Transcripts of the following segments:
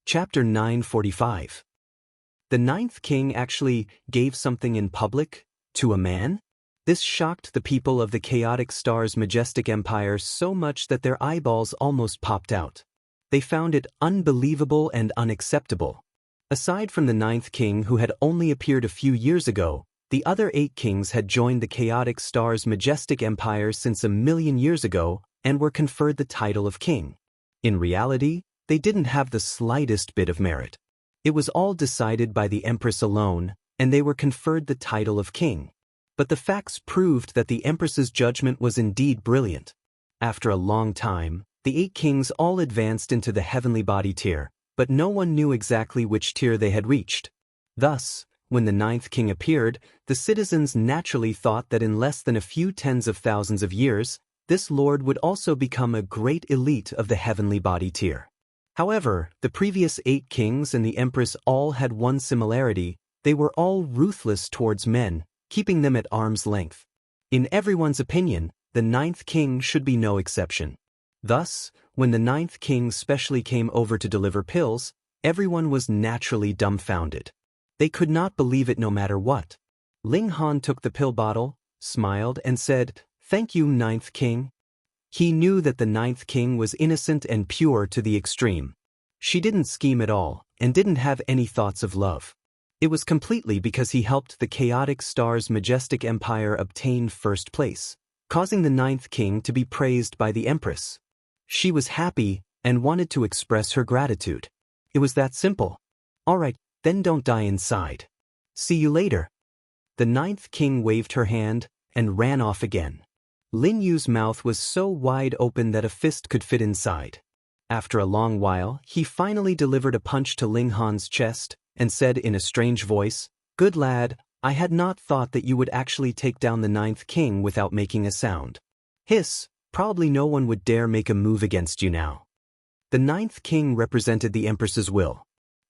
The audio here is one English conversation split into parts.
Chapter 945. The ninth king actually gave something in public to a man? This shocked the people of the chaotic star's majestic empire so much that their eyeballs almost popped out. They found it unbelievable and unacceptable. Aside from the ninth king who had only appeared a few years ago, the other 8 kings had joined the chaotic star's majestic empire since 1,000,000 years ago and were conferred the title of king. In reality, they didn't have the slightest bit of merit. It was all decided by the empress alone, and they were conferred the title of king. But the facts proved that the empress's judgment was indeed brilliant. After a long time, the 8 kings all advanced into the heavenly body tier, but no one knew exactly which tier they had reached. Thus, when the ninth king appeared, the citizens naturally thought that in less than a few tens of thousands of years, this lord would also become a great elite of the heavenly body tier. However, the previous 8 kings and the empress all had one similarity: they were all ruthless towards men, keeping them at arm's length. In everyone's opinion, the ninth king should be no exception. Thus, when the ninth king specially came over to deliver pills, everyone was naturally dumbfounded. They could not believe it no matter what. Ling Han took the pill bottle, smiled, and said, "Thank you, ninth king." He knew that the ninth king was innocent and pure to the extreme. She didn't scheme at all, and didn't have any thoughts of love. It was completely because he helped the chaotic star's majestic empire obtain first place, causing the ninth king to be praised by the empress. She was happy and wanted to express her gratitude. It was that simple. "All right, then don't die inside. See you later." The ninth king waved her hand and ran off again. Lin Yu's mouth was so wide open that a fist could fit inside. After a long while, he finally delivered a punch to Ling Han's chest and said in a strange voice, "Good lad, I had not thought that you would actually take down the ninth king without making a sound. Hiss, probably no one would dare make a move against you now." The ninth king represented the empress's will.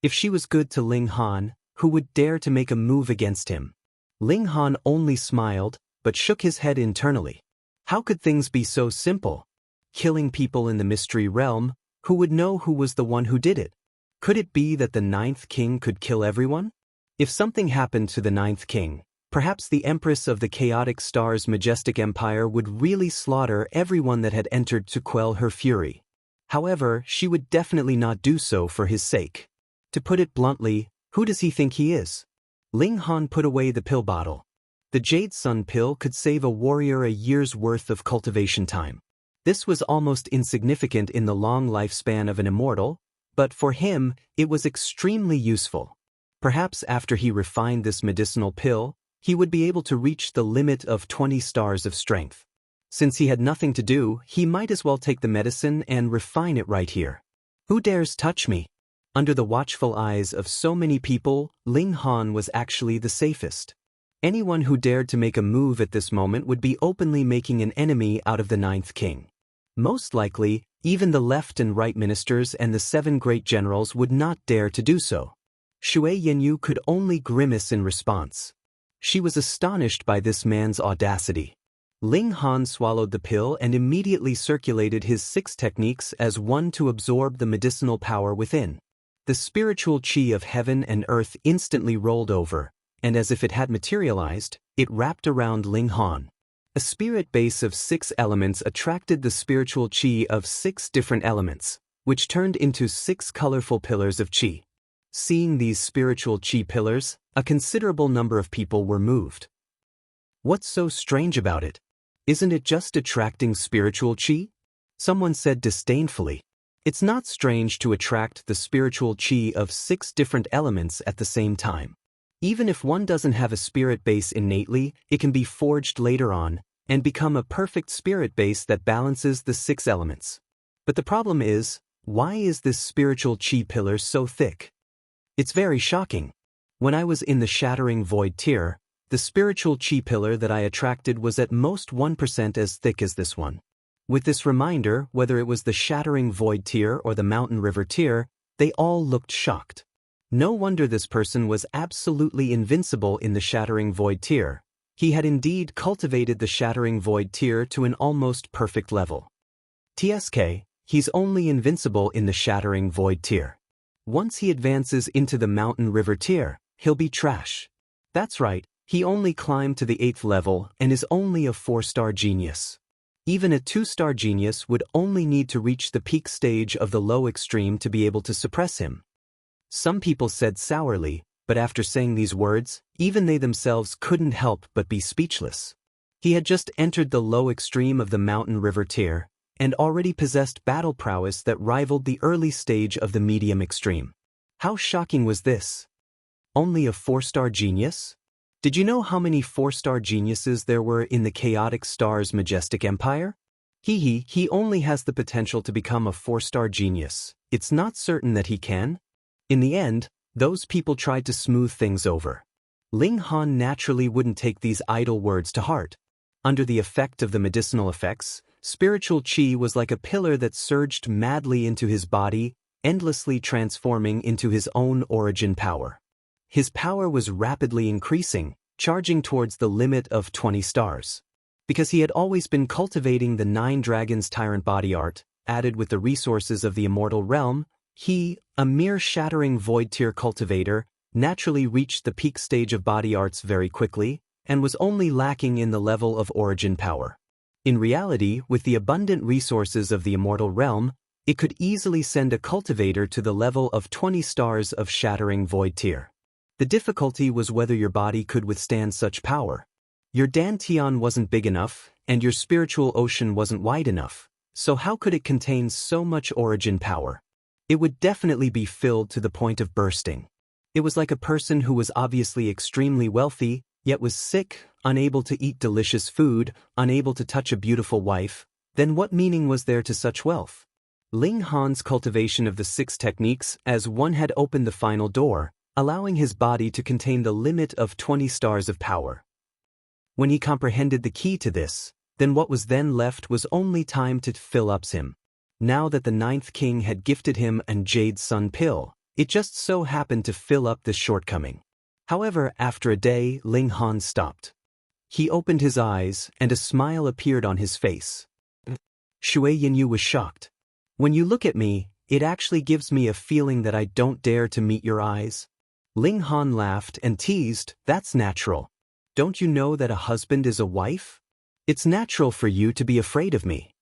If she was good to Ling Han, who would dare to make a move against him? Ling Han only smiled, but shook his head internally. How could things be so simple? Killing people in the mystery realm, who would know who was the one who did it? Could it be that the ninth king could kill everyone? If something happened to the ninth king, perhaps the empress of the chaotic star's majestic empire would really slaughter everyone that had entered to quell her fury. However, she would definitely not do so for his sake. To put it bluntly, who does he think he is? Ling Han put away the pill bottle. The Jade Sun pill could save a warrior a year's worth of cultivation time. This was almost insignificant in the long lifespan of an immortal, but for him, it was extremely useful. Perhaps after he refined this medicinal pill, he would be able to reach the limit of 20 stars of strength. Since he had nothing to do, he might as well take the medicine and refine it right here. Who dares touch me? Under the watchful eyes of so many people, Ling Han was actually the safest. Anyone who dared to make a move at this moment would be openly making an enemy out of the ninth king. Most likely, even the left and right ministers and the 7 great generals would not dare to do so. Shui Yanyu could only grimace in response. She was astonished by this man's audacity. Ling Han swallowed the pill and immediately circulated his 6 techniques as one to absorb the medicinal power within. The spiritual chi of heaven and earth instantly rolled over, and as if it had materialized, it wrapped around Ling Han. A spirit base of 6 elements attracted the spiritual chi of 6 different elements, which turned into 6 colorful pillars of chi. Seeing these spiritual chi pillars, a considerable number of people were moved. What's so strange about it? Isn't it just attracting spiritual chi? Someone said disdainfully. It's not strange to attract the spiritual chi of 6 different elements at the same time. Even if one doesn't have a spirit base innately, it can be forged later on and become a perfect spirit base that balances the 6 elements. But the problem is, why is this spiritual chi pillar so thick? It's very shocking. When I was in the Shattering Void tier, the spiritual chi pillar that I attracted was at most 1% as thick as this one. With this reminder, whether it was the Shattering Void tier or the Mountain River tier, they all looked shocked. No wonder this person was absolutely invincible in the Shattering Void tier. He had indeed cultivated the Shattering Void tier to an almost perfect level. TSK, he's only invincible in the Shattering Void tier. Once he advances into the mountain river tier, he'll be trash. That's right, he only climbed to the 8th level and is only a 4-star genius. Even a 2-star genius would only need to reach the peak stage of the low extreme to be able to suppress him. Some people said sourly, but after saying these words, even they themselves couldn't help but be speechless. He had just entered the low extreme of the mountain river tier, and already possessed battle prowess that rivaled the early stage of the medium extreme. How shocking was this? Only a 4-star genius? Did you know how many 4-star geniuses there were in the chaotic star's majestic empire? He only has the potential to become a 4-star genius. It's not certain that he can. In the end, those people tried to smooth things over. Ling Han naturally wouldn't take these idle words to heart. Under the effect of the medicinal effects, spiritual qi was like a pillar that surged madly into his body, endlessly transforming into his own origin power. His power was rapidly increasing, charging towards the limit of 20 stars. Because he had always been cultivating the 9 dragons tyrant body art, added with the resources of the immortal realm, he, a mere shattering void tier cultivator, naturally reached the peak stage of body arts very quickly, and was only lacking in the level of origin power. In reality, with the abundant resources of the immortal realm, it could easily send a cultivator to the level of 20 stars of shattering void tier. The difficulty was whether your body could withstand such power. Your dantian wasn't big enough, and your spiritual ocean wasn't wide enough, so how could it contain so much origin power? It would definitely be filled to the point of bursting. It was like a person who was obviously extremely wealthy, yet was sick, unable to eat delicious food, unable to touch a beautiful wife. Then what meaning was there to such wealth? Ling Han's cultivation of the 6 techniques as one had opened the final door, allowing his body to contain the limit of 20 stars of power. When he comprehended the key to this, then what was then left was only time to fill up him. Now that the 9th king had gifted him an Jade Sun pill, it just so happened to fill up this shortcoming. However, after a day, Ling Han stopped. He opened his eyes, and a smile appeared on his face. Shui Yinyu was shocked. When you look at me, it actually gives me a feeling that I don't dare to meet your eyes. Ling Han laughed and teased, that's natural. Don't you know that a husband is a wife? It's natural for you to be afraid of me.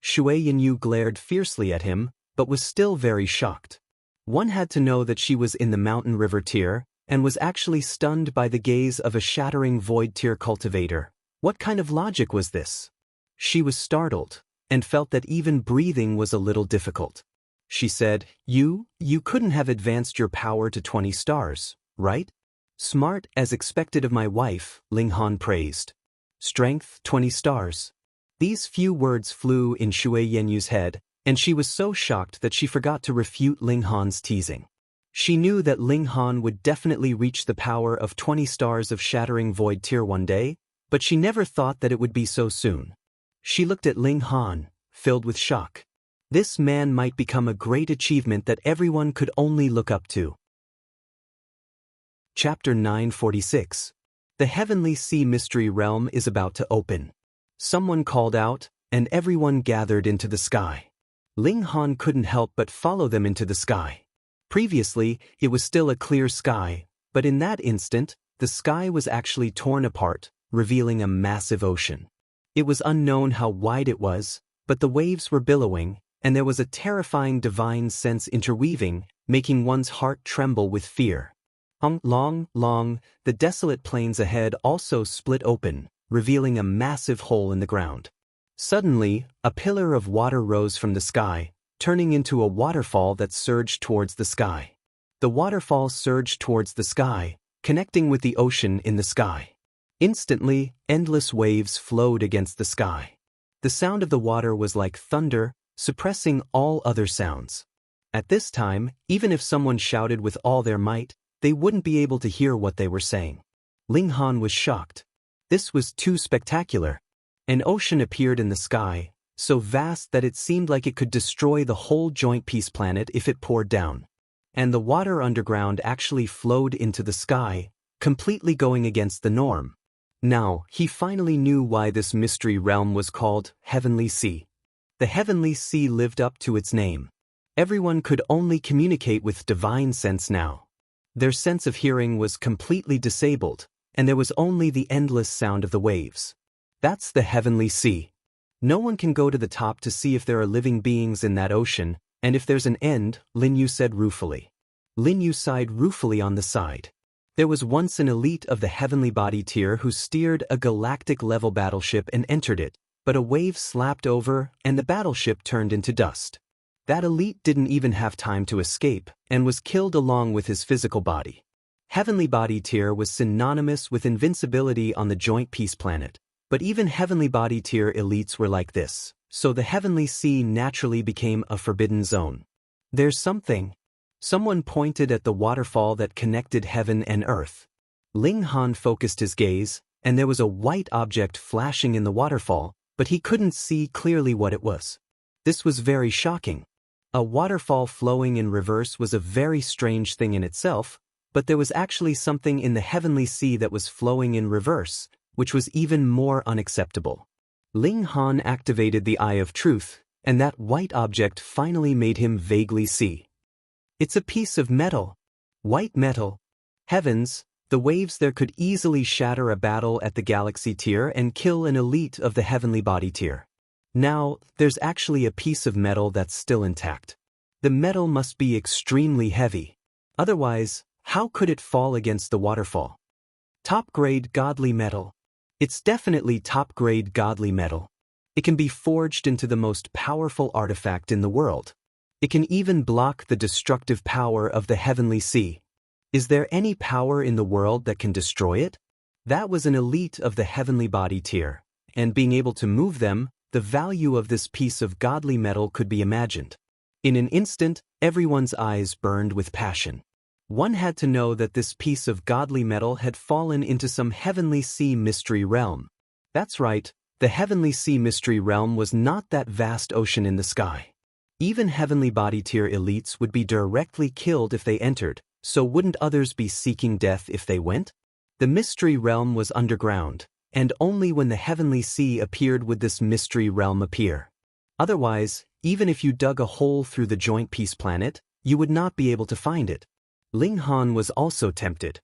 Shui Yinyu glared fiercely at him, but was still very shocked. One had to know that she was in the mountain river tier, and was actually stunned by the gaze of a shattering void tier cultivator. What kind of logic was this? She was startled, and felt that even breathing was a little difficult. She said, You couldn't have advanced your power to 20 stars, right? Smart as expected of my wife, Ling Han praised. Strength, 20 stars. These few words flew in Shui Yenyu's head, and she was so shocked that she forgot to refute Ling Han's teasing. She knew that Ling Han would definitely reach the power of 20 stars of shattering void tier one day, but she never thought that it would be so soon. She looked at Ling Han, filled with shock. This man might become a great achievement that everyone could only look up to. Chapter 946. The Heavenly Sea Mystery Realm is about to open. Someone called out, and everyone gathered into the sky. Ling Han couldn't help but follow them into the sky. Previously, it was still a clear sky, but in that instant, the sky was actually torn apart, revealing a massive ocean. It was unknown how wide it was, but the waves were billowing, and there was a terrifying divine sense interweaving, making one's heart tremble with fear. Long, the desolate plains ahead also split open, revealing a massive hole in the ground. Suddenly, a pillar of water rose from the sky, turning into a waterfall that surged towards the sky. The waterfall surged towards the sky, connecting with the ocean in the sky. Instantly, endless waves flowed against the sky. The sound of the water was like thunder, suppressing all other sounds. At this time, even if someone shouted with all their might, they wouldn't be able to hear what they were saying. Ling Han was shocked. This was too spectacular. An ocean appeared in the sky, so vast that it seemed like it could destroy the whole joint peace planet if it poured down. And the water underground actually flowed into the sky, completely going against the norm. Now, he finally knew why this mystery realm was called Heavenly Sea. The Heavenly Sea lived up to its name. Everyone could only communicate with divine sense now. Their sense of hearing was completely disabled, and there was only the endless sound of the waves. That's the heavenly sea. No one can go to the top to see if there are living beings in that ocean, and if there's an end, Lin Yu said ruefully. Lin Yu sighed ruefully on the side. There was once an elite of the heavenly body tier who steered a galactic-level battleship and entered it, but a wave slapped over and the battleship turned into dust. That elite didn't even have time to escape, and was killed along with his physical body. Heavenly body tier was synonymous with invincibility on the joint peace planet, but even heavenly body tier elites were like this, so the heavenly sea naturally became a forbidden zone. There's something. Someone pointed at the waterfall that connected heaven and earth. Ling Han focused his gaze, and there was a white object flashing in the waterfall, but he couldn't see clearly what it was. This was very shocking. A waterfall flowing in reverse was a very strange thing in itself, but there was actually something in the heavenly sea that was flowing in reverse, which was even more unacceptable. Ling Han activated the Eye of Truth, and that white object finally made him vaguely see. It's a piece of metal. White metal. Heavens, the waves there could easily shatter a battle at the galaxy tier and kill an elite of the heavenly body tier. Now, there's actually a piece of metal that's still intact. The metal must be extremely heavy. Otherwise, how could it fall against the waterfall? Top-grade godly metal. It's definitely top-grade godly metal. It can be forged into the most powerful artifact in the world. It can even block the destructive power of the heavenly sea. Is there any power in the world that can destroy it? That was an elite of the heavenly body tier, and being able to move them, the value of this piece of godly metal could be imagined. In an instant, everyone's eyes burned with passion. One had to know that this piece of godly metal had fallen into some heavenly sea mystery realm. That's right, the heavenly sea mystery realm was not that vast ocean in the sky. Even heavenly body tier elites would be directly killed if they entered, so wouldn't others be seeking death if they went? The mystery realm was underground, and only when the heavenly sea appeared would this mystery realm appear. Otherwise, even if you dug a hole through the joint peace planet, you would not be able to find it. Ling Han was also tempted.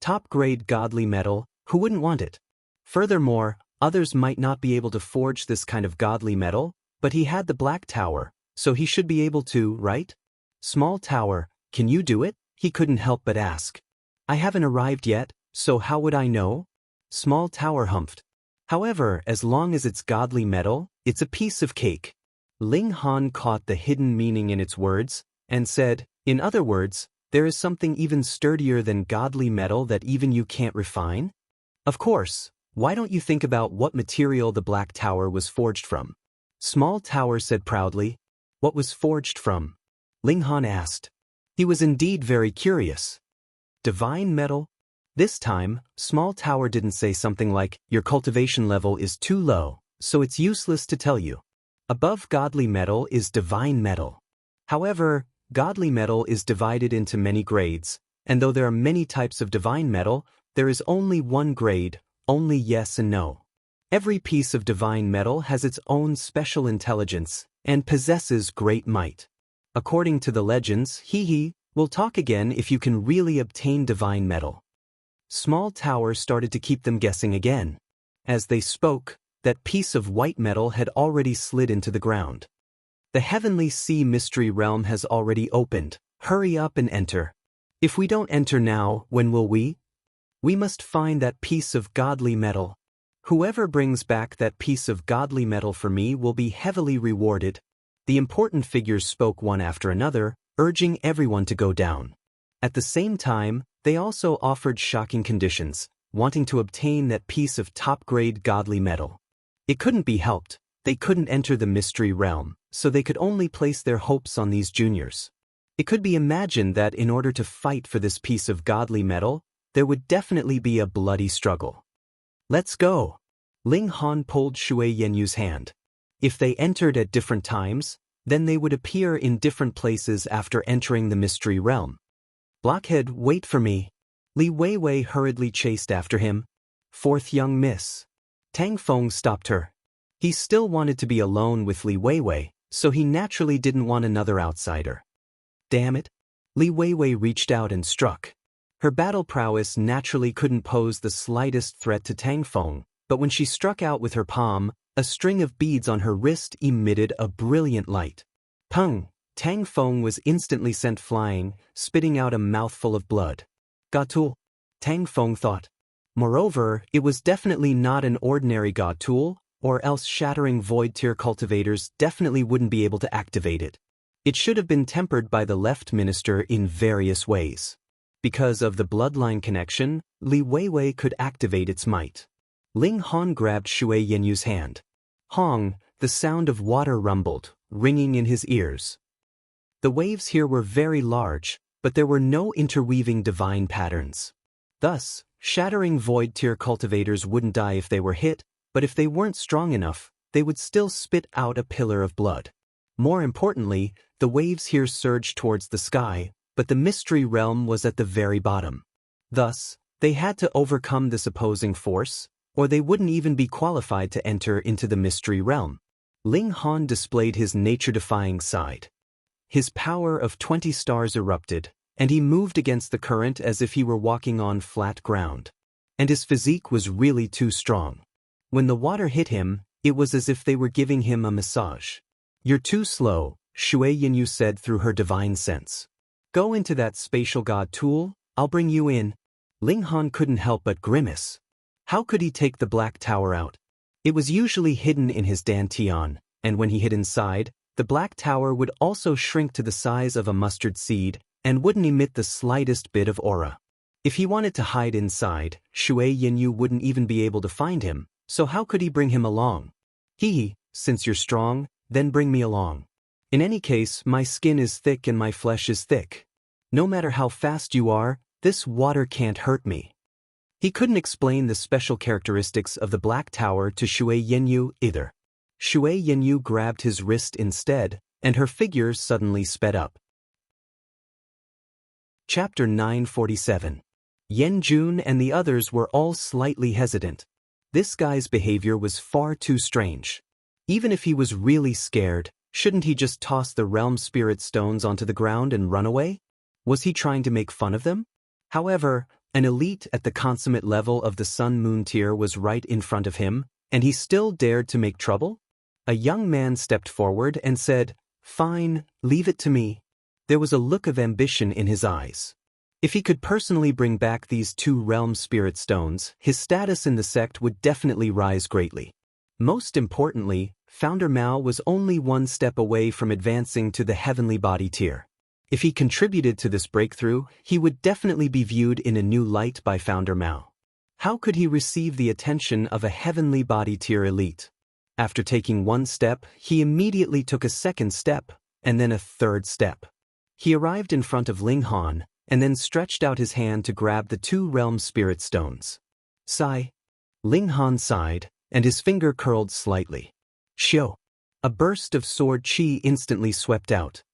Top-grade godly metal, who wouldn't want it? Furthermore, others might not be able to forge this kind of godly metal, but he had the Black Tower, so he should be able to, right? Small Tower, can you do it? He couldn't help but ask. I haven't arrived yet, so how would I know? Small Tower humphed. However, as long as it's godly metal, it's a piece of cake. Ling Han caught the hidden meaning in its words, and said, in other words, there is something even sturdier than godly metal that even you can't refine? Of course, why don't you think about what material the Black Tower was forged from? Small Tower said proudly. What was forged from? Ling Han asked. He was indeed very curious. Divine metal? This time, Small Tower didn't say something like, your cultivation level is too low, so it's useless to tell you. Above godly metal is divine metal. However, godly metal is divided into many grades, and though there are many types of divine metal, there is only one grade, only yes and no. Every piece of divine metal has its own special intelligence, and possesses great might. According to the legends, we'll talk again if you can really obtain divine metal. Small Tower started to keep them guessing again. As they spoke, that piece of white metal had already slid into the ground. The heavenly sea mystery realm has already opened. Hurry up and enter. If we don't enter now, when will we? We must find that piece of godly metal. Whoever brings back that piece of godly metal for me will be heavily rewarded. The important figures spoke one after another, urging everyone to go down. At the same time, they also offered shocking conditions, wanting to obtain that piece of top-grade godly metal. It couldn't be helped. They couldn't enter the mystery realm, so they could only place their hopes on these juniors. It could be imagined that in order to fight for this piece of godly metal, there would definitely be a bloody struggle. Let's go. Ling Han pulled Shui Yenyu's hand. If they entered at different times, then they would appear in different places after entering the mystery realm. Blockhead, wait for me. Li Weiwei hurriedly chased after him. Fourth young miss. Tang Feng stopped her. He still wanted to be alone with Li Weiwei, so he naturally didn't want another outsider. Damn it. Li Weiwei reached out and struck. Her battle prowess naturally couldn't pose the slightest threat to Tang Feng, but when she struck out with her palm, a string of beads on her wrist emitted a brilliant light. Pung! Tang Feng was instantly sent flying, spitting out a mouthful of blood. Gatul, Tang Feng thought. Moreover, it was definitely not an ordinary God tool, or else shattering void tier cultivators definitely wouldn't be able to activate it. It should have been tempered by the left minister in various ways. Because of the bloodline connection, Li Weiwei could activate its might. Ling Han grabbed Shui Yenyu's hand. Hong, the sound of water rumbled, ringing in his ears. The waves here were very large, but there were no interweaving divine patterns. Thus, shattering void tier cultivators wouldn't die if they were hit, but if they weren't strong enough, they would still spit out a pillar of blood. More importantly, the waves here surged towards the sky, but the mystery realm was at the very bottom. Thus, they had to overcome this opposing force, or they wouldn't even be qualified to enter into the mystery realm. Ling Han displayed his nature-defying side. His power of 20 stars erupted, and he moved against the current as if he were walking on flat ground. And his physique was really too strong. When the water hit him, it was as if they were giving him a massage. "You're too slow," Shui Yinyu said through her divine sense. "Go into that spatial god tool, I'll bring you in." Ling Han couldn't help but grimace. How could he take the Black Tower out? It was usually hidden in his dantian, and when he hid inside, the Black Tower would also shrink to the size of a mustard seed and wouldn't emit the slightest bit of aura. If he wanted to hide inside, Shui Yinyu wouldn't even be able to find him, so how could he bring him along? Since you're strong, then bring me along. In any case, my skin is thick and my flesh is thick. No matter how fast you are, this water can't hurt me. He couldn't explain the special characteristics of the Black Tower to Shui Yinyu either. Shui Yinyu grabbed his wrist instead, and her figure suddenly sped up. Chapter 947. Yan Jun and the others were all slightly hesitant. This guy's behavior was far too strange. Even if he was really scared, shouldn't he just toss the realm spirit stones onto the ground and run away? Was he trying to make fun of them? However, an elite at the consummate level of the Sun-Moon tier was right in front of him, and he still dared to make trouble? A young man stepped forward and said, "Fine, leave it to me." There was a look of ambition in his eyes. If he could personally bring back these 2 realm spirit stones, his status in the sect would definitely rise greatly. Most importantly, Founder Mao was only 1 step away from advancing to the heavenly body tier. If he contributed to this breakthrough, he would definitely be viewed in a new light by Founder Mao. How could he receive the attention of a heavenly body tier elite? After taking 1 step, he immediately took a 2nd step, and then a 3rd step. He arrived in front of Ling Han, and then stretched out his hand to grab the 2 realm spirit stones. Sigh. Ling Han sighed, and his finger curled slightly. Shio. A burst of sword chi instantly swept out.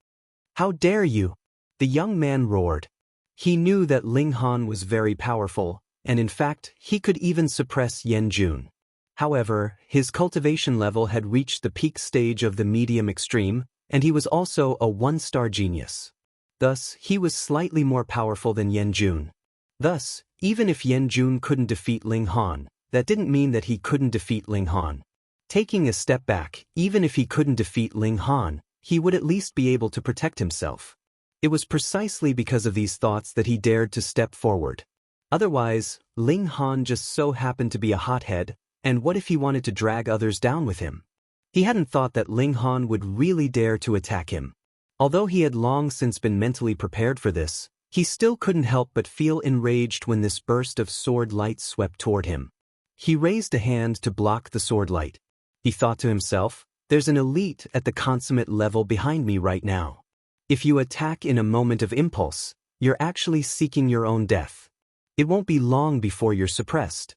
"How dare you?" the young man roared. He knew that Ling Han was very powerful, and in fact, he could even suppress Yan Jun. However, his cultivation level had reached the peak stage of the medium extreme, and he was also a 1-star genius. Thus, he was slightly more powerful than Yan Jun. Thus, even if Yan Jun couldn't defeat Ling Han, that didn't mean that he couldn't defeat Ling Han. Taking a step back, even if he couldn't defeat Ling Han, he would at least be able to protect himself. It was precisely because of these thoughts that he dared to step forward. Otherwise, Ling Han just so happened to be a hothead, and what if he wanted to drag others down with him? He hadn't thought that Ling Han would really dare to attack him. Although he had long since been mentally prepared for this, he still couldn't help but feel enraged when this burst of sword light swept toward him. He raised a hand to block the sword light. He thought to himself, "There's an elite at the consummate level behind me right now. If you attack in a moment of impulse, you're actually seeking your own death. It won't be long before you're suppressed."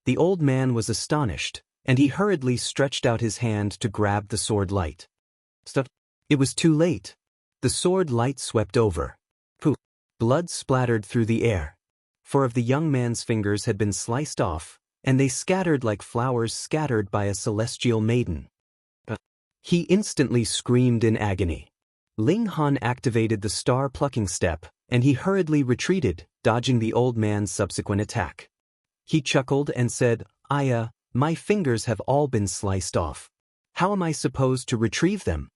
The old man was astonished, and he hurriedly stretched out his hand to grab the sword light. It was too late. The sword light swept over. Poof! Blood splattered through the air. 4 of the young man's fingers had been sliced off, and they scattered like flowers scattered by a celestial maiden. He instantly screamed in agony. Ling Han activated the star plucking step, and he hurriedly retreated, dodging the old man's subsequent attack. He chuckled and said, My fingers have all been sliced off. How am I supposed to retrieve them?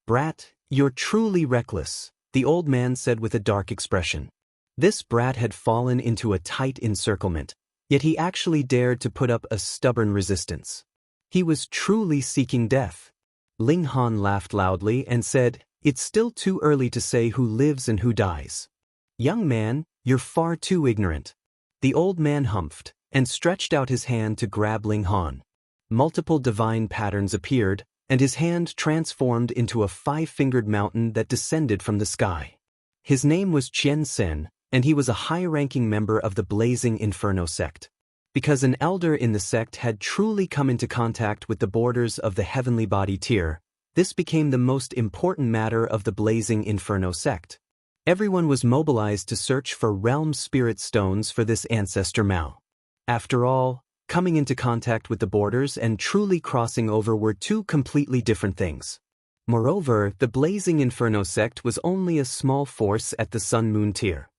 Brat, you're truly reckless, the old man said with a dark expression. This brat had fallen into a tight encirclement, yet he actually dared to put up a stubborn resistance. He was truly seeking death. Ling Han laughed loudly and said, It's still too early to say who lives and who dies. Young man, you're far too ignorant. The old man humphed and stretched out his hand to grab Ling Han. Multiple divine patterns appeared, and his hand transformed into a 5-fingered mountain that descended from the sky. His name was Qian Sen, and he was a high-ranking member of the Blazing Inferno sect. Because an elder in the sect had truly come into contact with the borders of the heavenly body tier, this became the most important matter of the Blazing Inferno sect. Everyone was mobilized to search for realm spirit stones for this ancestor Mao. After all, coming into contact with the borders and truly crossing over were two completely different things. Moreover, the Blazing Inferno sect was only a small force at the Sun-Moon tier.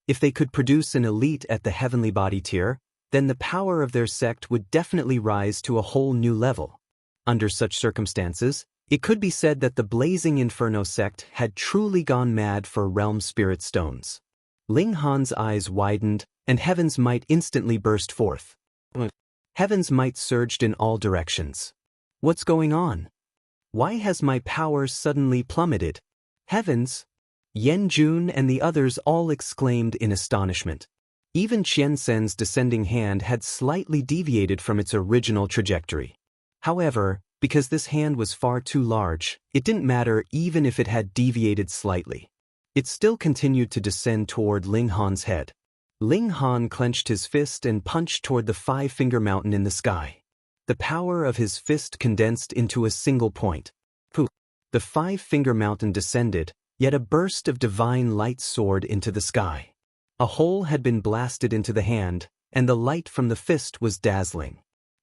If they could produce an elite at the heavenly body tier, then the power of their sect would definitely rise to a whole new level. Under such circumstances, it could be said that the Blazing Inferno sect had truly gone mad for realm spirit stones. Ling Han's eyes widened, and heaven's might instantly burst forth. Heaven's might surged in all directions. What's going on? Why has my power suddenly plummeted? Heavens! Yan Jun and the others all exclaimed in astonishment. Even Qian Sen's descending hand had slightly deviated from its original trajectory. However, because this hand was far too large, it didn't matter even if it had deviated slightly. It still continued to descend toward Ling Han's head. Ling Han clenched his fist and punched toward the 5-finger mountain in the sky. The power of his fist condensed into a single point. Poof! The 5-finger mountain descended, yet a burst of divine light soared into the sky. A hole had been blasted into the hand, and the light from the fist was dazzling.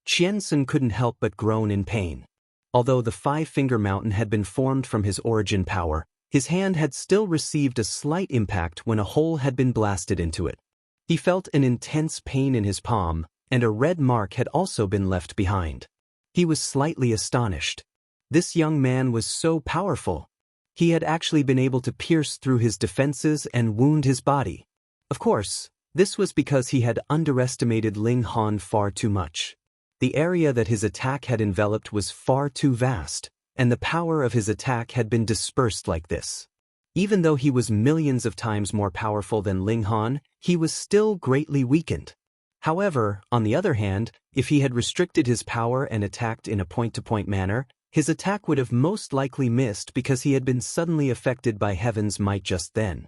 Qian Sen couldn't help but groan in pain. Although the 5-finger mountain had been formed from his origin power, his hand had still received a slight impact when a hole had been blasted into it. He felt an intense pain in his palm, and a red mark had also been left behind. He was slightly astonished. This young man was so powerful. He had actually been able to pierce through his defenses and wound his body. Of course, this was because he had underestimated Ling Han far too much. The area that his attack had enveloped was far too vast, and the power of his attack had been dispersed like this. Even though he was millions of times more powerful than Ling Han, he was still greatly weakened. However, on the other hand, if he had restricted his power and attacked in a point-to-point manner, his attack would have most likely missed because he had been suddenly affected by heaven's might just then.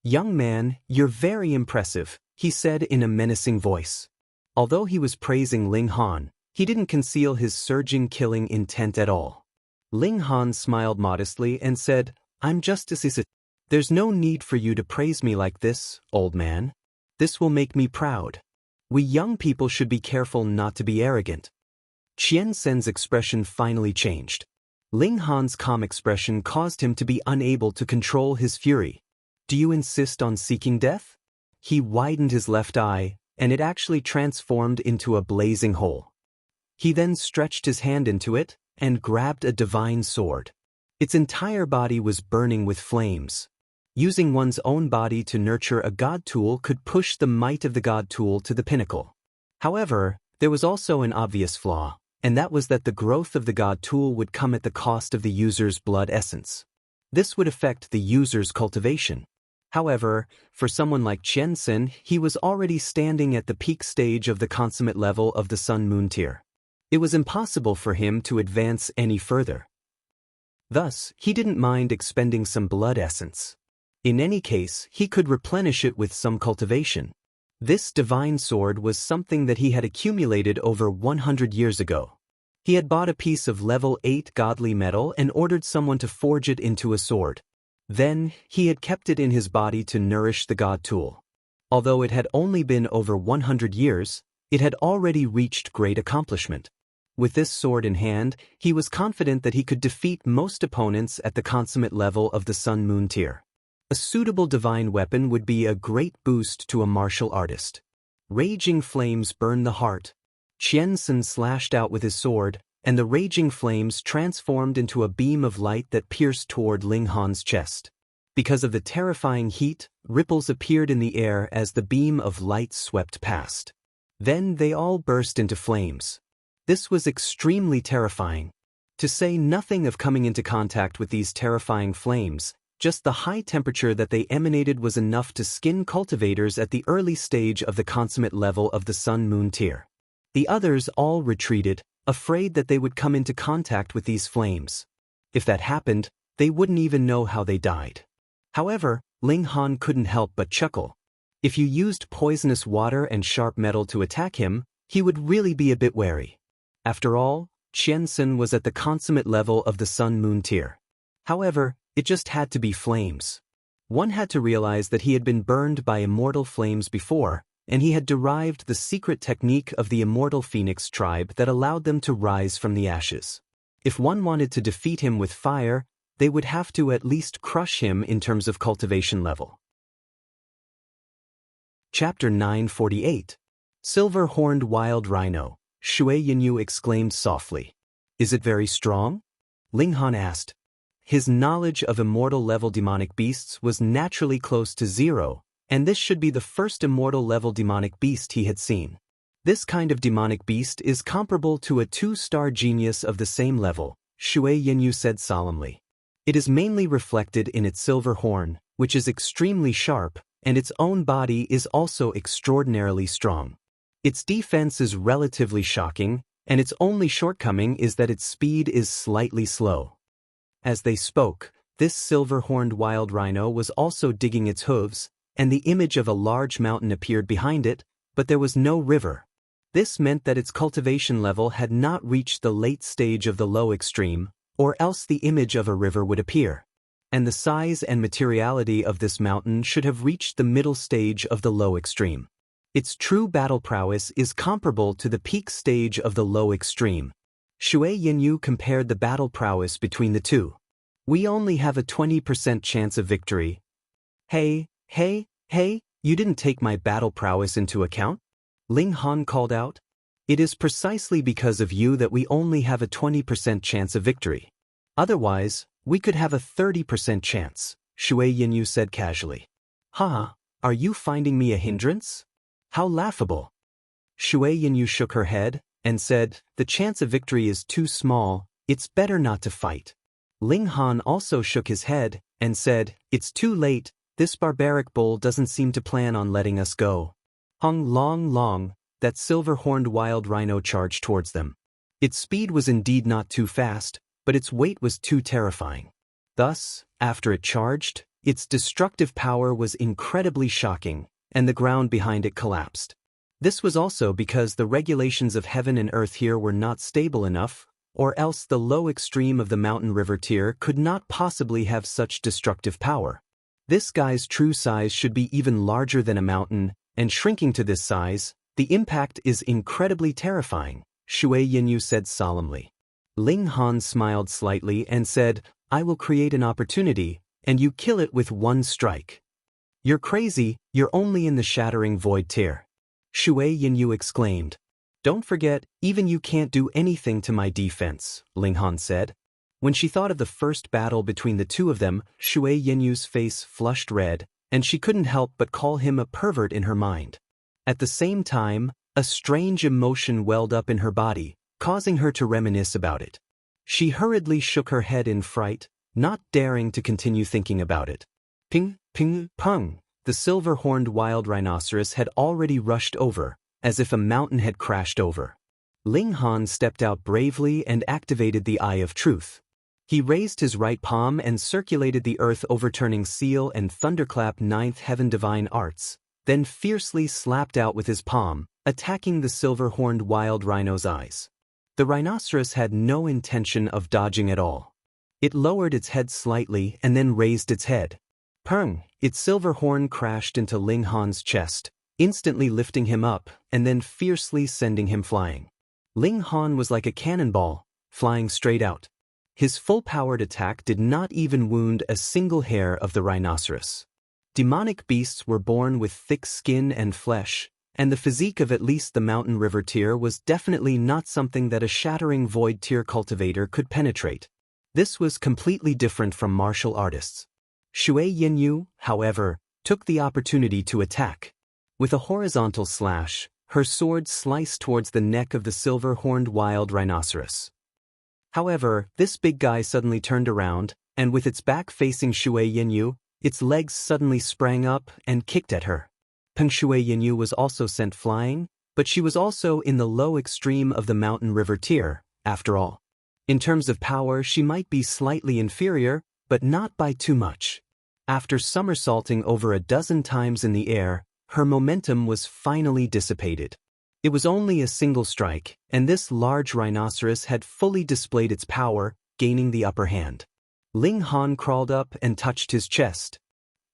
Young man, you're very impressive, he said in a menacing voice. Although he was praising Ling Han, he didn't conceal his surging killing intent at all. Ling Han smiled modestly and said, I'm just as There's no need for you to praise me like this, old man. This will make me proud. We young people should be careful not to be arrogant. Qian Sen's expression finally changed. Ling Han's calm expression caused him to be unable to control his fury. Do you insist on seeking death? He widened his left eye, and it actually transformed into a blazing hole. He then stretched his hand into it and grabbed a divine sword. Its entire body was burning with flames. Using one's own body to nurture a god tool could push the might of the god tool to the pinnacle. However, there was also an obvious flaw, and that was that the growth of the god tool would come at the cost of the user's blood essence. This would affect the user's cultivation. However, for someone like Qian Sen, he was already standing at the peak stage of the consummate level of the Sun-Moon tier. It was impossible for him to advance any further. Thus, he didn't mind expending some blood essence. In any case, he could replenish it with some cultivation. This divine sword was something that he had accumulated over 100 years ago. He had bought a piece of level 8 godly metal and ordered someone to forge it into a sword. Then, he had kept it in his body to nourish the god tool. Although it had only been over 100 years, it had already reached great accomplishment. With this sword in hand, he was confident that he could defeat most opponents at the consummate level of the Sun Moon tier. A suitable divine weapon would be a great boost to a martial artist. Raging flames burn the heart. Qiansun slashed out with his sword, and the raging flames transformed into a beam of light that pierced toward Ling Han's chest. Because of the terrifying heat, ripples appeared in the air as the beam of light swept past. Then they all burst into flames. This was extremely terrifying. To say nothing of coming into contact with these terrifying flames, just the high temperature that they emanated was enough to skin cultivators at the early stage of the consummate level of the Sun Moon tier. The others all retreated, afraid that they would come into contact with these flames. If that happened, they wouldn't even know how they died. However, Ling Han couldn't help but chuckle. If you used poisonous water and sharp metal to attack him, he would really be a bit wary. After all, Qiansun was at the consummate level of the Sun Moon tier. However, it just had to be flames. One had to realize that he had been burned by immortal flames before, and he had derived the secret technique of the immortal Phoenix tribe that allowed them to rise from the ashes. If one wanted to defeat him with fire, they would have to at least crush him in terms of cultivation level. Chapter 948. Silver-Horned Wild Rhino. Shui Yinyu exclaimed softly. Is it very strong? Ling Han asked. His knowledge of immortal-level demonic beasts was naturally close to zero, and this should be the first immortal-level demonic beast he had seen. This kind of demonic beast is comparable to a 2-star genius of the same level, Shui Yinyu said solemnly. It is mainly reflected in its silver horn, which is extremely sharp, and its own body is also extraordinarily strong. Its defense is relatively shocking, and its only shortcoming is that its speed is slightly slow. As they spoke, this silver-horned wild rhino was also digging its hooves, and the image of a large mountain appeared behind it, but there was no river. This meant that its cultivation level had not reached the late stage of the low extreme, or else the image of a river would appear. And the size and materiality of this mountain should have reached the middle stage of the low extreme. Its true battle prowess is comparable to the peak stage of the low extreme. Shui Yinyu compared the battle prowess between the two. We only have a 20% chance of victory. Hey, you didn't take my battle prowess into account? Ling Han called out. It is precisely because of you that we only have a 20% chance of victory. Otherwise, we could have a 30% chance, Shui Yinyu said casually. Haha, are you finding me a hindrance? How laughable. Shui Yinyu shook her head and said, the chance of victory is too small, it's better not to fight. Ling Han also shook his head and said, it's too late, this barbaric bull doesn't seem to plan on letting us go. Hung long, that silver-horned wild rhino charged towards them. Its speed was indeed not too fast, but its weight was too terrifying. Thus, after it charged, its destructive power was incredibly shocking, and the ground behind it collapsed. This was also because the regulations of heaven and earth here were not stable enough, or else the low extreme of the mountain river tier could not possibly have such destructive power. This guy's true size should be even larger than a mountain, and shrinking to this size, the impact is incredibly terrifying, Shui Yinyu said solemnly. Ling Han smiled slightly and said, I will create an opportunity, and you kill it with one strike. You're crazy, you're only in the shattering void tier. Shui Yinyu exclaimed. Don't forget, even you can't do anything to my defense, Ling Han said. When she thought of the first battle between the two of them, Shui Yinyu's face flushed red, and she couldn't help but call him a pervert in her mind. At the same time, a strange emotion welled up in her body, causing her to reminisce about it. She hurriedly shook her head in fright, not daring to continue thinking about it. Ping, pung, the silver-horned wild rhinoceros had already rushed over, as if a mountain had crashed over. Ling Han stepped out bravely and activated the Eye of Truth. He raised his right palm and circulated the earth overturning seal and thunderclap ninth heaven divine arts, then fiercely slapped out with his palm, attacking the silver-horned wild rhino's eyes. The rhinoceros had no intention of dodging at all. It lowered its head slightly and then raised its head. Pung! Its silver horn crashed into Ling Han's chest, instantly lifting him up and then fiercely sending him flying. Ling Han was like a cannonball, flying straight out. His full-powered attack did not even wound a single hair of the rhinoceros. Demonic beasts were born with thick skin and flesh, and the physique of at least the mountain river tier was definitely not something that a shattering void tier cultivator could penetrate. This was completely different from martial artists. Shui Yinyu, however, took the opportunity to attack. With a horizontal slash, her sword sliced towards the neck of the silver-horned wild rhinoceros. However, this big guy suddenly turned around, and with its back facing Shui Yinyu, its legs suddenly sprang up and kicked at her. Peng Shui Yinyu was also sent flying, but she was also in the low extreme of the mountain river tier, after all. In terms of power, she might be slightly inferior, but not by too much. After somersaulting over a dozen times in the air, her momentum was finally dissipated. It was only a single strike, and this large rhinoceros had fully displayed its power, gaining the upper hand. Ling Han crawled up and touched his chest.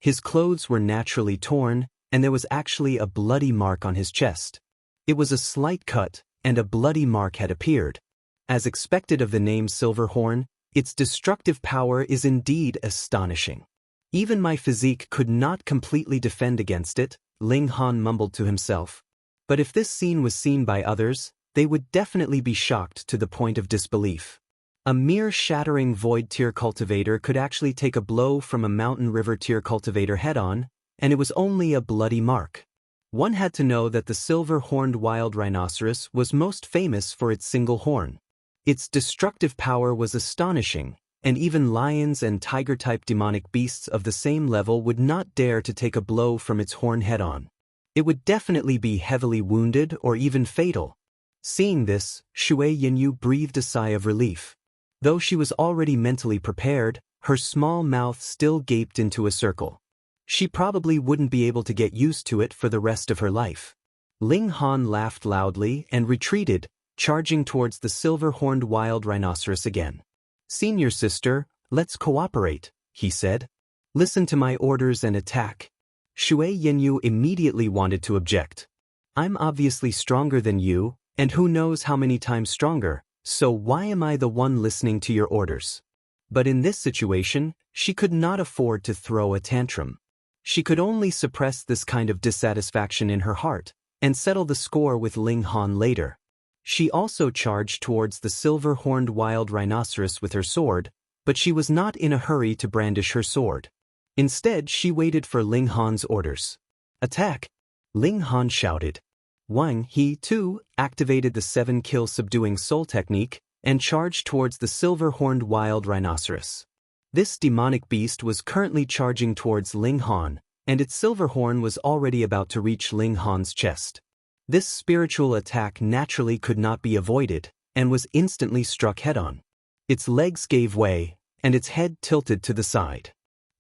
His clothes were naturally torn, and there was actually a bloody mark on his chest. It was a slight cut, and a bloody mark had appeared. As expected of the name Silverhorn, its destructive power is indeed astonishing. Even my physique could not completely defend against it, Ling Han mumbled to himself. But if this scene was seen by others, they would definitely be shocked to the point of disbelief. A mere shattering void tier cultivator could actually take a blow from a mountain river tier cultivator head-on, and it was only a bloody mark. One had to know that the silver-horned wild rhinoceros was most famous for its single horn. Its destructive power was astonishing, and even lions and tiger-type demonic beasts of the same level would not dare to take a blow from its horn head-on. It would definitely be heavily wounded or even fatal. Seeing this, Shui Yinyu breathed a sigh of relief. Though she was already mentally prepared, her small mouth still gaped into a circle. She probably wouldn't be able to get used to it for the rest of her life. Ling Han laughed loudly and retreated, charging towards the silver-horned wild rhinoceros again. "Senior sister, let's cooperate," he said. "Listen to my orders and attack." Shui Yinyu immediately wanted to object. "I'm obviously stronger than you, and who knows how many times stronger, so why am I the one listening to your orders?" But in this situation, she could not afford to throw a tantrum. She could only suppress this kind of dissatisfaction in her heart, and settle the score with Ling Han later. She also charged towards the silver-horned wild rhinoceros with her sword, but she was not in a hurry to brandish her sword. Instead, she waited for Ling Han's orders. "Attack!" Ling Han shouted. Wang He, too, activated the 7-kill subduing soul technique and charged towards the silver-horned wild rhinoceros. This demonic beast was currently charging towards Ling Han, and its silver horn was already about to reach Ling Han's chest. This spiritual attack naturally could not be avoided, and was instantly struck head-on. Its legs gave way, and its head tilted to the side.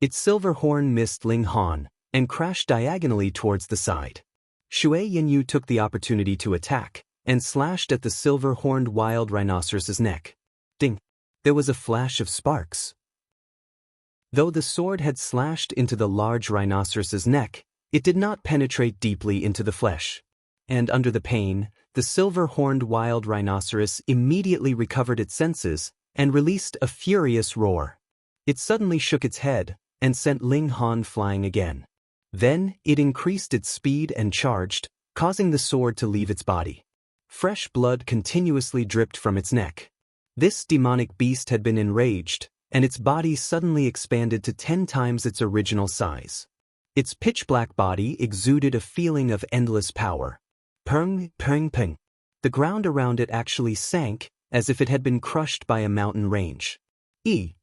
Its silver horn missed Ling Han, and crashed diagonally towards the side. Shui Yinyu took the opportunity to attack, and slashed at the silver-horned wild rhinoceros's neck. Ding! There was a flash of sparks. Though the sword had slashed into the large rhinoceros's neck, it did not penetrate deeply into the flesh. And under the pain, the silver-horned wild rhinoceros immediately recovered its senses and released a furious roar. It suddenly shook its head and sent Ling Han flying again. Then, it increased its speed and charged, causing the sword to leave its body. Fresh blood continuously dripped from its neck. This demonic beast had been enraged, and its body suddenly expanded to 10 times its original size. Its pitch-black body exuded a feeling of endless power. Peng, peng, peng. The ground around it actually sank, as if it had been crushed by a mountain range.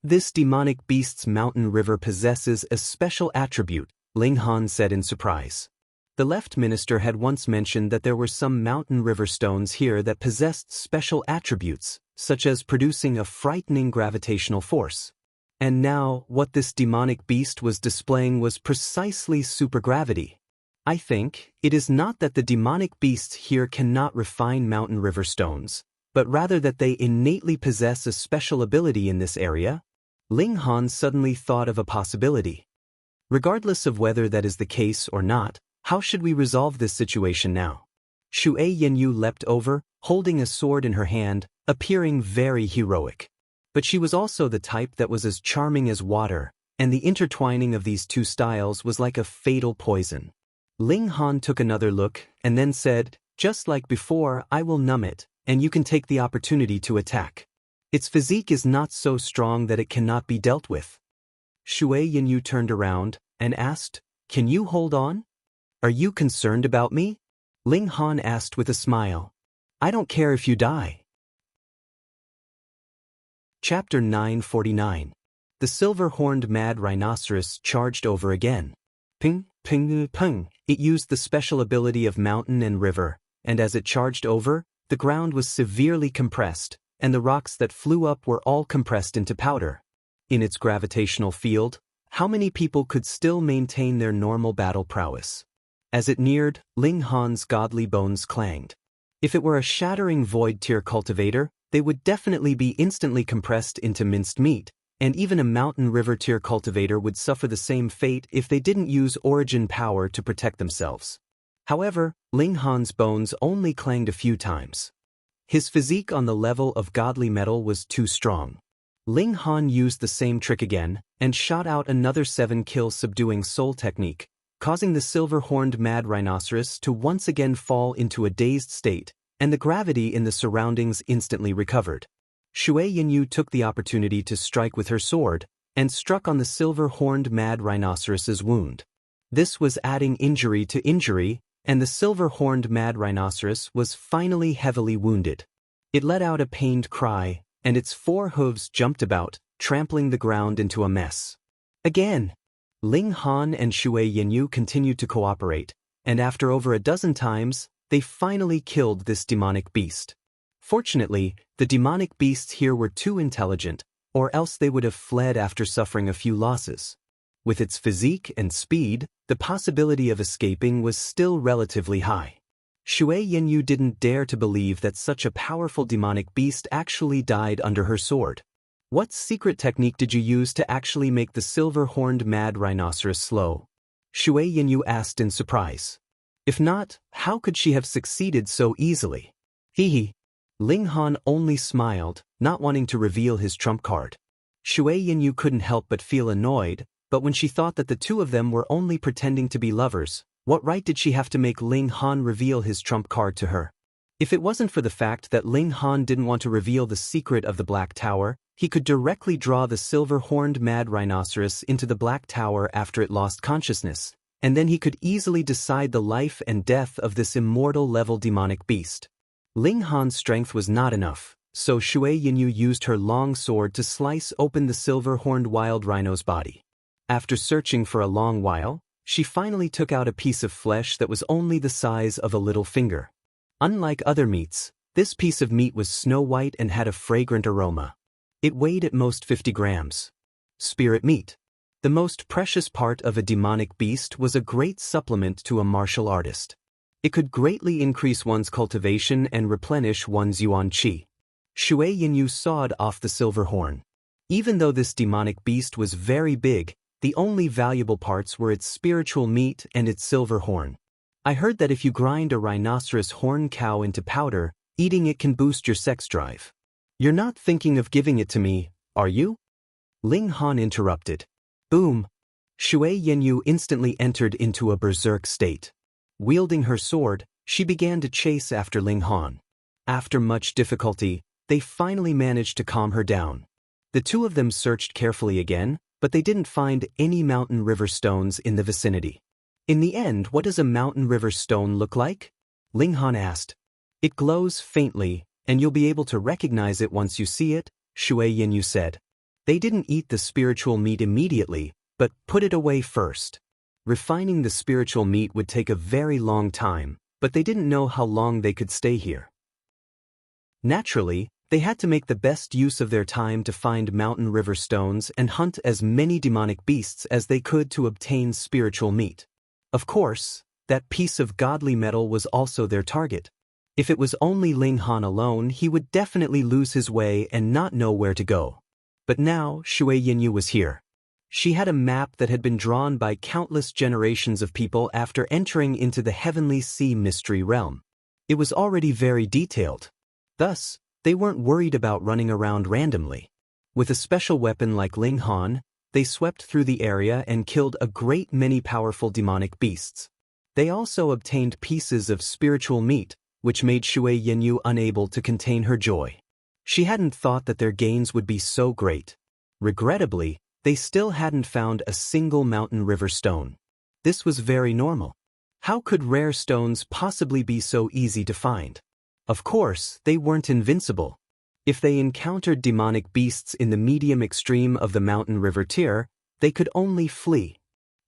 This demonic beast's mountain river possesses a special attribute, Ling Han said in surprise. The left minister had once mentioned that there were some mountain river stones here that possessed special attributes, such as producing a frightening gravitational force. And now, what this demonic beast was displaying was precisely supergravity. I think it is not that the demonic beasts here cannot refine mountain river stones, but rather that they innately possess a special ability in this area. Ling Han suddenly thought of a possibility. Regardless of whether that is the case or not, how should we resolve this situation now? Shui Yinyu leapt over, holding a sword in her hand, appearing very heroic. But she was also the type that was as charming as water, and the intertwining of these two styles was like a fatal poison. Ling Han took another look and then said, "Just like before, I will numb it, and you can take the opportunity to attack. Its physique is not so strong that it cannot be dealt with." Shui Yinyu turned around and asked, "Can you hold on? Are you concerned about me?" Ling Han asked with a smile, "I don't care if you die." Chapter 949. The silver-horned mad rhinoceros charged over again. Ping, ping, ping. It used the special ability of mountain and river, and as it charged over, the ground was severely compressed, and the rocks that flew up were all compressed into powder. In its gravitational field, how many people could still maintain their normal battle prowess? As it neared, Ling Han's godly bones clanged. If it were a shattering void-tier cultivator, they would definitely be instantly compressed into minced meat, and even a mountain river-tier cultivator would suffer the same fate if they didn't use origin power to protect themselves. However, Ling Han's bones only clanged a few times. His physique on the level of godly metal was too strong. Ling Han used the same trick again, and shot out another 7-kill subduing soul technique, causing the silver-horned mad rhinoceros to once again fall into a dazed state, and the gravity in the surroundings instantly recovered. Shui Yinyu took the opportunity to strike with her sword, and struck on the silver-horned mad rhinoceros's wound. This was adding injury to injury, and the silver-horned mad rhinoceros was finally heavily wounded. It let out a pained cry, and its 4 hooves jumped about, trampling the ground into a mess. Again! Ling Han and Shui Yinyu continued to cooperate, and after over a dozen times, they finally killed this demonic beast. Fortunately, the demonic beasts here were too intelligent, or else they would have fled after suffering a few losses. With its physique and speed, the possibility of escaping was still relatively high. Shui Yinyu didn't dare to believe that such a powerful demonic beast actually died under her sword. What secret technique did you use to actually make the silver-horned mad rhinoceros slow? Shui Yinyu asked in surprise. If not, how could she have succeeded so easily? Hee. Ling Han only smiled, not wanting to reveal his trump card. Shui Yinyu couldn't help but feel annoyed, but when she thought that the two of them were only pretending to be lovers, what right did she have to make Ling Han reveal his trump card to her? If it wasn't for the fact that Ling Han didn't want to reveal the secret of the Black Tower, he could directly draw the silver-horned mad rhinoceros into the Black Tower after it lost consciousness, and then he could easily decide the life and death of this immortal-level demonic beast. Ling Han's strength was not enough, so Shui Yinyu used her long sword to slice open the silver-horned wild rhino's body. After searching for a long while, she finally took out a piece of flesh that was only the size of a little finger. Unlike other meats, this piece of meat was snow-white and had a fragrant aroma. It weighed at most 50 grams. Spirit meat. The most precious part of a demonic beast was a great supplement to a martial artist. It could greatly increase one's cultivation and replenish one's yuan qi. Shui Yinyu sawed off the silver horn. Even though this demonic beast was very big, the only valuable parts were its spiritual meat and its silver horn. I heard that if you grind a rhinoceros horn cow into powder, eating it can boost your sex drive. You're not thinking of giving it to me, are you? Ling Han interrupted. Boom! Shui Yinyu instantly entered into a berserk state. Wielding her sword, she began to chase after Ling Han. After much difficulty, they finally managed to calm her down. The two of them searched carefully again, but they didn't find any mountain river stones in the vicinity. In the end, what does a mountain river stone look like? Ling Han asked. It glows faintly, and you'll be able to recognize it once you see it, Shui Yinyu said. They didn't eat the spiritual meat immediately, but put it away first. Refining the spiritual meat would take a very long time, but they didn't know how long they could stay here. Naturally, they had to make the best use of their time to find mountain river stones and hunt as many demonic beasts as they could to obtain spiritual meat. Of course, that piece of godly metal was also their target. If it was only Ling Han alone, he would definitely lose his way and not know where to go. But now, Shui Yinyu was here. She had a map that had been drawn by countless generations of people after entering into the Heavenly Sea mystery realm. It was already very detailed. Thus, they weren't worried about running around randomly. With a special weapon like Ling Han, they swept through the area and killed a great many powerful demonic beasts. They also obtained pieces of spiritual meat, which made Shui Yanyu unable to contain her joy. She hadn't thought that their gains would be so great. Regrettably, they still hadn't found a single mountain river stone. This was very normal. How could rare stones possibly be so easy to find? Of course, they weren't invincible. If they encountered demonic beasts in the medium extreme of the mountain river tier, they could only flee.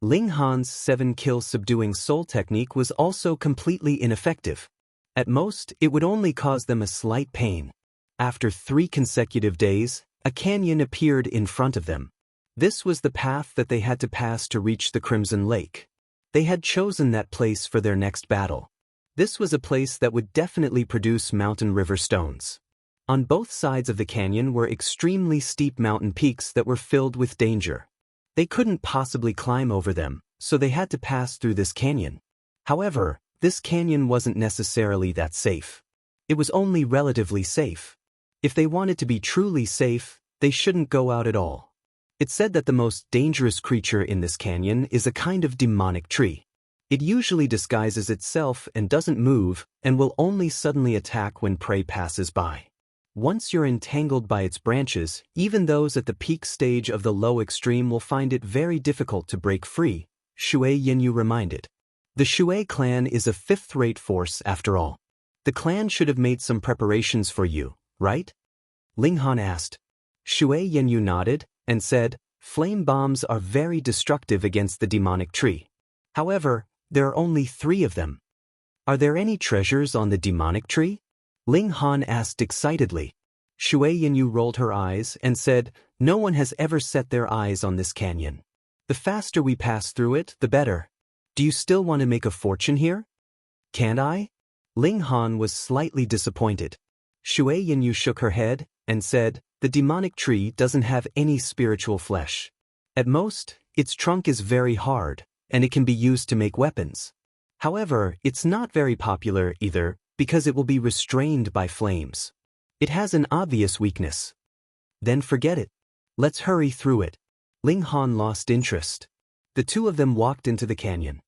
Ling Han's 7-kill subduing soul technique was also completely ineffective. At most, it would only cause them a slight pain. After 3 consecutive days, a canyon appeared in front of them. This was the path that they had to pass to reach the Crimson Lake. They had chosen that place for their next battle. This was a place that would definitely produce mountain river stones. On both sides of the canyon were extremely steep mountain peaks that were filled with danger. They couldn't possibly climb over them, so they had to pass through this canyon. However, this canyon wasn't necessarily that safe. It was only relatively safe. If they wanted to be truly safe, they shouldn't go out at all. It's said that the most dangerous creature in this canyon is a kind of demonic tree. It usually disguises itself and doesn't move and will only suddenly attack when prey passes by. Once you're entangled by its branches, even those at the peak stage of the low extreme will find it very difficult to break free, Shui Yanyu reminded. The Shui clan is a 5th-rate force after all. The clan should have made some preparations for you, right? Ling Han asked. Shui Yanyu nodded and said, flame bombs are very destructive against the demonic tree. However, there are only 3 of them. Are there any treasures on the demonic tree? Ling Han asked excitedly. Shui Yanyu rolled her eyes and said, no one has ever set their eyes on this canyon. The faster we pass through it, the better. Do you still want to make a fortune here? Can't I? Ling Han was slightly disappointed. Shui Yanyu shook her head and said, the demonic tree doesn't have any spiritual flesh. At most, its trunk is very hard, and it can be used to make weapons. However, it's not very popular either, because it will be restrained by flames. It has an obvious weakness. Then forget it. Let's hurry through it. Ling Han lost interest. The 2 of them walked into the canyon.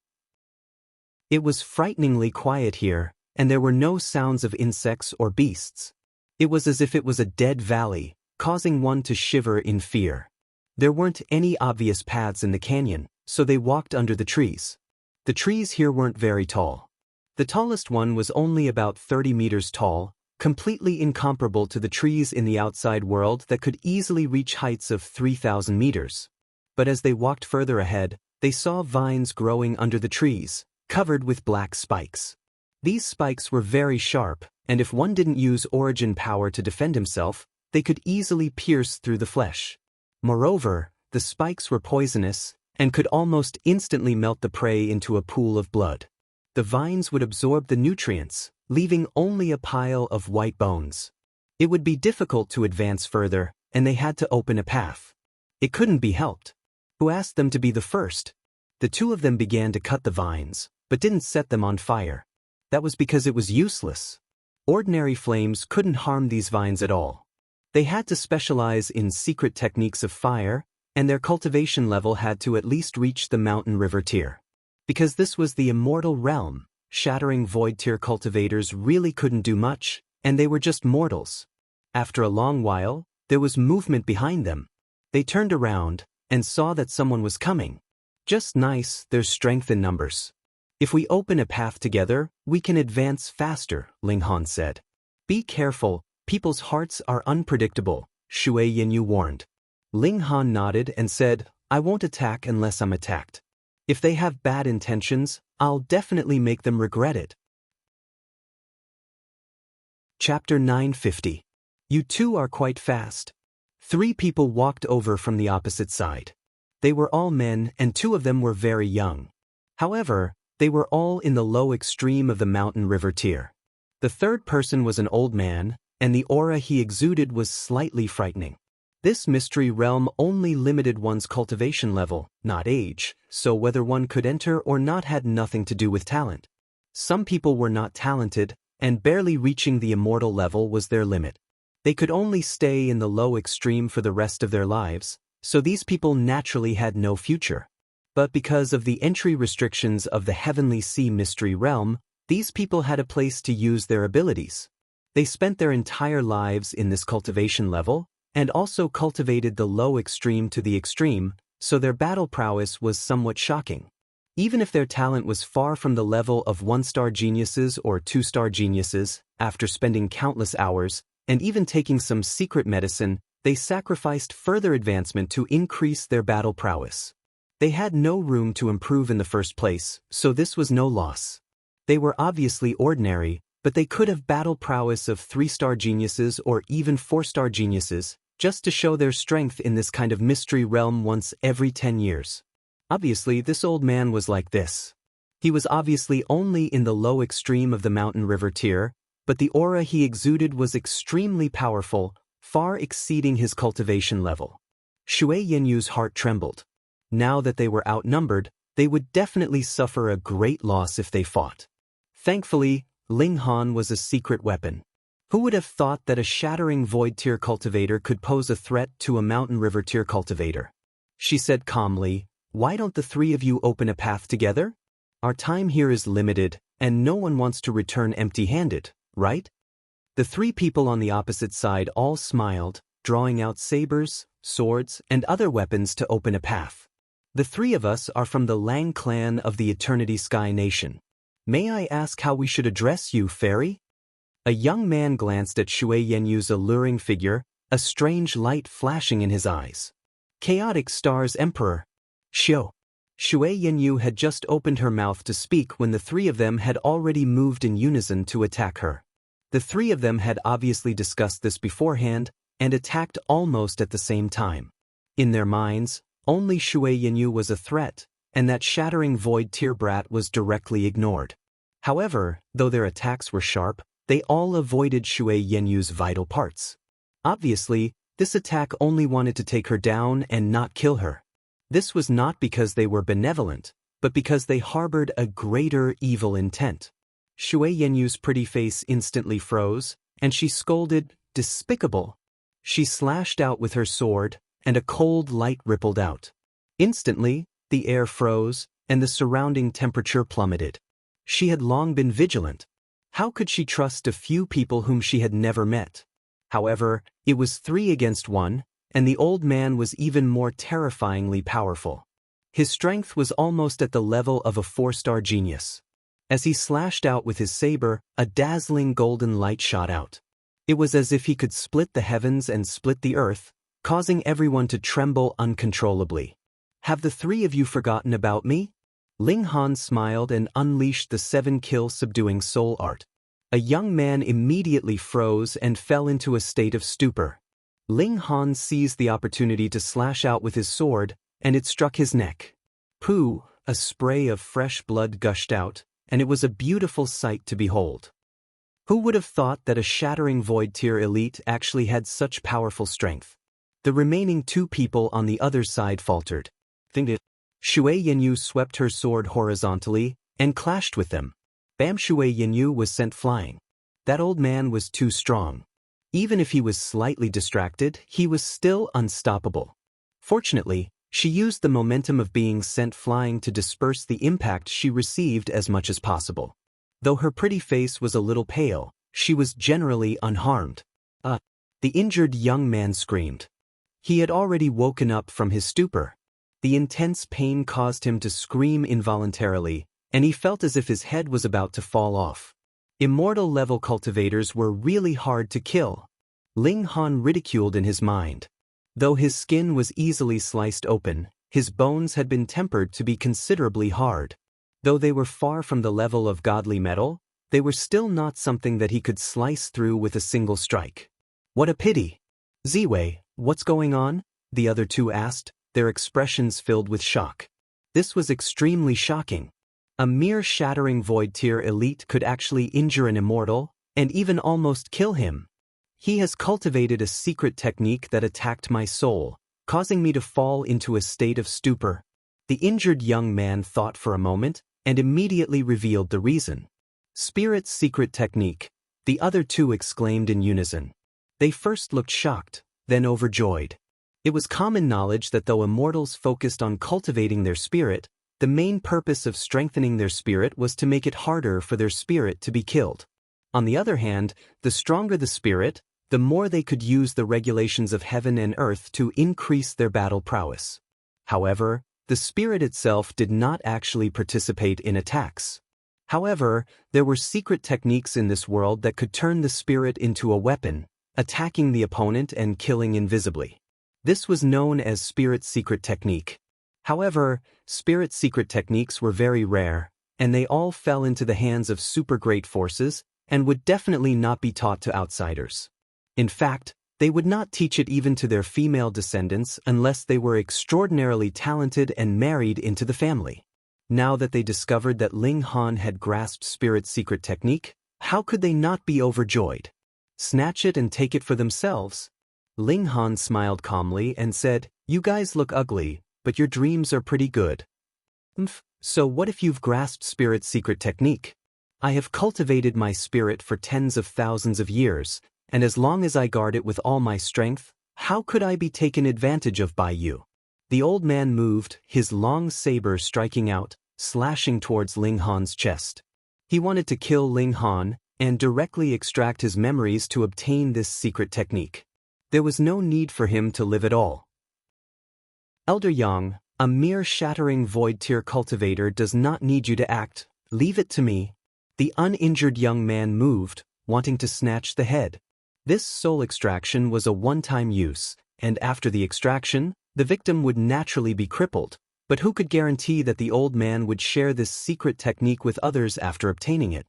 It was frighteningly quiet here, and there were no sounds of insects or beasts. It was as if it was a dead valley, causing one to shiver in fear. There weren't any obvious paths in the canyon, so they walked under the trees. The trees here weren't very tall. The tallest one was only about 30 meters tall, completely incomparable to the trees in the outside world that could easily reach heights of 3,000 meters. But as they walked further ahead, they saw vines growing under the trees, covered with black spikes. These spikes were very sharp, and if one didn't use origin power to defend himself, they could easily pierce through the flesh. Moreover, the spikes were poisonous and could almost instantly melt the prey into a pool of blood. The vines would absorb the nutrients, leaving only a pile of white bones. It would be difficult to advance further, and they had to open a path. It couldn't be helped. Who asked them to be the first? The 2 of them began to cut the vines, but didn't set them on fire. That was because it was useless. Ordinary flames couldn't harm these vines at all. They had to specialize in secret techniques of fire, and their cultivation level had to at least reach the mountain river tier. Because this was the immortal realm, shattering void tier cultivators really couldn't do much, and they were just mortals. After a long while, there was movement behind them. They turned around and saw that someone was coming. Just nice, there's strength in numbers. If we open a path together, we can advance faster, Ling Han said. Be careful, people's hearts are unpredictable, Shui Yanyu warned. Ling Han nodded and said, I won't attack unless I'm attacked. If they have bad intentions, I'll definitely make them regret it. Chapter 950. You 2 are quite fast. 3 people walked over from the opposite side. They were all men and 2 of them were very young. However, they were all in the low extreme of the mountain river tier. The 3rd person was an old man, and the aura he exuded was slightly frightening. This mystery realm only limited one's cultivation level, not age, so whether one could enter or not had nothing to do with talent. Some people were not talented, and barely reaching the immortal level was their limit. They could only stay in the low extreme for the rest of their lives, so these people naturally had no future. But because of the entry restrictions of the Heavenly Sea Mystery Realm, these people had a place to use their abilities. They spent their entire lives in this cultivation level, and also cultivated the low extreme to the extreme, so their battle prowess was somewhat shocking. Even if their talent was far from the level of 1-star geniuses or 2-star geniuses, after spending countless hours, and even taking some secret medicine, they sacrificed further advancement to increase their battle prowess. They had no room to improve in the first place, so this was no loss. They were obviously ordinary, but they could have battle prowess of 3-star geniuses or even 4-star geniuses, just to show their strength in this kind of mystery realm once every 10 years. Obviously, this old man was like this. He was obviously only in the low extreme of the mountain river tier, but the aura he exuded was extremely powerful, far exceeding his cultivation level. Shui Yenyu's heart trembled. Now that they were outnumbered, they would definitely suffer a great loss if they fought. Thankfully, Ling Han was a secret weapon. Who would have thought that a shattering void tier cultivator could pose a threat to a mountain river tier cultivator? She said calmly, "Why don't the three of you open a path together? Our time here is limited, and no one wants to return empty-handed, right?" The three people on the opposite side all smiled, drawing out sabers, swords, and other weapons to open a path. "The three of us are from the Lang clan of the Eternity Sky Nation. May I ask how we should address you, fairy?" A young man glanced at Shui Yenyu's alluring figure, a strange light flashing in his eyes. "Chaotic Stars Emperor." Shio. Shui Yenyu had just opened her mouth to speak when the three of them had already moved in unison to attack her. The three of them had obviously discussed this beforehand, and attacked almost at the same time. In their minds, only Shui Yenyu was a threat, and that shattering void tier brat was directly ignored. However, though their attacks were sharp, they all avoided Shui Yenyu's vital parts. Obviously, this attack only wanted to take her down and not kill her. This was not because they were benevolent, but because they harbored a greater evil intent. Shui Yenyu's pretty face instantly froze, and she scolded, "Despicable." She slashed out with her sword, and a cold light rippled out. Instantly, the air froze, and the surrounding temperature plummeted. She had long been vigilant. How could she trust a few people whom she had never met? However, it was 3 against 1, and the old man was even more terrifyingly powerful. His strength was almost at the level of a 4-star genius. As he slashed out with his saber, a dazzling golden light shot out. It was as if he could split the heavens and split the earth, causing everyone to tremble uncontrollably. "Have the three of you forgotten about me?" Ling Han smiled and unleashed the 7-kill subduing soul art. A young man immediately froze and fell into a state of stupor. Ling Han seized the opportunity to slash out with his sword, and it struck his neck. Pooh, a spray of fresh blood gushed out, and it was a beautiful sight to behold. Who would have thought that a shattering void tier elite actually had such powerful strength? The remaining 2 people on the other side faltered. "Think it." Shui Yenyu swept her sword horizontally and clashed with them. Bam! Shui Yenyu was sent flying. That old man was too strong. Even if he was slightly distracted, he was still unstoppable. Fortunately, she used the momentum of being sent flying to disperse the impact she received as much as possible. Though her pretty face was a little pale, she was generally unharmed. The injured young man screamed. He had already woken up from his stupor. The intense pain caused him to scream involuntarily, and he felt as if his head was about to fall off. Immortal-level cultivators were really hard to kill. Ling Han ridiculed in his mind. Though his skin was easily sliced open, his bones had been tempered to be considerably hard. Though they were far from the level of godly metal, they were still not something that he could slice through with a single strike. "What a pity." "Ziwei, what's going on?" the other 2 asked, their expressions filled with shock. This was extremely shocking. A mere shattering void tier elite could actually injure an immortal, and even almost kill him. "He has cultivated a secret technique that attacked my soul, causing me to fall into a state of stupor." The injured young man thought for a moment, and immediately revealed the reason. "Spirit's secret technique, The other two exclaimed in unison. They first looked shocked, then overjoyed. It was common knowledge that though immortals focused on cultivating their spirit, the main purpose of strengthening their spirit was to make it harder for their spirit to be killed. On the other hand, the stronger the spirit, the more they could use the regulations of heaven and earth to increase their battle prowess. However, the spirit itself did not actually participate in attacks. However, there were secret techniques in this world that could turn the spirit into a weapon, attacking the opponent and killing invisibly. This was known as spirit secret technique. However, spirit secret techniques were very rare, and they all fell into the hands of super great forces and would definitely not be taught to outsiders. In fact, they would not teach it even to their female descendants unless they were extraordinarily talented and married into the family. Now that they discovered that Ling Han had grasped spirit secret technique, how could they not be overjoyed? Snatch it and take it for themselves? Ling Han smiled calmly and said, "You guys look ugly, but your dreams are pretty good. So what if you've grasped spirit secret technique? I have cultivated my spirit for tens of thousands of years, and as long as I guard it with all my strength, how could I be taken advantage of by you?" The old man moved, his long saber striking out, slashing towards Ling Han's chest. He wanted to kill Ling Han and directly extract his memories to obtain this secret technique. There was no need for him to live at all. Elder Yang, a mere shattering void tier cultivator, does not need you to act. Leave it to me. The uninjured young man moved, wanting to snatch the head. This soul extraction was a one-time use, and after the extraction, the victim would naturally be crippled, but who could guarantee that the old man would share this secret technique with others after obtaining it?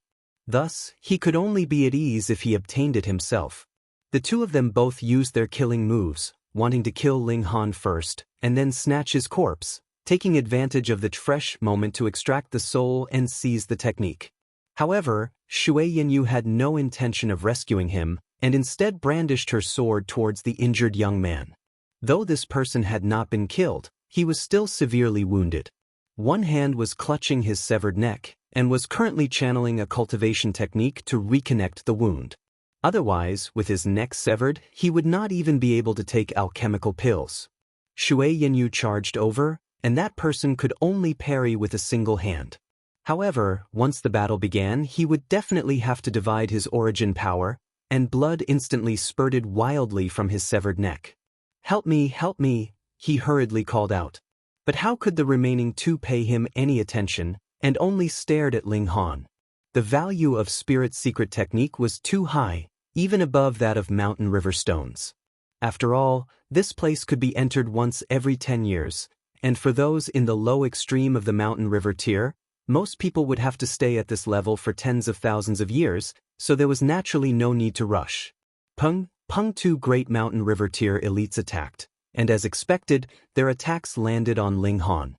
Thus, he could only be at ease if he obtained it himself. The two of them both used their killing moves, wanting to kill Ling Han first, and then snatch his corpse, taking advantage of the fresh moment to extract the soul and seize the technique. However, Shui Yanyu had no intention of rescuing him, and instead brandished her sword towards the injured young man. Though this person had not been killed, he was still severely wounded. One hand was clutching his severed neck, and was currently channeling a cultivation technique to reconnect the wound. Otherwise, with his neck severed, he would not even be able to take alchemical pills. Shui Yanyu charged over, and that person could only parry with a single hand. However, once the battle began, he would definitely have to divide his origin power, and blood instantly spurted wildly from his severed neck. Help me, he hurriedly called out. But how could the remaining two pay him any attention, and only stared at Ling Han? The value of spirit secret technique was too high, even above that of mountain river stones. After all, this place could be entered once every 10 years, and for those in the low extreme of the mountain river tier, most people would have to stay at this level for tens of thousands of years, so there was naturally no need to rush. Peng, two great mountain river tier elites attacked, and as expected, their attacks landed on Ling Han.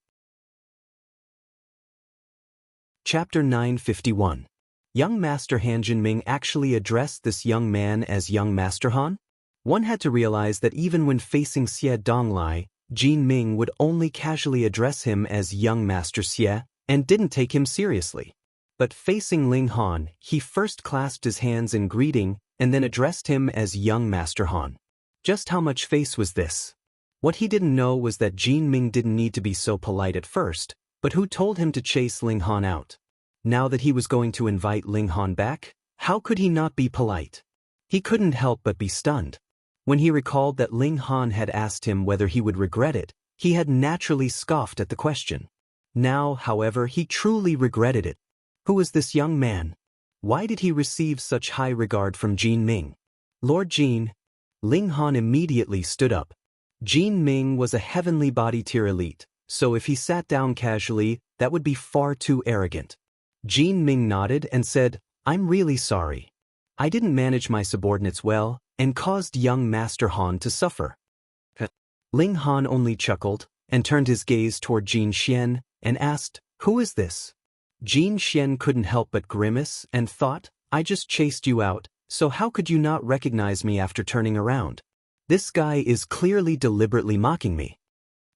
Chapter 951. Young Master Han Jinming actually addressed this young man as Young Master Han? One had to realize that even when facing Xie Donglai, Jin Ming would only casually address him as Young Master Xie, and didn't take him seriously. But facing Ling Han, he first clasped his hands in greeting and then addressed him as Young Master Han. Just how much face was this? What he didn't know was that Jin Ming didn't need to be so polite at first, but who told him to chase Ling Han out? Now that he was going to invite Ling Han back, how could he not be polite? He couldn't help but be stunned. When he recalled that Ling Han had asked him whether he would regret it, he had naturally scoffed at the question. Now, however, he truly regretted it. Who was this young man? Why did he receive such high regard from Jin Ming? Lord Jin. Ling Han immediately stood up. Jin Ming was a heavenly body tier elite, so if he sat down casually, that would be far too arrogant. Jin Ming nodded and said, "I'm really sorry. I didn't manage my subordinates well, and caused young Master Han to suffer." Ling Han only chuckled, and turned his gaze toward Jin Xian, and asked, "Who is this?" Jin Xian couldn't help but grimace and thought, "I just chased you out, so how could you not recognize me after turning around? This guy is clearly deliberately mocking me."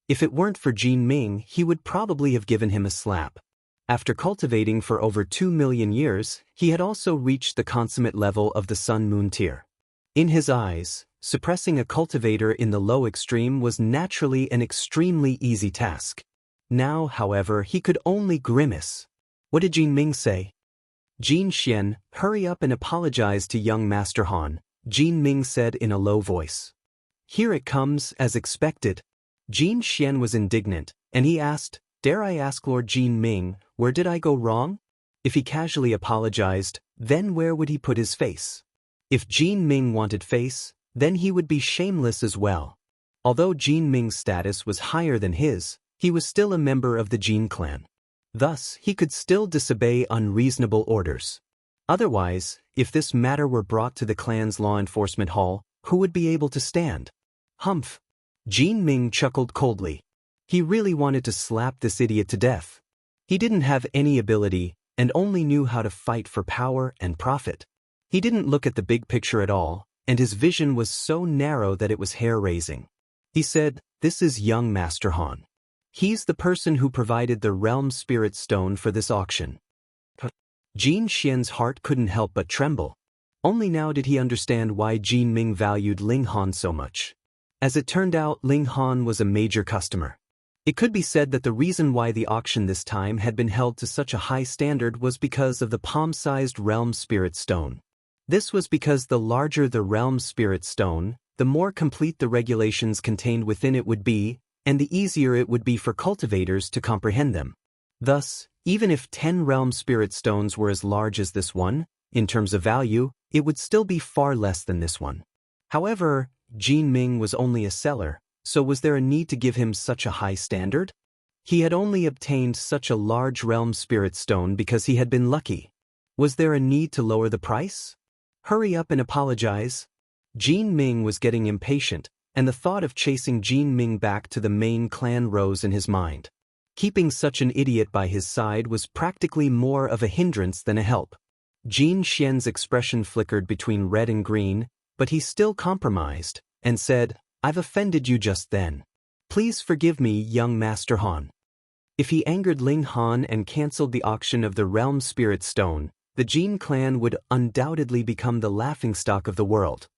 If it weren't for Jin Ming, he would probably have given him a slap. After cultivating for over 2 million years, he had also reached the consummate level of the Sun-Moon tier. In his eyes, suppressing a cultivator in the low extreme was naturally an extremely easy task. Now, however, he could only grimace. What did Jin Ming say? Jin Xian, hurry up and apologize to young Master Han, Jin Ming said in a low voice. Here it comes, as expected. Jin Xian was indignant, and he asked, dare I ask Lord Jin Ming, where did I go wrong? If he casually apologized, then where would he put his face? If Jin Ming wanted face, then he would be shameless as well. Although Jin Ming's status was higher than his, he was still a member of the Jin clan. Thus, he could still disobey unreasonable orders. Otherwise, if this matter were brought to the clan's law enforcement hall, who would be able to stand? Humph! Jin Ming chuckled coldly. He really wanted to slap this idiot to death. He didn't have any ability, and only knew how to fight for power and profit. He didn't look at the big picture at all, and his vision was so narrow that it was hair-raising. He said, this is young Master Han. He's the person who provided the Realm Spirit Stone for this auction. Jin Xian's heart couldn't help but tremble. Only now did he understand why Jin Ming valued Ling Han so much. As it turned out, Ling Han was a major customer. It could be said that the reason why the auction this time had been held to such a high standard was because of the palm-sized Realm Spirit Stone. This was because the larger the Realm Spirit Stone, the more complete the regulations contained within it would be, and the easier it would be for cultivators to comprehend them. Thus, even if 10 Realm Spirit Stones were as large as this one, in terms of value, it would still be far less than this one. However, Jin Ming was only a seller, so was there a need to give him such a high standard? He had only obtained such a large Realm Spirit Stone because he had been lucky. Was there a need to lower the price? Hurry up and apologize. Jin Ming was getting impatient, and the thought of chasing Jin Ming back to the main clan rose in his mind. Keeping such an idiot by his side was practically more of a hindrance than a help. Jin Xian's expression flickered between red and green, but he still compromised, and said, I've offended you just then. Please forgive me, young Master Han. If he angered Ling Han and cancelled the auction of the Realm Spirit Stone, the Jin clan would undoubtedly become the laughingstock of the world.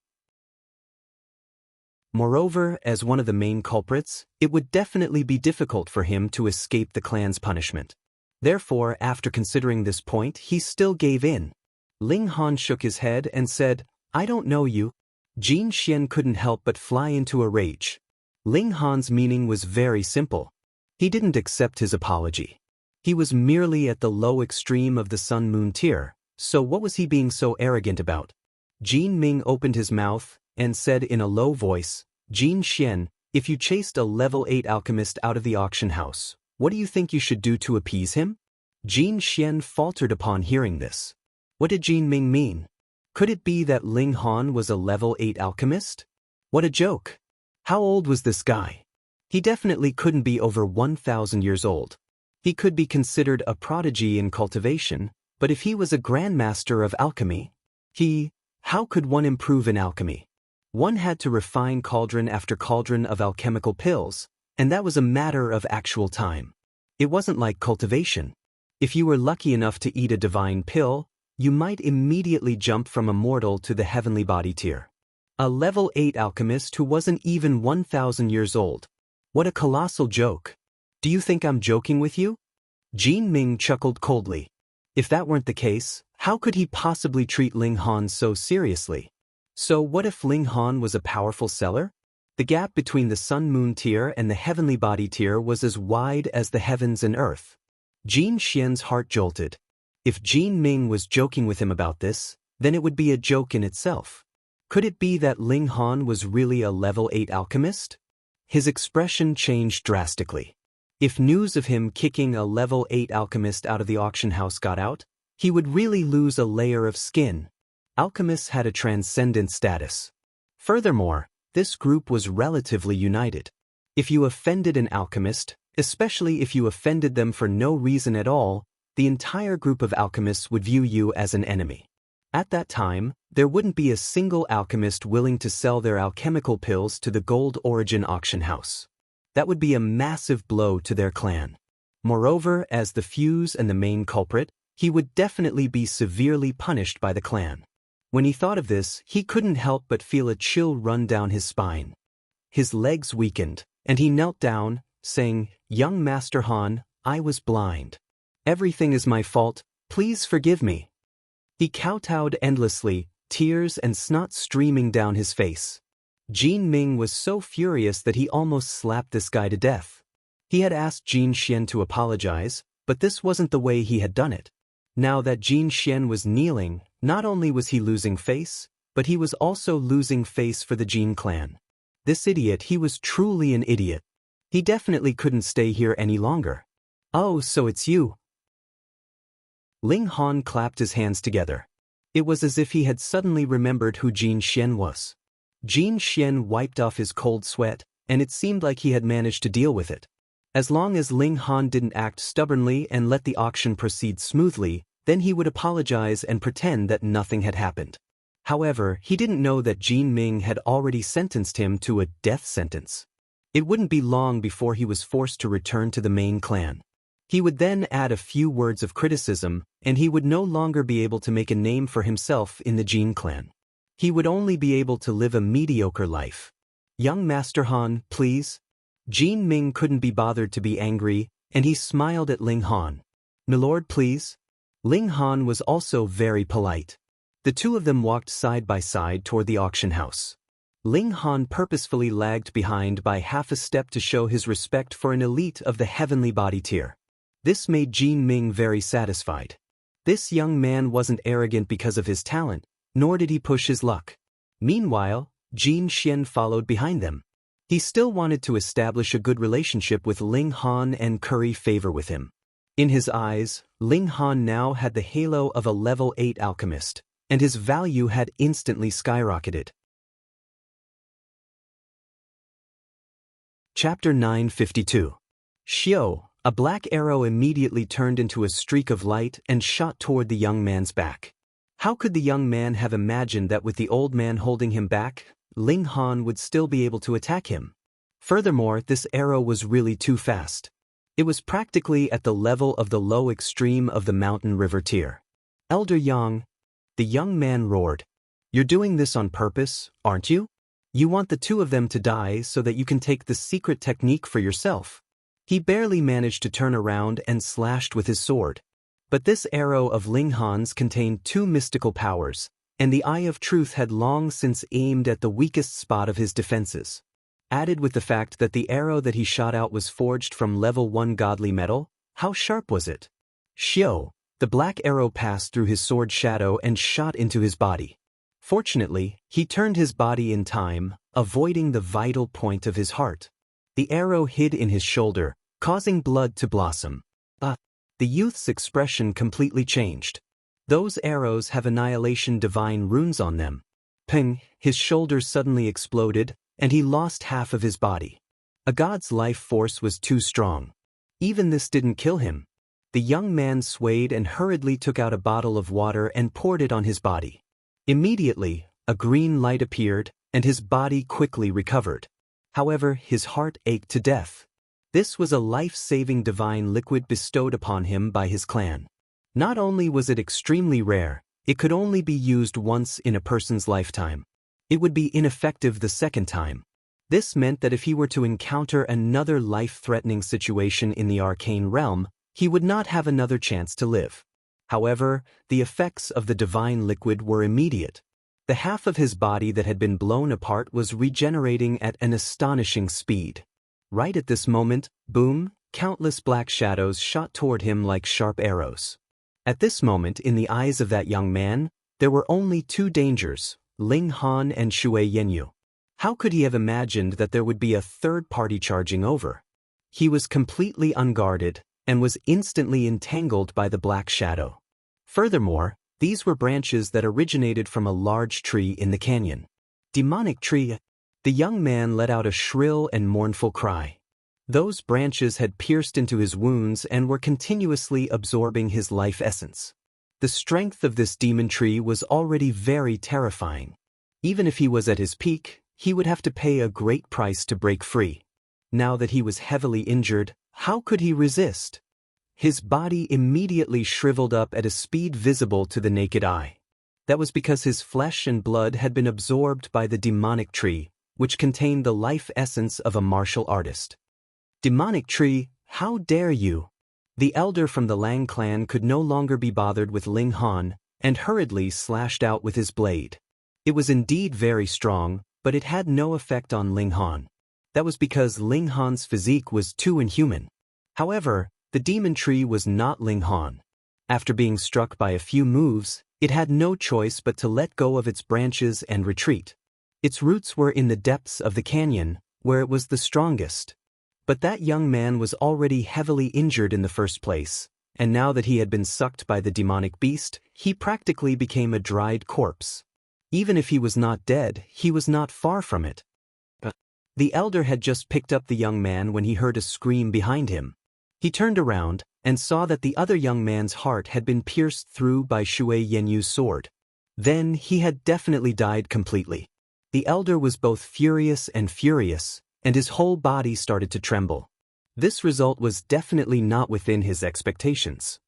Moreover, as one of the main culprits, it would definitely be difficult for him to escape the clan's punishment. Therefore, after considering this point, he still gave in. Ling Han shook his head and said, I don't know you. Jin Xian couldn't help but fly into a rage. Ling Han's meaning was very simple. He didn't accept his apology. He was merely at the low extreme of the Sun-Moon tier, so what was he being so arrogant about? Jin Ming opened his mouth and said in a low voice, Jin Xian, if you chased a level 8 alchemist out of the auction house, what do you think you should do to appease him? Jin Xian faltered upon hearing this. What did Jin Ming mean? Could it be that Ling Han was a level 8 alchemist? What a joke! How old was this guy? He definitely couldn't be over 1,000 years old. He could be considered a prodigy in cultivation, but if he was a grandmaster of alchemy, how could one improve in alchemy? One had to refine cauldron after cauldron of alchemical pills, and that was a matter of actual time. It wasn't like cultivation. If you were lucky enough to eat a divine pill, you might immediately jump from a mortal to the heavenly body tier. A level 8 alchemist who wasn't even 1,000 years old. What a colossal joke. Do you think I'm joking with you? Jin Ming chuckled coldly. If that weren't the case, how could he possibly treat Ling Han so seriously? So what if Ling Han was a powerful seller? The gap between the Sun-Moon tier and the heavenly body tier was as wide as the heavens and earth. Jin Xian's heart jolted. If Jin Ming was joking with him about this, then it would be a joke in itself. Could it be that Ling Han was really a level 8 alchemist? His expression changed drastically. If news of him kicking a level 8 alchemist out of the auction house got out, he would really lose a layer of skin. Alchemists had a transcendent status. Furthermore, this group was relatively united. If you offended an alchemist, especially if you offended them for no reason at all, the entire group of alchemists would view you as an enemy. At that time, there wouldn't be a single alchemist willing to sell their alchemical pills to the Gold Origin auction house. That would be a massive blow to their clan. Moreover, as the fuse and the main culprit, he would definitely be severely punished by the clan. When he thought of this, he couldn't help but feel a chill run down his spine. His legs weakened, and he knelt down, saying, "Young Master Han, I was blind. Everything is my fault, please forgive me." He kowtowed endlessly, tears and snot streaming down his face. Jin Ming was so furious that he almost slapped this guy to death. He had asked Jin Xian to apologize, but this wasn't the way he had done it. Now that Jin Xian was kneeling, not only was he losing face, but he was also losing face for the Jin clan. This idiot, he was truly an idiot. He definitely couldn't stay here any longer. "Oh, so it's you." Ling Han clapped his hands together. It was as if he had suddenly remembered who Jin Xian was. Jin Xian wiped off his cold sweat, and it seemed like he had managed to deal with it. As long as Ling Han didn't act stubbornly and let the auction proceed smoothly, then he would apologize and pretend that nothing had happened. However, he didn't know that Jin Ming had already sentenced him to a death sentence. It wouldn't be long before he was forced to return to the main clan. He would then add a few words of criticism, and he would no longer be able to make a name for himself in the Jin clan. He would only be able to live a mediocre life. "Young Master Han, please." Jin Ming couldn't be bothered to be angry, and he smiled at Ling Han. "Milord, please." Ling Han was also very polite. The two of them walked side by side toward the auction house. Ling Han purposefully lagged behind by half a step to show his respect for an elite of the heavenly body tier. This made Jin Ming very satisfied. This young man wasn't arrogant because of his talent, nor did he push his luck. Meanwhile, Jin Xian followed behind them. He still wanted to establish a good relationship with Ling Han and curry favor with him. In his eyes, Ling Han now had the halo of a level 8 alchemist, and his value had instantly skyrocketed. Chapter 952. Xiao, a black arrow immediately turned into a streak of light and shot toward the young man's back. How could the young man have imagined that with the old man holding him back, Ling Han would still be able to attack him? Furthermore, this arrow was really too fast. It was practically at the level of the low extreme of the mountain river tier. "Elder Yang," the young man roared. "You're doing this on purpose, aren't you? You want the two of them to die so that you can take the secret technique for yourself." He barely managed to turn around and slashed with his sword. But this arrow of Ling Han's contained two mystical powers, and the Eye of Truth had long since aimed at the weakest spot of his defenses. Added with the fact that the arrow that he shot out was forged from level 1 godly metal, how sharp was it? Xiao, the black arrow passed through his sword shadow and shot into his body. Fortunately, he turned his body in time, avoiding the vital point of his heart. The arrow hid in his shoulder, causing blood to blossom. The youth's expression completely changed. "Those arrows have annihilation divine runes on them." Ping, his shoulders suddenly exploded, and he lost half of his body. A god's life force was too strong. Even this didn't kill him. The young man swayed and hurriedly took out a bottle of water and poured it on his body. Immediately, a green light appeared, and his body quickly recovered. However, his heart ached to death. This was a life-saving divine liquid bestowed upon him by his clan. Not only was it extremely rare, it could only be used once in a person's lifetime. It would be ineffective the second time. This meant that if he were to encounter another life-threatening situation in the arcane realm, he would not have another chance to live. However, the effects of the divine liquid were immediate. The half of his body that had been blown apart was regenerating at an astonishing speed. Right at this moment, boom, countless black shadows shot toward him like sharp arrows. At this moment, in the eyes of that young man, there were only two dangers, Ling Han and Shui Yenyu. How could he have imagined that there would be a third party charging over? He was completely unguarded and was instantly entangled by the black shadow. Furthermore, these were branches that originated from a large tree in the canyon. Demonic tree. The young man let out a shrill and mournful cry. Those branches had pierced into his wounds and were continuously absorbing his life essence. The strength of this demon tree was already very terrifying. Even if he was at his peak, he would have to pay a great price to break free. Now that he was heavily injured, how could he resist? His body immediately shriveled up at a speed visible to the naked eye. That was because his flesh and blood had been absorbed by the demonic tree, which contained the life essence of a martial artist. Demonic tree, how dare you? The elder from the Lang clan could no longer be bothered with Ling Han, and hurriedly slashed out with his blade. It was indeed very strong, but it had no effect on Ling Han. That was because Ling Han's physique was too inhuman. However, the demon tree was not Ling Han. After being struck by a few moves, it had no choice but to let go of its branches and retreat. Its roots were in the depths of the canyon, where it was the strongest. But that young man was already heavily injured in the first place, and now that he had been sucked by the demonic beast, he practically became a dried corpse. Even if he was not dead, he was not far from it. The elder had just picked up the young man when he heard a scream behind him. He turned around and saw that the other young man's heart had been pierced through by Shui Yenyu's sword. Then he had definitely died completely. The elder was both furious, and his whole body started to tremble. This result was definitely not within his expectations.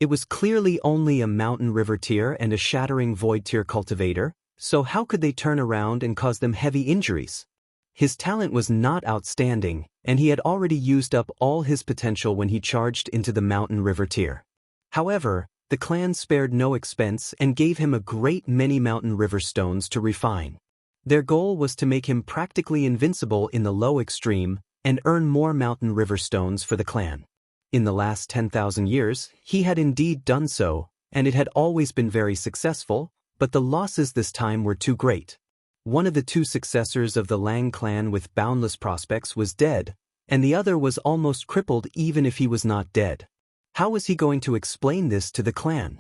It was clearly only a mountain river tier and a shattering void tier cultivator, so how could they turn around and cause them heavy injuries? His talent was not outstanding, and he had already used up all his potential when he charged into the mountain river tier. However, the clan spared no expense and gave him a great many mountain river stones to refine. Their goal was to make him practically invincible in the low extreme and earn more mountain river stones for the clan. In the last 10,000 years, he had indeed done so, and it had always been very successful, but the losses this time were too great. One of the two successors of the Lang clan with boundless prospects was dead, and the other was almost crippled even if he was not dead. How was he going to explain this to the clan?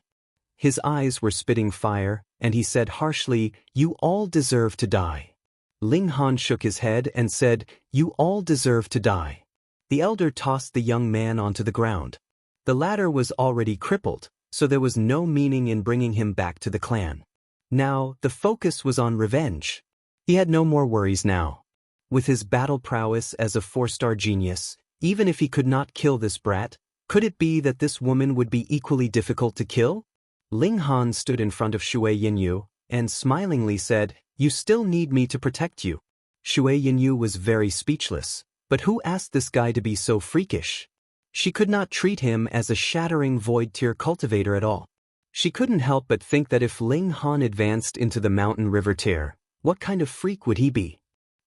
His eyes were spitting fire, and he said harshly, "You all deserve to die." Ling Han shook his head and said, "You all deserve to die." The elder tossed the young man onto the ground. The latter was already crippled, so there was no meaning in bringing him back to the clan. Now, the focus was on revenge. He had no more worries now. With his battle prowess as a 4-star genius, even if he could not kill this brat, could it be that this woman would be equally difficult to kill? Ling Han stood in front of Shui Yenyu and smilingly said, "You still need me to protect you." Shui Yenyu was very speechless, but who asked this guy to be so freakish? She could not treat him as a shattering void tier cultivator at all. She couldn't help but think that if Ling Han advanced into the mountain river tier, what kind of freak would he be?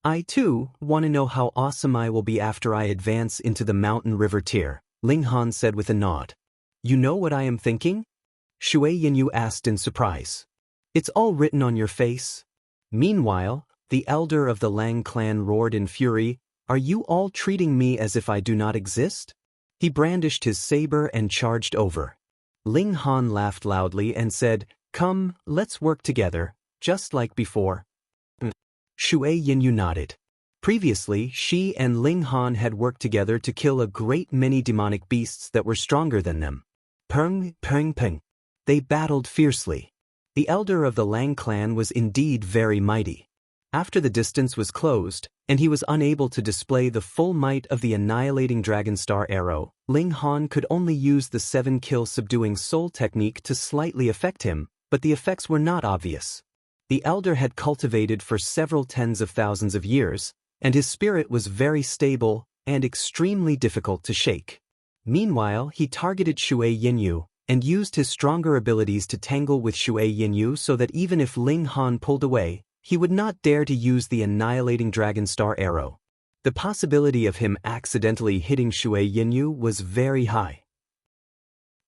"I too want to know how awesome I will be after I advance into the mountain river tier," Ling Han said with a nod. "You know what I am thinking?" Shui Yenyu asked in surprise. "It's all written on your face." Meanwhile, the elder of the Lang clan roared in fury, "Are you all treating me as if I do not exist?" He brandished his saber and charged over. Ling Han laughed loudly and said, "Come, let's work together, just like before." Shui Yenyu nodded. Previously, she and Ling Han had worked together to kill a great many demonic beasts that were stronger than them. Peng, peng, peng. They battled fiercely. The elder of the Lang clan was indeed very mighty. After the distance was closed, and he was unable to display the full might of the annihilating Dragon Star arrow, Ling Han could only use the 7-kill subduing soul technique to slightly affect him, but the effects were not obvious. The elder had cultivated for several tens of thousands of years, and his spirit was very stable and extremely difficult to shake. Meanwhile, he targeted Shui Yenyu and used his stronger abilities to tangle with Shui Yenyu so that even if Ling Han pulled away, he would not dare to use the annihilating Dragon Star arrow. The possibility of him accidentally hitting Shui Yenyu was very high.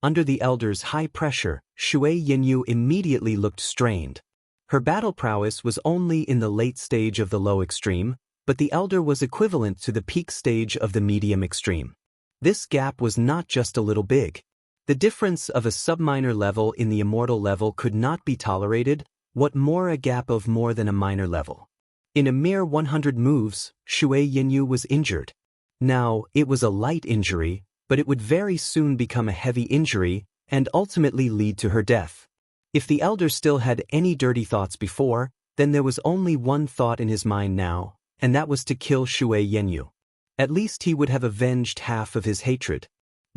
Under the elder's high pressure, Shui Yenyu immediately looked strained. Her battle prowess was only in the late stage of the low extreme, but the elder was equivalent to the peak stage of the medium extreme. This gap was not just a little big. The difference of a subminor level in the immortal level could not be tolerated, what more a gap of more than a minor level. In a mere 100 moves, Shui Yenyu was injured. Now, it was a light injury, but it would very soon become a heavy injury and ultimately lead to her death. If the elder still had any dirty thoughts before, then there was only one thought in his mind now, and that was to kill Shui Yenyu. At least he would have avenged half of his hatred.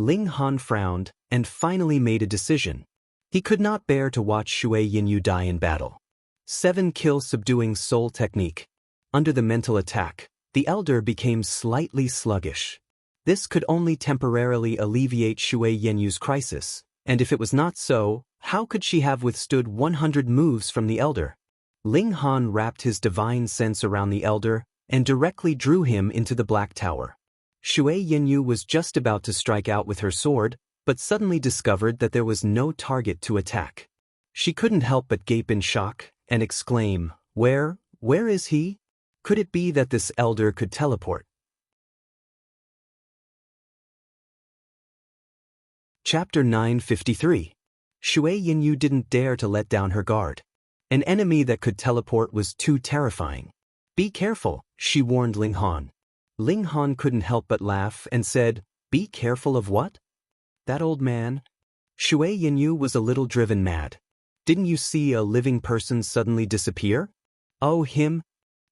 Ling Han frowned and finally made a decision. He could not bear to watch Shui Yinyu die in battle. 7 kill subduing soul technique. Under the mental attack, the elder became slightly sluggish. This could only temporarily alleviate Shui Yinyu's crisis, and if it was not so, how could she have withstood 100 moves from the elder? Ling Han wrapped his divine sense around the elder and directly drew him into the Black Tower. Shui Yinyu was just about to strike out with her sword, but suddenly discovered that there was no target to attack. She couldn't help but gape in shock and exclaim, Where is he? Could it be that this elder could teleport? Chapter 953. Shui Yinyu didn't dare to let down her guard. An enemy that could teleport was too terrifying. Be careful, she warned Ling Han. Ling Han couldn't help but laugh and said, Be careful of what? That old man? Shui Yinyu was a little driven mad. Didn't you see a living person suddenly disappear? Oh, him?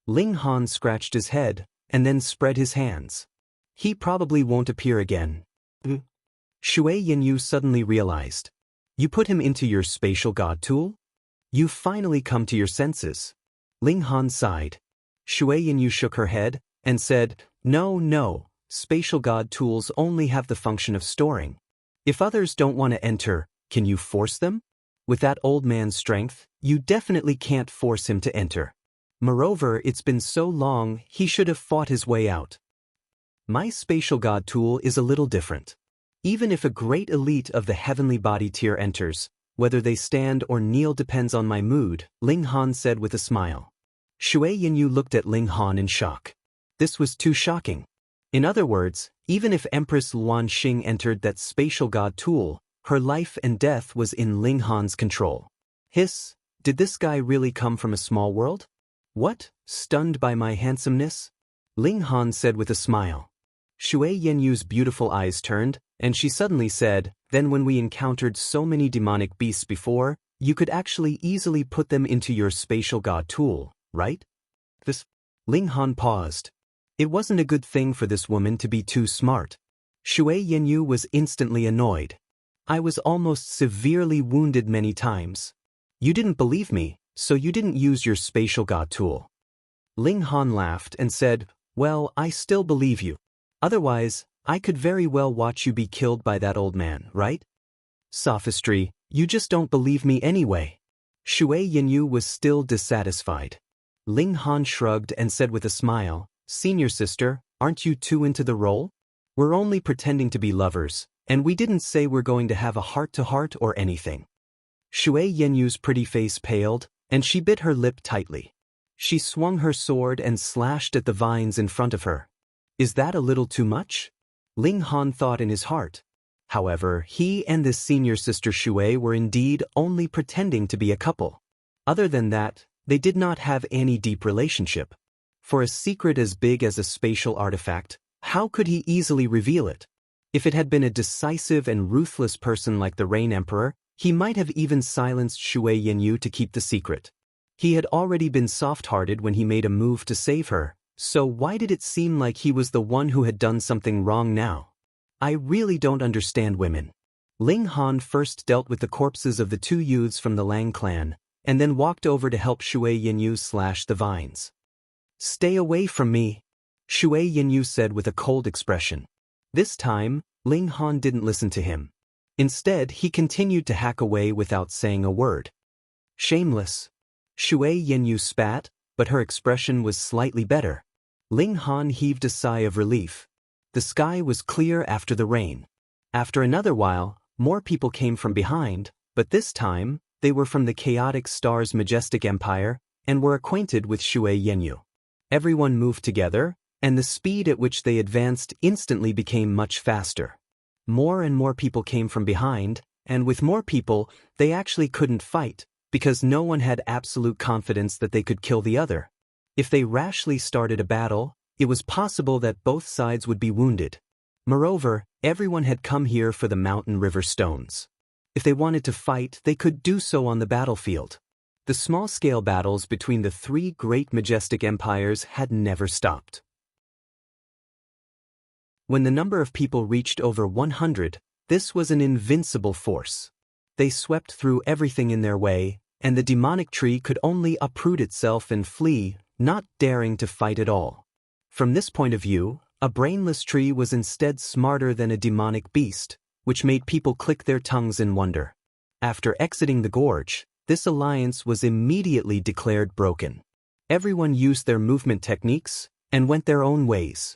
Ling Han scratched his head and then spread his hands. He probably won't appear again. Shui Yinyu suddenly realized. You put him into your spatial god tool? You finally come to your senses. Ling Han sighed. Shui Yinyu shook her head and said, No, spatial god tools only have the function of storing. If others don't want to enter, can you force them? With that old man's strength, you definitely can't force him to enter. Moreover, it's been so long, he should have fought his way out. My spatial god tool is a little different. Even if a great elite of the heavenly body tier enters, whether they stand or kneel depends on my mood, Ling Han said with a smile. Shui Yinyu looked at Ling Han in shock. This was too shocking. In other words, even if Empress Luan Xing entered that spatial god tool, her life and death was in Ling Han's control. Hiss, did this guy really come from a small world? What, stunned by my handsomeness? Ling Han said with a smile. Shui Yinyu's beautiful eyes turned, and she suddenly said, Then when we encountered so many demonic beasts before, you could actually easily put them into your spatial god tool, right? This. Ling Han paused. It wasn't a good thing for this woman to be too smart. Shui Yinyu was instantly annoyed. I was almost severely wounded many times. You didn't believe me, so you didn't use your spatial god tool. Ling Han laughed and said, Well, I still believe you. Otherwise, I could very well watch you be killed by that old man, right? Sophistry, you just don't believe me anyway. Shui Yinyu was still dissatisfied. Ling Han shrugged and said with a smile, Senior sister, aren't you too into the role? We're only pretending to be lovers, and we didn't say we're going to have a heart-to-heart or anything. Shui Yinyu's pretty face paled, and she bit her lip tightly. She swung her sword and slashed at the vines in front of her. Is that a little too much? Ling Han thought in his heart. However, he and this senior sister Shui were indeed only pretending to be a couple. Other than that, they did not have any deep relationship. For a secret as big as a spatial artifact, how could he easily reveal it? If it had been a decisive and ruthless person like the Rain Emperor, he might have even silenced Shui Yinyu to keep the secret. He had already been soft-hearted when he made a move to save her, so why did it seem like he was the one who had done something wrong now? I really don't understand women. Ling Han first dealt with the corpses of the 2 youths from the Lang clan, and then walked over to help Shui Yinyu slash the vines. Stay away from me, Shui Yinyu said with a cold expression. This time, Ling Han didn't listen to him. Instead, he continued to hack away without saying a word. Shameless. Shui Yinyu spat, but her expression was slightly better. Ling Han heaved a sigh of relief. The sky was clear after the rain. After another while, more people came from behind, but this time, they were from the chaotic star's majestic empire, and were acquainted with Shui Yinyu. Everyone moved together, and the speed at which they advanced instantly became much faster. More and more people came from behind, and with more people, they actually couldn't fight, because no one had absolute confidence that they could kill the other. If they rashly started a battle, it was possible that both sides would be wounded. Moreover, everyone had come here for the mountain river stones. If they wanted to fight, they could do so on the battlefield. The small-scale battles between the 3 great majestic empires had never stopped. When the number of people reached over 100, this was an invincible force. They swept through everything in their way, and the demonic tree could only uproot itself and flee, not daring to fight at all. From this point of view, a brainless tree was instead smarter than a demonic beast, which made people click their tongues in wonder. After exiting the gorge, this alliance was immediately declared broken. Everyone used their movement techniques and went their own ways.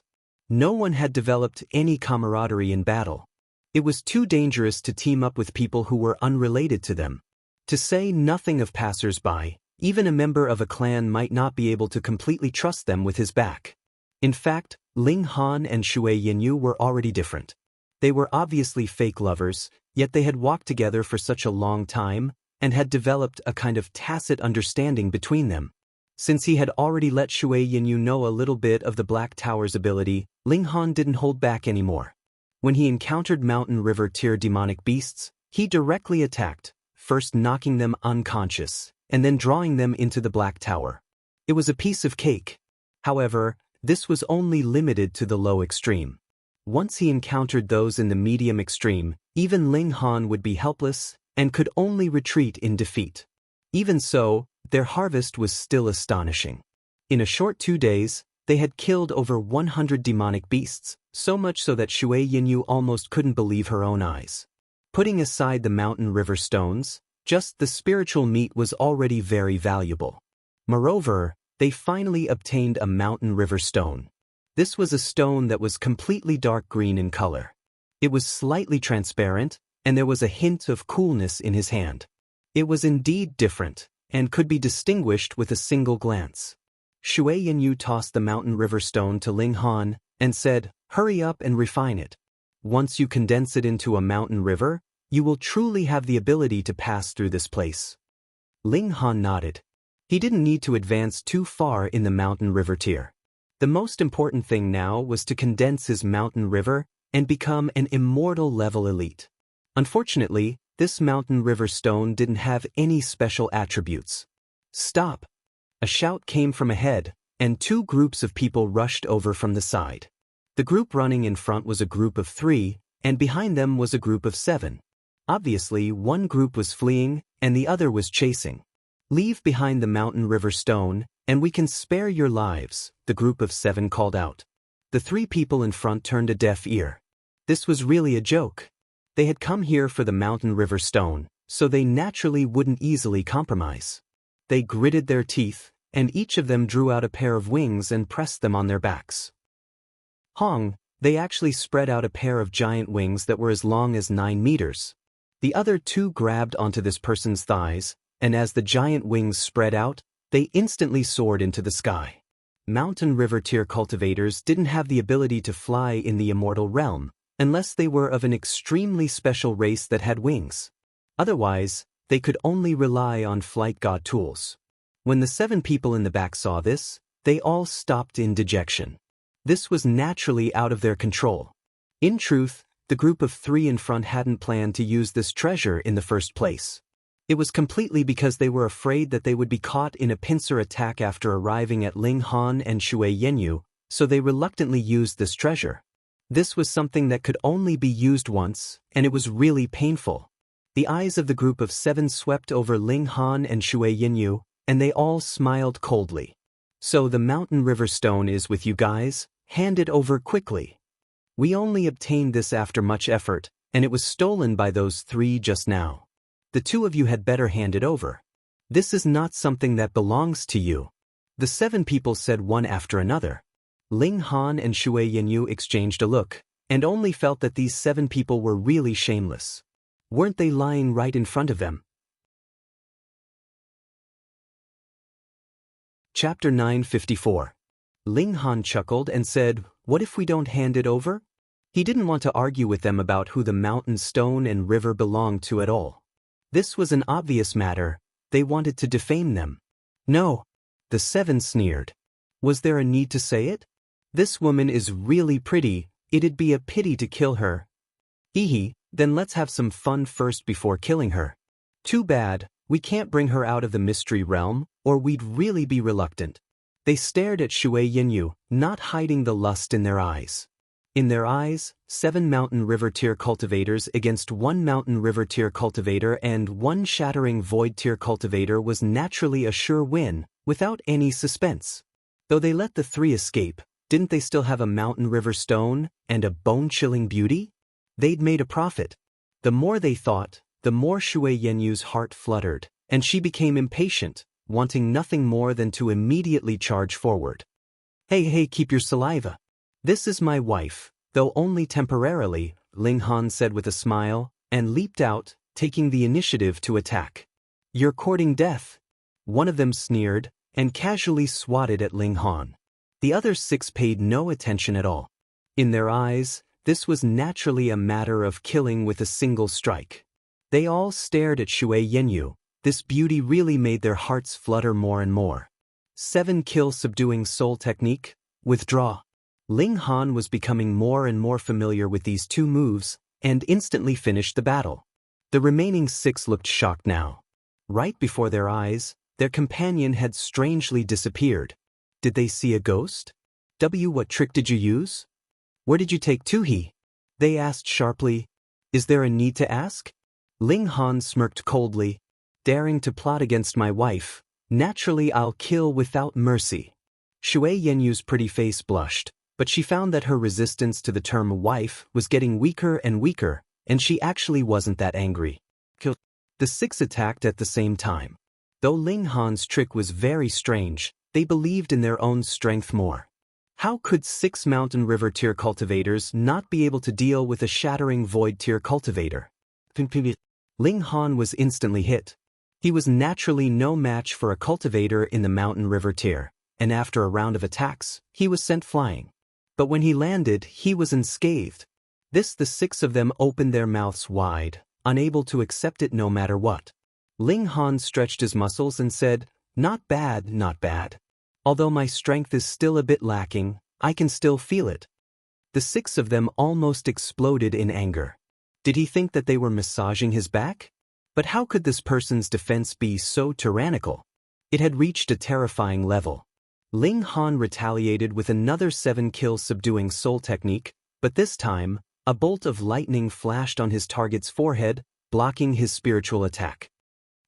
No one had developed any camaraderie in battle. It was too dangerous to team up with people who were unrelated to them. To say nothing of passers-by, even a member of a clan might not be able to completely trust them with his back. In fact, Ling Han and Shui Yinyu were already different. They were obviously fake lovers, yet they had walked together for such a long time and had developed a kind of tacit understanding between them. Since he had already let Shui Yinyu know a little bit of the Black Tower's ability, Ling Han didn't hold back anymore. When he encountered Mountain River tier demonic beasts, he directly attacked, first knocking them unconscious, and then drawing them into the Black Tower. It was a piece of cake. However, this was only limited to the low extreme. Once he encountered those in the medium extreme, even Ling Han would be helpless and could only retreat in defeat. Even so, their harvest was still astonishing. In a short 2 days, they had killed over 100 demonic beasts, so much so that Shui Yinyu almost couldn't believe her own eyes. Putting aside the Mountain River stones, just the spiritual meat was already very valuable. Moreover, they finally obtained a Mountain River stone. This was a stone that was completely dark green in color. It was slightly transparent, and there was a hint of coolness in his hand. It was indeed different, and could be distinguished with a single glance. Shui Yinyu tossed the Mountain River stone to Ling Han and said, "Hurry up and refine it. Once you condense it into a mountain river, you will truly have the ability to pass through this place." Ling Han nodded. He didn't need to advance too far in the Mountain River tier. The most important thing now was to condense his Mountain River and become an immortal level elite. Unfortunately, this Mountain River stone didn't have any special attributes. "Stop!" A shout came from ahead, and 2 groups of people rushed over from the side. The group running in front was a group of 3, and behind them was a group of 7. Obviously, one group was fleeing, and the other was chasing. "Leave behind the Mountain River stone, and we can spare your lives," the group of 7 called out. The 3 people in front turned a deaf ear. This was really a joke. They had come here for the Mountain River stone, so they naturally wouldn't easily compromise. They gritted their teeth, and each of them drew out a pair of wings and pressed them on their backs. Hong, they actually spread out a pair of giant wings that were as long as 9 meters. The other 2 grabbed onto this person's thighs, and as the giant wings spread out, they instantly soared into the sky. Mountain River tier cultivators didn't have the ability to fly in the immortal realm, unless they were of an extremely special race that had wings. Otherwise, they could only rely on flight god tools. When the 7 people in the back saw this, they all stopped in dejection. This was naturally out of their control. In truth, the group of 3 in front hadn't planned to use this treasure in the first place. It was completely because they were afraid that they would be caught in a pincer attack after arriving at Ling Han and Shui Yinyu, so they reluctantly used this treasure. This was something that could only be used once, and it was really painful. The eyes of the group of 7 swept over Ling Han and Shui Yinyu, and they all smiled coldly. "So the Mountain River stone is with you guys? Hand it over quickly. We only obtained this after much effort, and it was stolen by those 3 just now. The 2 of you had better hand it over. This is not something that belongs to you." The 7 people said one after another. Ling Han and Shui Yinyu exchanged a look, and only felt that these 7 people were really shameless. Weren't they lying right in front of them? Chapter 954. Ling Han chuckled and said, "What if we don't hand it over?" He didn't want to argue with them about who the mountain, stone, and river belonged to at all. This was an obvious matter. They wanted to defame them. "No." The 7 sneered. Was there a need to say it? "This woman is really pretty, it'd be a pity to kill her." "Hehe, then let's have some fun first before killing her." "Too bad, we can't bring her out of the mystery realm, or we'd really be reluctant." They stared at Shui Yinyu, not hiding the lust in their eyes. In their eyes, 7 mountain river tier cultivators against 1 mountain river tier cultivator and 1 shattering void tier cultivator was naturally a sure win, without any suspense. Though they let the 3 escape, didn't they still have a mountain river stone and a bone-chilling beauty? They'd made a profit. The more they thought, the more Shui Yenyu's heart fluttered, and she became impatient, wanting nothing more than to immediately charge forward. Hey, keep your saliva. This is my wife, though only temporarily, Ling Han said with a smile, and leaped out, taking the initiative to attack. You're courting death. One of them sneered, and casually swatted at Ling Han. The other 6 paid no attention at all. In their eyes, this was naturally a matter of killing with a single strike. They all stared at Shui Yenyu. This beauty really made their hearts flutter more and more. 7 kill subduing soul technique, withdraw. Ling Han was becoming more and more familiar with these 2 moves, and instantly finished the battle. The remaining 6 looked shocked now. Right before their eyes, their companion had strangely disappeared. Did they see a ghost? What trick did you use? Where did you take Tuhi? They asked sharply. Is there a need to ask? Ling Han smirked coldly. Daring to plot against my wife, naturally I'll kill without mercy. Shui Yenyu's pretty face blushed, but she found that her resistance to the term wife was getting weaker and weaker, and she actually wasn't that angry. The 6 attacked at the same time. Though Ling Han's trick was very strange, they believed in their own strength more. How could 6 mountain river tier cultivators not be able to deal with a shattering void tier cultivator? Ling Han was instantly hit. He was naturally no match for a cultivator in the mountain river tier, and after a round of attacks, he was sent flying. But when he landed, he was unscathed. The 6 of them opened their mouths wide, unable to accept it no matter what. Ling Han stretched his muscles and said, not bad, not bad. Although my strength is still a bit lacking, I can still feel it. The 6 of them almost exploded in anger. Did he think that they were massaging his back? But how could this person's defense be so tyrannical? It had reached a terrifying level. Ling Han retaliated with another 7 kill subduing soul technique, but this time, a bolt of lightning flashed on his target's forehead, blocking his spiritual attack.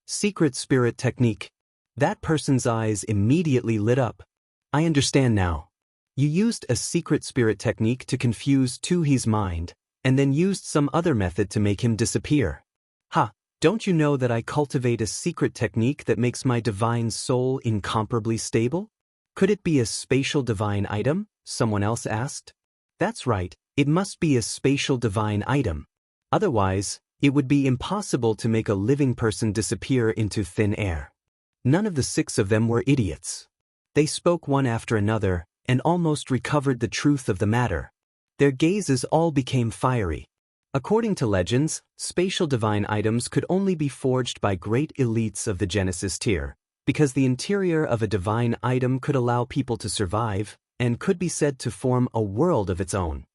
Secret spirit technique. That person's eyes immediately lit up. I understand now. You used a secret spirit technique to confuse Tuhi's mind, and then used some other method to make him disappear. Ha! Don't you know that I cultivate a secret technique that makes my divine soul incomparably stable? Could it be a spatial divine item? Someone else asked. That's right, it must be a spatial divine item. Otherwise, it would be impossible to make a living person disappear into thin air. None of the 6 of them were idiots. They spoke one after another, and almost recovered the truth of the matter. Their gazes all became fiery. According to legends, spatial divine items could only be forged by great elites of the Genesis tier, because the interior of a divine item could allow people to survive, and could be said to form a world of its own.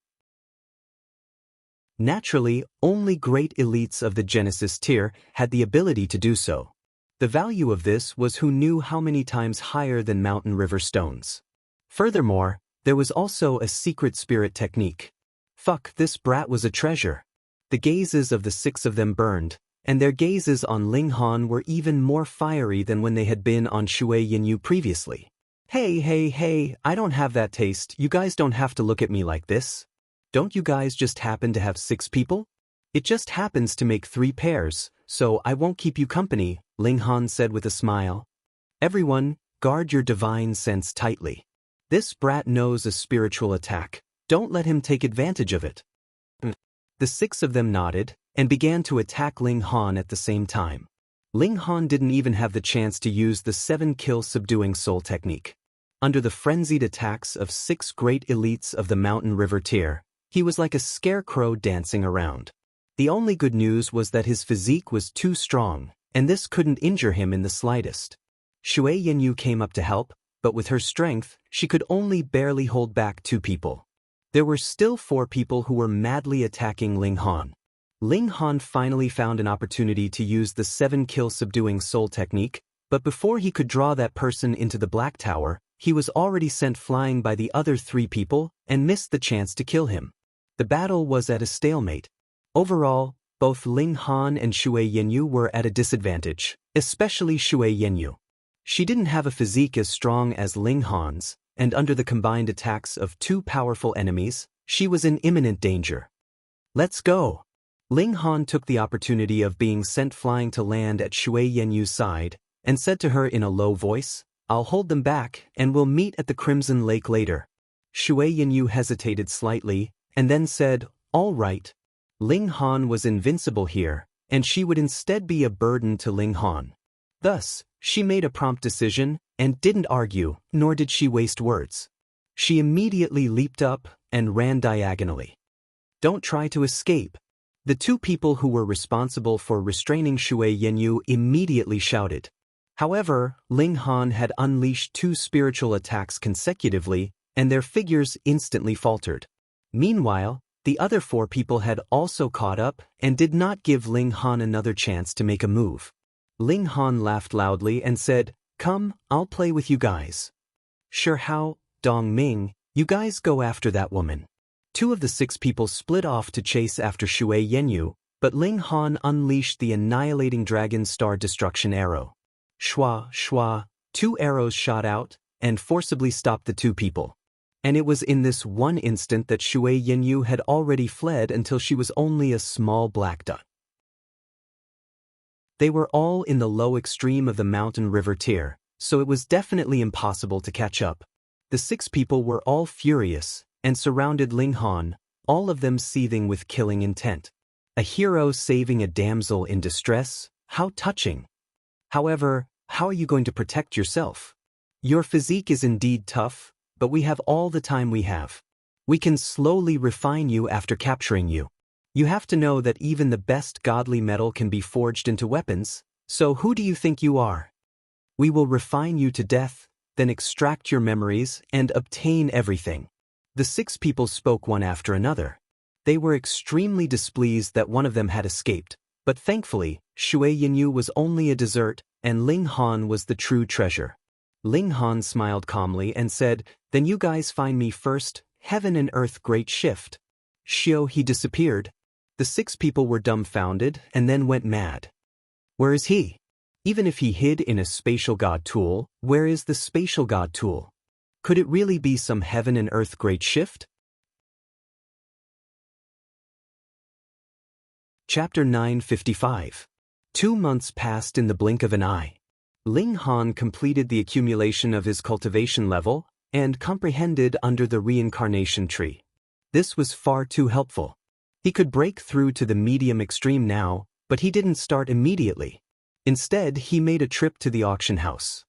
Naturally, only great elites of the Genesis tier had the ability to do so. The value of this was who knew how many times higher than mountain river stones. Furthermore, there was also a secret spirit technique. Fuck, this brat was a treasure. The gazes of the 6 of them burned, and their gazes on Ling Han were even more fiery than when they had been on Shui Yenyu previously. Hey, I don't have that taste. You guys don't have to look at me like this. Don't you guys just happen to have 6 people? It just happens to make 3 pairs, so I won't keep you company, Ling Han said with a smile. Everyone, guard your divine sense tightly. This brat knows a spiritual attack. Don't let him take advantage of it. The 6 of them nodded, and began to attack Ling Han at the same time. Ling Han didn't even have the chance to use the 7 kill subduing soul technique. Under the frenzied attacks of 6 great elites of the mountain river tier, he was like a scarecrow dancing around. The only good news was that his physique was too strong, and this couldn't injure him in the slightest. Shui Yenyu came up to help, but with her strength, she could only barely hold back 2 people. There were still 4 people who were madly attacking Ling Han. Ling Han finally found an opportunity to use the 7 kill subduing soul technique, but before he could draw that person into the Black Tower, he was already sent flying by the other 3 people and missed the chance to kill him. The battle was at a stalemate. Overall, both Ling Han and Shui Yanyu were at a disadvantage, especially Shui Yanyu. She didn't have a physique as strong as Ling Han's, and under the combined attacks of two powerful enemies, she was in imminent danger. "Let's go!" Ling Han took the opportunity of being sent flying to land at Shui Yenyu's side, and said to her in a low voice, "I'll hold them back, and we'll meet at the Crimson Lake later." Shui Yenyu hesitated slightly, and then said, "All right." Ling Han was invincible here, and she would instead be a burden to Ling Han. Thus, she made a prompt decision, and didn't argue, nor did she waste words. She immediately leaped up and ran diagonally. "Don't try to escape." The two people who were responsible for restraining Shui Yenyu immediately shouted. However, Ling Han had unleashed two spiritual attacks consecutively, and their figures instantly faltered. Meanwhile, the other four people had also caught up and did not give Ling Han another chance to make a move. Ling Han laughed loudly and said, "Come, I'll play with you guys." "Sure, how, Dong Ming, you guys go after that woman." Two of the six people split off to chase after Shui Yenyu, but Ling Han unleashed the annihilating Dragon Star Destruction Arrow. Shwa, shwa, two arrows shot out and forcibly stopped the two people. And it was in this one instant that Shui Yenyu had already fled until she was only a small black dot. They were all in the low extreme of the mountain river tier, so it was definitely impossible to catch up. The six people were all furious and surrounded Ling Han, all of them seething with killing intent. A hero saving a damsel in distress? How touching! However, how are you going to protect yourself? Your physique is indeed tough, but we have all the time we have. We can slowly refine you after capturing you. You have to know that even the best godly metal can be forged into weapons, so who do you think you are? We will refine you to death, then extract your memories and obtain everything. The six people spoke one after another. They were extremely displeased that one of them had escaped, but thankfully, Shui Yenyu was only a dessert, and Ling Han was the true treasure. Ling Han smiled calmly and said, "Then you guys find me first, heaven and earth great shift." Shio, he disappeared. The six people were dumbfounded and then went mad. Where is he? Even if he hid in a spatial god tool, where is the spatial god tool? Could it really be some heaven and earth great shift? Chapter 955. 2 months passed in the blink of an eye. Ling Han completed the accumulation of his cultivation level and comprehended under the reincarnation tree. This was far too helpful. He could break through to the medium extreme now, but he didn't start immediately. Instead, he made a trip to the auction house.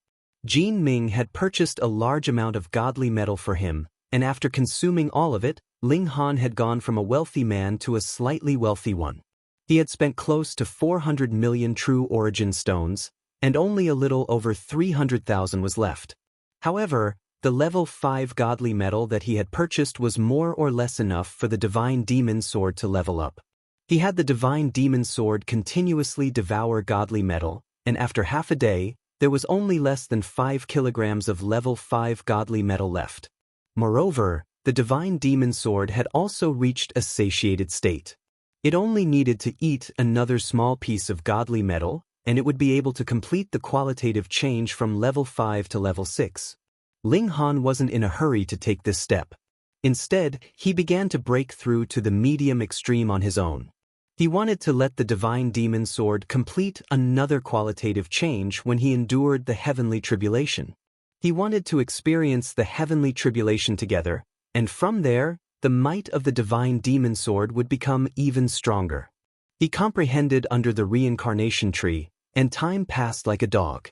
Jin Ming had purchased a large amount of godly metal for him, and after consuming all of it, Ling Han had gone from a wealthy man to a slightly wealthy one. He had spent close to 400 million true origin stones, and only a little over 300,000 was left. However, the level 5 godly metal that he had purchased was more or less enough for the divine demon sword to level up. He had the divine demon sword continuously devour godly metal, and after half a day, there was only less than 5 kilograms of level 5 godly metal left. Moreover, the divine demon sword had also reached a satiated state. It only needed to eat another small piece of godly metal, and it would be able to complete the qualitative change from level 5 to level 6. Ling Han wasn't in a hurry to take this step. Instead, he began to break through to the medium extreme on his own. He wanted to let the divine demon sword complete another qualitative change when he endured the heavenly tribulation. He wanted to experience the heavenly tribulation together, and from there, the might of the divine demon sword would become even stronger. He comprehended under the reincarnation tree, and time passed like a dog.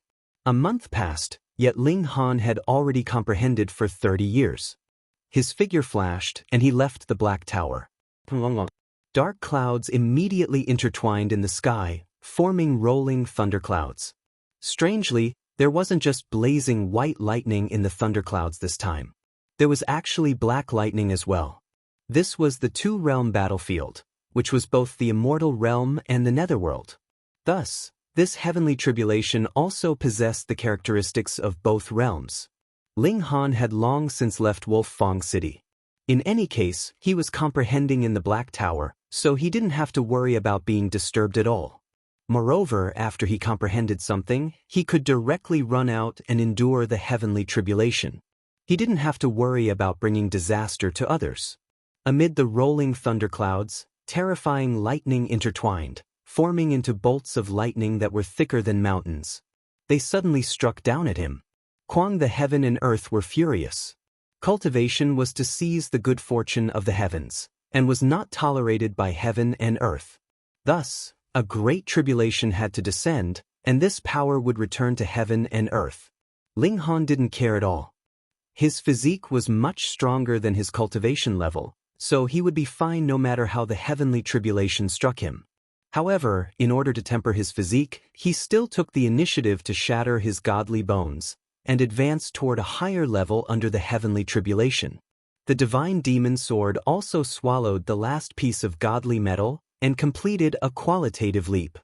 A month passed, yet Ling Han had already comprehended for 30 years. His figure flashed, and he left the Black Tower. Dark clouds immediately intertwined in the sky, forming rolling thunderclouds. Strangely, there wasn't just blazing white lightning in the thunderclouds this time. There was actually black lightning as well. This was the two-realm battlefield, which was both the immortal realm and the netherworld. Thus, this heavenly tribulation also possessed the characteristics of both realms. Ling Han had long since left Wolf Fong City. In any case, he was comprehending in the Black Tower, so he didn't have to worry about being disturbed at all. Moreover, after he comprehended something, he could directly run out and endure the heavenly tribulation. He didn't have to worry about bringing disaster to others. Amid the rolling thunderclouds, terrifying lightning intertwined, forming into bolts of lightning that were thicker than mountains. They suddenly struck down at him. The heaven and earth were furious. Cultivation was to seize the good fortune of the heavens, and was not tolerated by heaven and earth. Thus, a great tribulation had to descend, and this power would return to heaven and earth. Ling Han didn't care at all. His physique was much stronger than his cultivation level, so he would be fine no matter how the heavenly tribulation struck him. However, in order to temper his physique, he still took the initiative to shatter his godly bones, and advance toward a higher level under the heavenly tribulation. The divine demon sword also swallowed the last piece of godly metal, and completed a qualitative leap.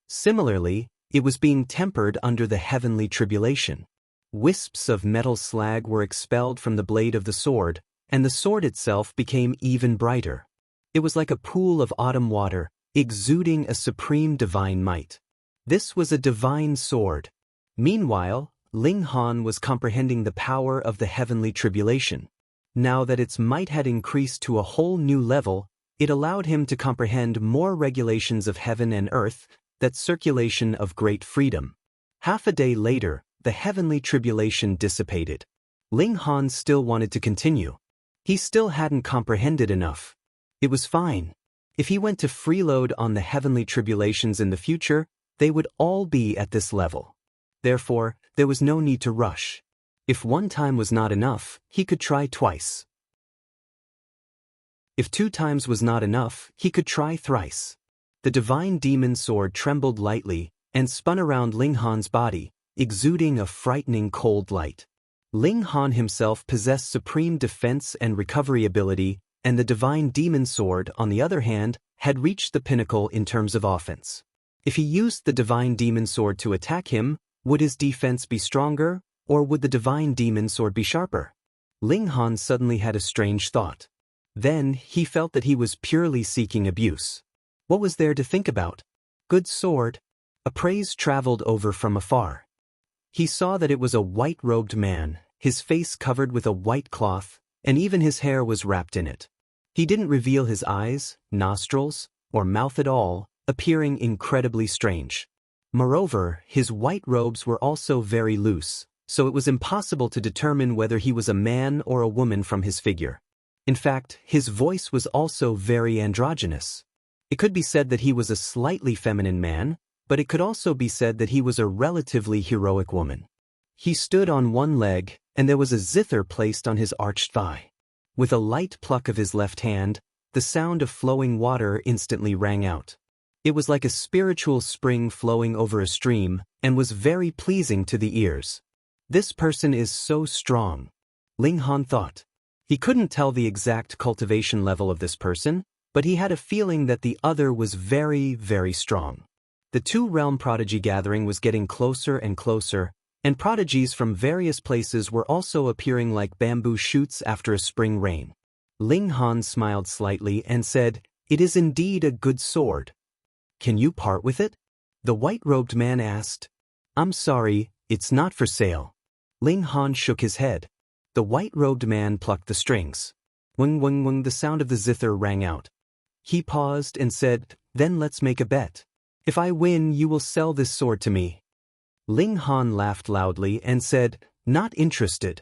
Similarly, it was being tempered under the heavenly tribulation. Wisps of metal slag were expelled from the blade of the sword, and the sword itself became even brighter. It was like a pool of autumn water, exuding a supreme divine might. This was a divine sword. Meanwhile, Ling Han was comprehending the power of the heavenly tribulation. Now that its might had increased to a whole new level, it allowed him to comprehend more regulations of heaven and earth, that circulation of great freedom. Half a day later, the heavenly tribulation dissipated. Ling Han still wanted to continue. He still hadn't comprehended enough. It was fine. If he went to freeload on the heavenly tribulations in the future, they would all be at this level. Therefore, there was no need to rush. If one time was not enough, he could try twice. If 2 times was not enough, he could try thrice. The divine demon sword trembled lightly, and spun around Ling Han's body, exuding a frightening cold light. Ling Han himself possessed supreme defense and recovery ability, and the divine demon sword, on the other hand, had reached the pinnacle in terms of offense. If he used the divine demon sword to attack him, would his defense be stronger, or would the divine demon sword be sharper? Ling Han suddenly had a strange thought. Then, he felt that he was purely seeking abuse. What was there to think about? Good sword. A praise traveled over from afar. He saw that it was a white-robed man, his face covered with a white cloth, and even his hair was wrapped in it. He didn't reveal his eyes, nostrils, or mouth at all, appearing incredibly strange. Moreover, his white robes were also very loose, so it was impossible to determine whether he was a man or a woman from his figure. In fact, his voice was also very androgynous. It could be said that he was a slightly feminine man, but it could also be said that he was a relatively heroic woman. He stood on one leg, and there was a zither placed on his arched thigh. With a light pluck of his left hand, the sound of flowing water instantly rang out. It was like a spiritual spring flowing over a stream, and was very pleasing to the ears. This person is so strong, Ling Han thought. He couldn't tell the exact cultivation level of this person, but he had a feeling that the other was very, very strong. The two-realm prodigy gathering was getting closer and closer, and prodigies from various places were also appearing like bamboo shoots after a spring rain. Ling Han smiled slightly and said, "It is indeed a good sword. Can you part with it?" The white-robed man asked. "I'm sorry, it's not for sale." Ling Han shook his head. The white-robed man plucked the strings. Wing wing wing, the sound of the zither rang out. He paused and said, "Then let's make a bet. If I win, you will sell this sword to me." Ling Han laughed loudly and said, "Not interested."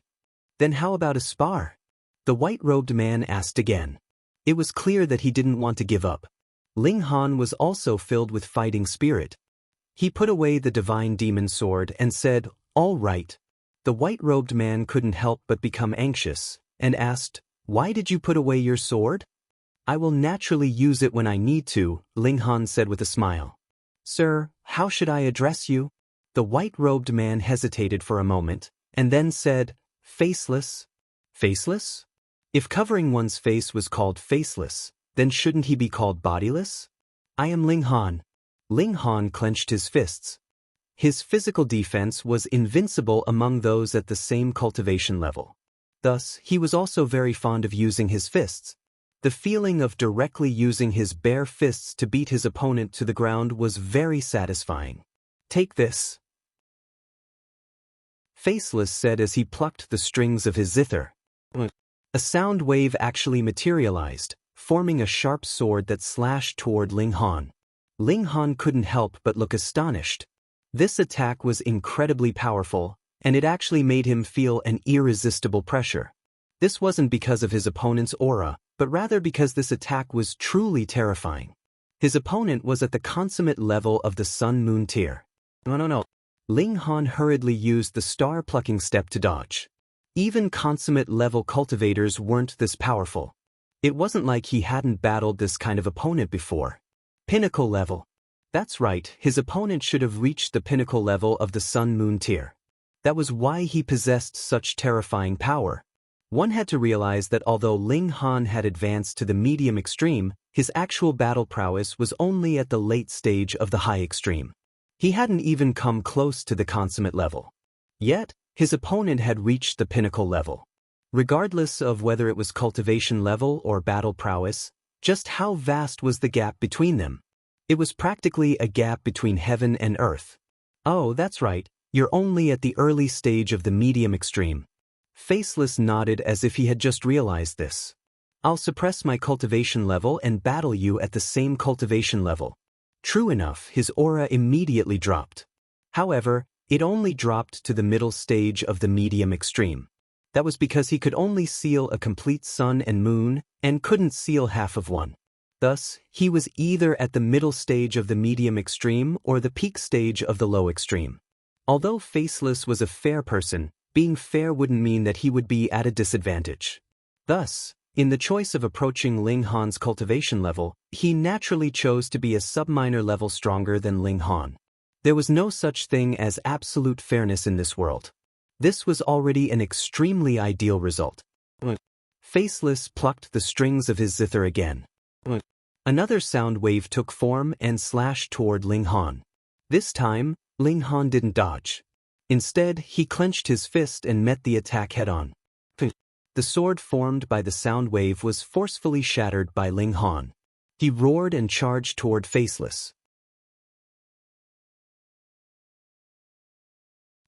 "Then how about a spar?" The white-robed man asked again. It was clear that he didn't want to give up. Ling Han was also filled with fighting spirit. He put away the divine demon sword and said, "All right." The white-robed man couldn't help but become anxious, and asked, "Why did you put away your sword?" "I will naturally use it when I need to," Ling Han said with a smile. "Sir, how should I address you?" The white-robed man hesitated for a moment, and then said, "Faceless." "Faceless? If covering one's face was called faceless, then shouldn't he be called bodiless?" "I am Ling Han." Ling Han clenched his fists. His physical defense was invincible among those at the same cultivation level. Thus, he was also very fond of using his fists. The feeling of directly using his bare fists to beat his opponent to the ground was very satisfying. "Take this," Faceless said as he plucked the strings of his zither. A sound wave actually materialized, forming a sharp sword that slashed toward Ling Han. Ling Han couldn't help but look astonished. This attack was incredibly powerful, and it actually made him feel an irresistible pressure. This wasn't because of his opponent's aura, but rather because this attack was truly terrifying. His opponent was at the consummate level of the Sun-Moon tier. No. Ling Han hurriedly used the star-plucking step to dodge. Even consummate-level cultivators weren't this powerful. It wasn't like he hadn't battled this kind of opponent before. Pinnacle level. That's right, his opponent should have reached the pinnacle level of the Sun-Moon tier. That was why he possessed such terrifying power. One had to realize that although Ling Han had advanced to the medium extreme, his actual battle prowess was only at the late stage of the high extreme. He hadn't even come close to the consummate level. Yet, his opponent had reached the pinnacle level. Regardless of whether it was cultivation level or battle prowess, just how vast was the gap between them? It was practically a gap between heaven and earth. "Oh, that's right, you're only at the early stage of the medium extreme." Faceless nodded as if he had just realized this. "I'll suppress my cultivation level and battle you at the same cultivation level." True enough, his aura immediately dropped. However, it only dropped to the middle stage of the medium extreme. That was because he could only seal a complete sun and moon, and couldn't seal half of one. Thus, he was either at the middle stage of the medium extreme or the peak stage of the low extreme. Although Faceless was a fair person, being fair wouldn't mean that he would be at a disadvantage. Thus, in the choice of approaching Ling Han's cultivation level, he naturally chose to be a sub-minor level stronger than Ling Han. There was no such thing as absolute fairness in this world. This was already an extremely ideal result. Faceless plucked the strings of his zither again. Another sound wave took form and slashed toward Ling Han. This time, Ling Han didn't dodge. Instead, he clenched his fist and met the attack head-on. The sword formed by the sound wave was forcefully shattered by Ling Han. He roared and charged toward Faceless.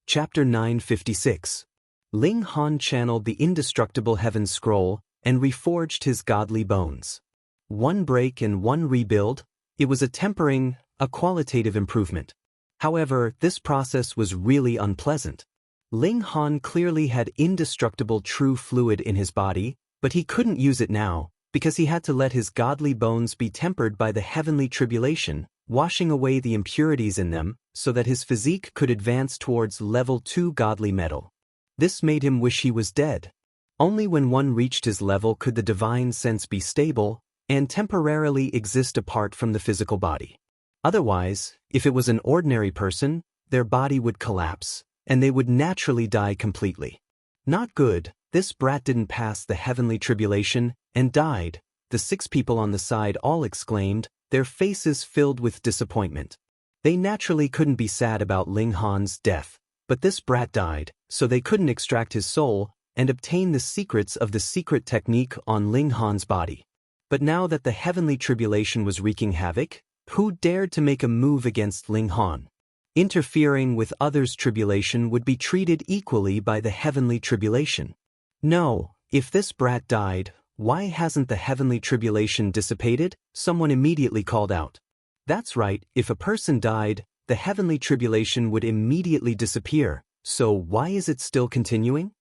Chapter 956. Ling Han channeled the indestructible Heaven Scroll and reforged his godly bones. One break and one rebuild, it was a qualitative improvement. However, this process was really unpleasant. Ling Han clearly had indestructible true fluid in his body, but he couldn't use it now, because he had to let his godly bones be tempered by the heavenly tribulation, washing away the impurities in them, so that his physique could advance towards level 2 godly metal. This made him wish he was dead. Only when one reached his level could the divine sense be stable, and temporarily exist apart from the physical body. Otherwise, if it was an ordinary person, their body would collapse, and they would naturally die completely. Not good, this brat didn't pass the heavenly tribulation, and died, the 6 people on the side all exclaimed, their faces filled with disappointment. They naturally couldn't be sad about Ling Han's death, but this brat died, so they couldn't extract his soul, and obtain the secrets of the secret technique on Ling Han's body. But now that the heavenly tribulation was wreaking havoc, who dared to make a move against Ling Han? Interfering with others' tribulation would be treated equally by the heavenly tribulation. No, if this brat died, why hasn't the heavenly tribulation dissipated? Someone immediately called out. That's right, if a person died, the heavenly tribulation would immediately disappear, so why is it still continuing?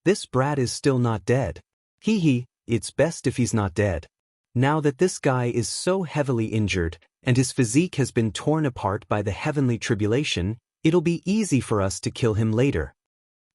This brat is still not dead. It's best if he's not dead. Now that this guy is so heavily injured, and his physique has been torn apart by the heavenly tribulation, it'll be easy for us to kill him later.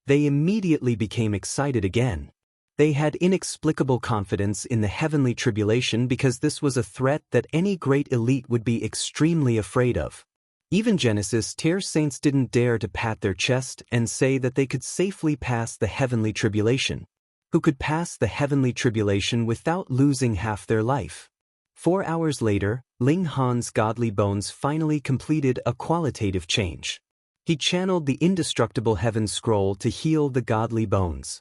They immediately became excited again. They had inexplicable confidence in the heavenly tribulation because this was a threat that any great elite would be extremely afraid of. Even Genesis tier saints didn't dare to pat their chest and say that they could safely pass the heavenly tribulation. Who could pass the heavenly tribulation without losing half their life? 4 hours later, Ling Han's godly bones finally completed a qualitative change. He channeled the indestructible Heaven Scroll to heal the godly bones.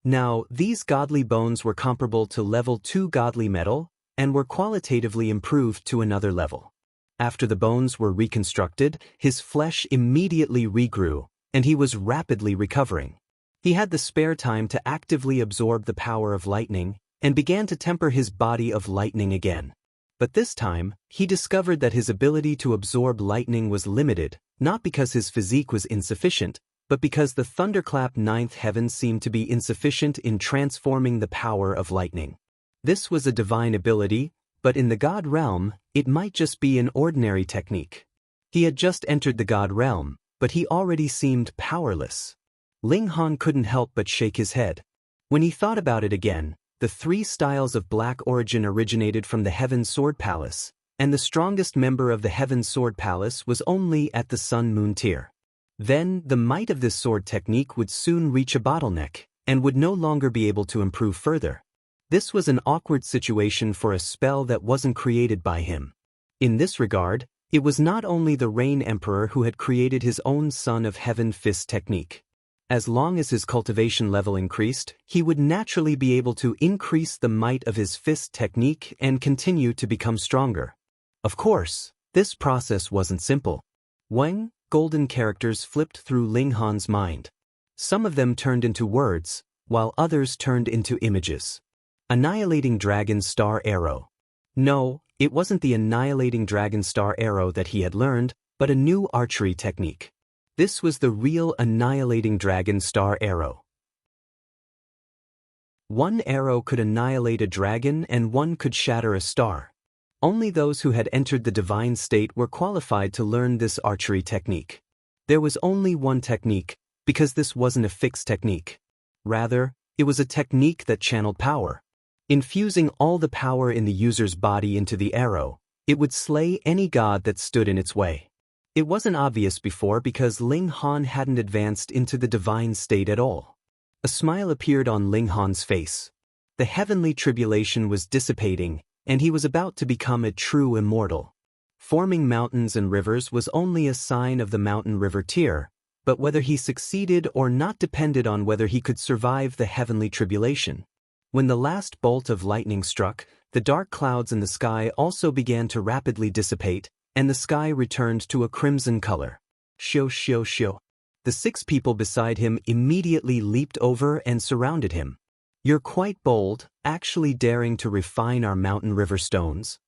Now, these godly bones were comparable to level 2 godly metal, and were qualitatively improved to another level. After the bones were reconstructed, his flesh immediately regrew, and he was rapidly recovering. He had the spare time to actively absorb the power of lightning, and began to temper his body of lightning again. But this time, he discovered that his ability to absorb lightning was limited, not because his physique was insufficient, but because the thunderclap ninth heaven seemed to be insufficient in transforming the power of lightning. This was a divine ability, but in the God realm, it might just be an ordinary technique. He had just entered the God realm, but he already seemed powerless. Ling Han couldn't help but shake his head. When he thought about it again, the 3 styles of black origin originated from the Heaven Sword Palace, and the strongest member of the Heaven Sword Palace was only at the Sun Moon tier. Then, the might of this sword technique would soon reach a bottleneck, and would no longer be able to improve further. This was an awkward situation for a spell that wasn't created by him. In this regard, it was not only the Rain Emperor who had created his own Son of Heaven fist technique. As long as his cultivation level increased, he would naturally be able to increase the might of his fist technique and continue to become stronger. Of course, this process wasn't simple. When golden characters flipped through Ling Han's mind. Some of them turned into words, while others turned into images. Annihilating Dragon Star Arrow. No, it wasn't the Annihilating Dragon Star Arrow that he had learned, but a new archery technique. This was the real Annihilating Dragon Star Arrow. One arrow could annihilate a dragon and one could shatter a star. Only those who had entered the divine state were qualified to learn this archery technique. There was only one technique, because this wasn't a fixed technique. Rather, it was a technique that channeled power. Infusing all the power in the user's body into the arrow, it would slay any god that stood in its way. It wasn't obvious before because Ling Han hadn't advanced into the divine state at all. A smile appeared on Ling Han's face. The heavenly tribulation was dissipating, and he was about to become a true immortal. Forming mountains and rivers was only a sign of the mountain river tier, but whether he succeeded or not depended on whether he could survive the heavenly tribulation. When the last bolt of lightning struck, the dark clouds in the sky also began to rapidly dissipate, and the sky returned to a crimson color. Shio shio shio. The 6 people beside him immediately leaped over and surrounded him. You're quite bold, actually daring to refine our mountain river stones.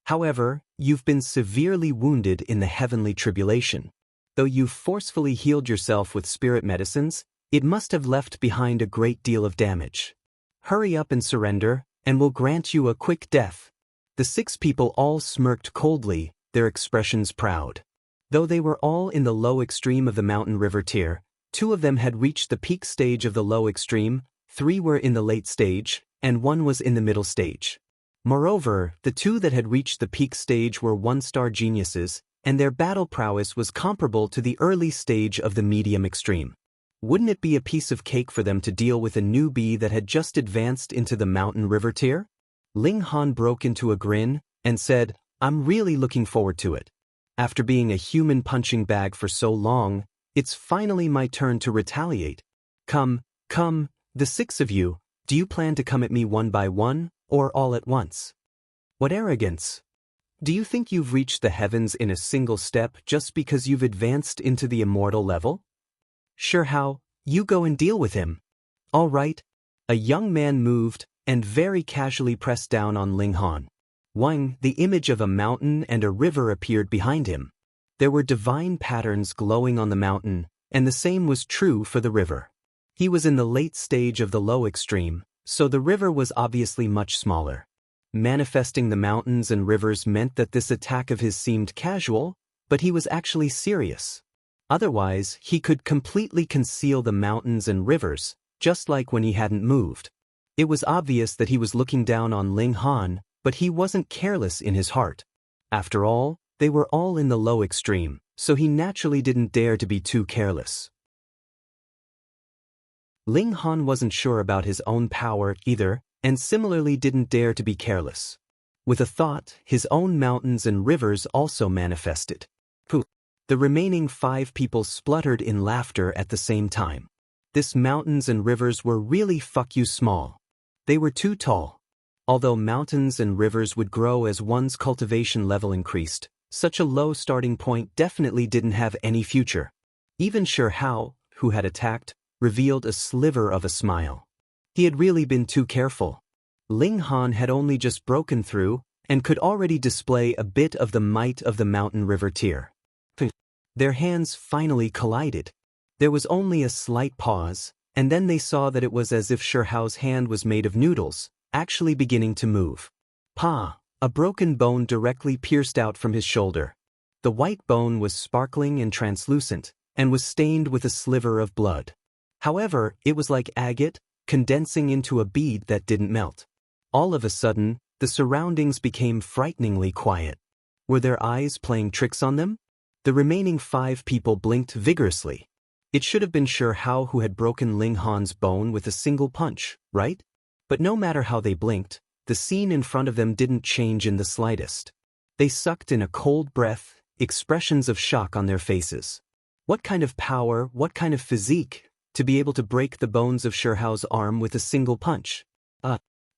However, you've been severely wounded in the heavenly tribulation. Though you've forcefully healed yourself with spirit medicines, it must have left behind a great deal of damage. Hurry up and surrender, and we'll grant you a quick death. The 6 people all smirked coldly, their expressions proud. Though they were all in the low extreme of the mountain river tier, 2 of them had reached the peak stage of the low extreme, 3 were in the late stage, and 1 was in the middle stage. Moreover, the 2 that had reached the peak stage were 1-star geniuses, and their battle prowess was comparable to the early stage of the medium extreme. Wouldn't it be a piece of cake for them to deal with a newbie that had just advanced into the mountain river tier? Ling Han broke into a grin, and said, I'm really looking forward to it. After being a human punching bag for so long, it's finally my turn to retaliate. Come, the 6 of you, do you plan to come at me one by one, or all at once? What arrogance! Do you think you've reached the heavens in a single step just because you've advanced into the immortal level? Sure how, you go and deal with him. All right. A young man moved, and very casually pressed down on Ling Han. Wang, the image of a mountain and a river appeared behind him. There were divine patterns glowing on the mountain, and the same was true for the river. He was in the late stage of the low extreme, so the river was obviously much smaller. Manifesting the mountains and rivers meant that this attack of his seemed casual, but he was actually serious. Otherwise, he could completely conceal the mountains and rivers, just like when he hadn't moved. It was obvious that he was looking down on Ling Han, but he wasn't careless in his heart. After all, they were all in the low extreme, so he naturally didn't dare to be too careless. Ling Han wasn't sure about his own power either, and similarly didn't dare to be careless. With a thought, his own mountains and rivers also manifested. Pooh! The remaining 5 people spluttered in laughter at the same time. This mountains and rivers were really fuck you small. They were too tall. Although mountains and rivers would grow as one's cultivation level increased, such a low starting point definitely didn't have any future. Even Sure Hao, who had attacked, revealed a sliver of a smile. He had really been too careful. Ling Han had only just broken through, and could already display a bit of the might of the mountain river tier. Their hands finally collided. There was only a slight pause, and then they saw that it was as if Sure Hao's hand was made of noodles, actually beginning to move. Pa! A broken bone directly pierced out from his shoulder. The white bone was sparkling and translucent, and was stained with a sliver of blood. However, it was like agate, condensing into a bead that didn't melt. All of a sudden, the surroundings became frighteningly quiet. Were their eyes playing tricks on them? The remaining 5 people blinked vigorously. It should have been Sure Hao who had broken Ling Han's bone with a single punch, right? But no matter how they blinked, the scene in front of them didn't change in the slightest. They sucked in a cold breath, expressions of shock on their faces. What kind of power, what kind of physique, to be able to break the bones of Sure Hao's arm with a single punch?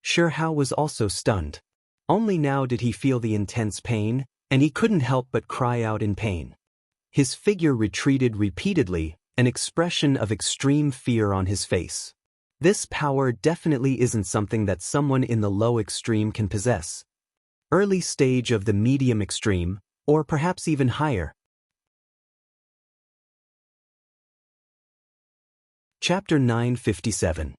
Sure Hao was also stunned. Only now did he feel the intense pain, and he couldn't help but cry out in pain. His figure retreated repeatedly, an expression of extreme fear on his face. This power definitely isn't something that someone in the low extreme can possess. Early stage of the medium extreme, or perhaps even higher. Chapter 957.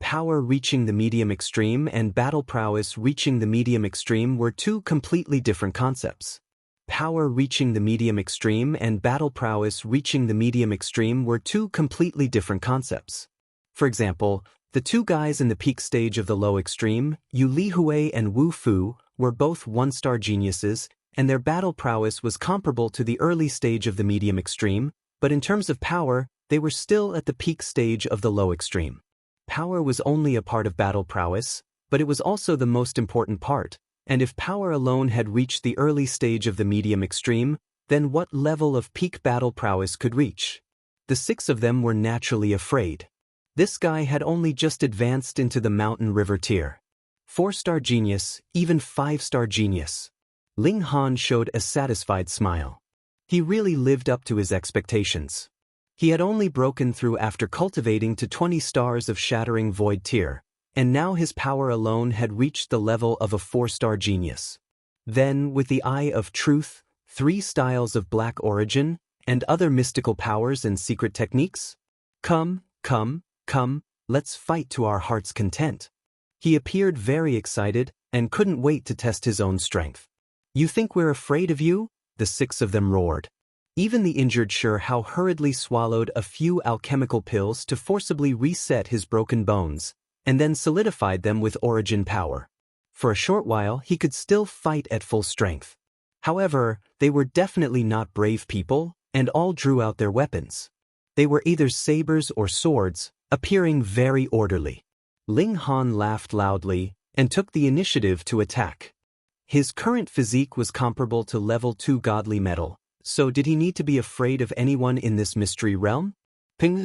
Power reaching the medium extreme and battle prowess reaching the medium extreme were 2 completely different concepts. Power reaching the medium extreme and battle prowess reaching the medium extreme were 2 completely different concepts. For example, the 2 guys in the peak stage of the low extreme, Yu Lihui and Wu Fu, were both 1-star geniuses, and their battle prowess was comparable to the early stage of the medium extreme, but in terms of power, they were still at the peak stage of the low extreme. Power was only a part of battle prowess, but it was also the most important part, and if power alone had reached the early stage of the medium extreme, then what level of peak battle prowess could reach? The 6 of them were naturally afraid. This guy had only just advanced into the mountain river tier. 4-star genius, even 5-star genius. Ling Han showed a satisfied smile. He really lived up to his expectations. He had only broken through after cultivating to 20 stars of shattering void tier, and now his power alone had reached the level of a 4-star genius. Then, with the Eye of Truth, 3 styles of black origin, and other mystical powers and secret techniques? Come, let's fight to our heart's content. He appeared very excited, and couldn't wait to test his own strength. You think we're afraid of you? The 6 of them roared. Even the injured Sure Hao hurriedly swallowed a few alchemical pills to forcibly reset his broken bones, and then solidified them with origin power. For a short while he could still fight at full strength. However, they were definitely not brave people, and all drew out their weapons. They were either sabers or swords, appearing very orderly. Ling Han laughed loudly, and took the initiative to attack. His current physique was comparable to level 2 godly metal. So did he need to be afraid of anyone in this mystery realm? Peng,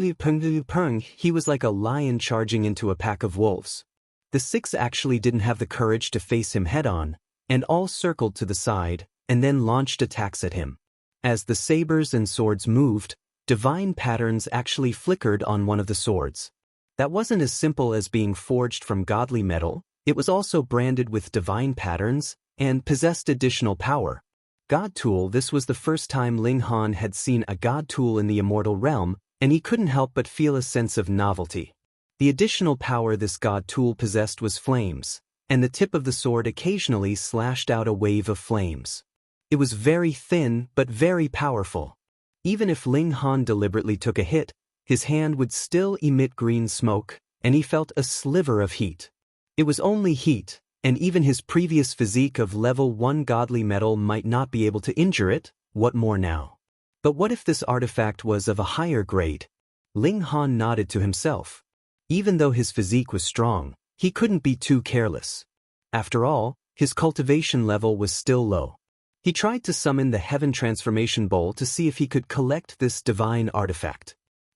he was like a lion charging into a pack of wolves. The 6 actually didn't have the courage to face him head-on, and all circled to the side, and then launched attacks at him. As the sabers and swords moved, divine patterns actually flickered on one of the swords. That wasn't as simple as being forged from godly metal, it was also branded with divine patterns, and possessed additional power. God tool. This was the first time Ling Han had seen a god tool in the immortal realm, and he couldn't help but feel a sense of novelty. The additional power this god tool possessed was flames, and the tip of the sword occasionally slashed out a wave of flames. It was very thin but very powerful. Even if Ling Han deliberately took a hit, his hand would still emit green smoke, and he felt a sliver of heat. It was only heat, and even his previous physique of level 1 godly metal might not be able to injure it, what more now? But what if this artifact was of a higher grade? Ling Han nodded to himself. Even though his physique was strong, he couldn't be too careless. After all, his cultivation level was still low. He tried to summon the Heaven Transformation Bowl to see if he could collect this divine artifact.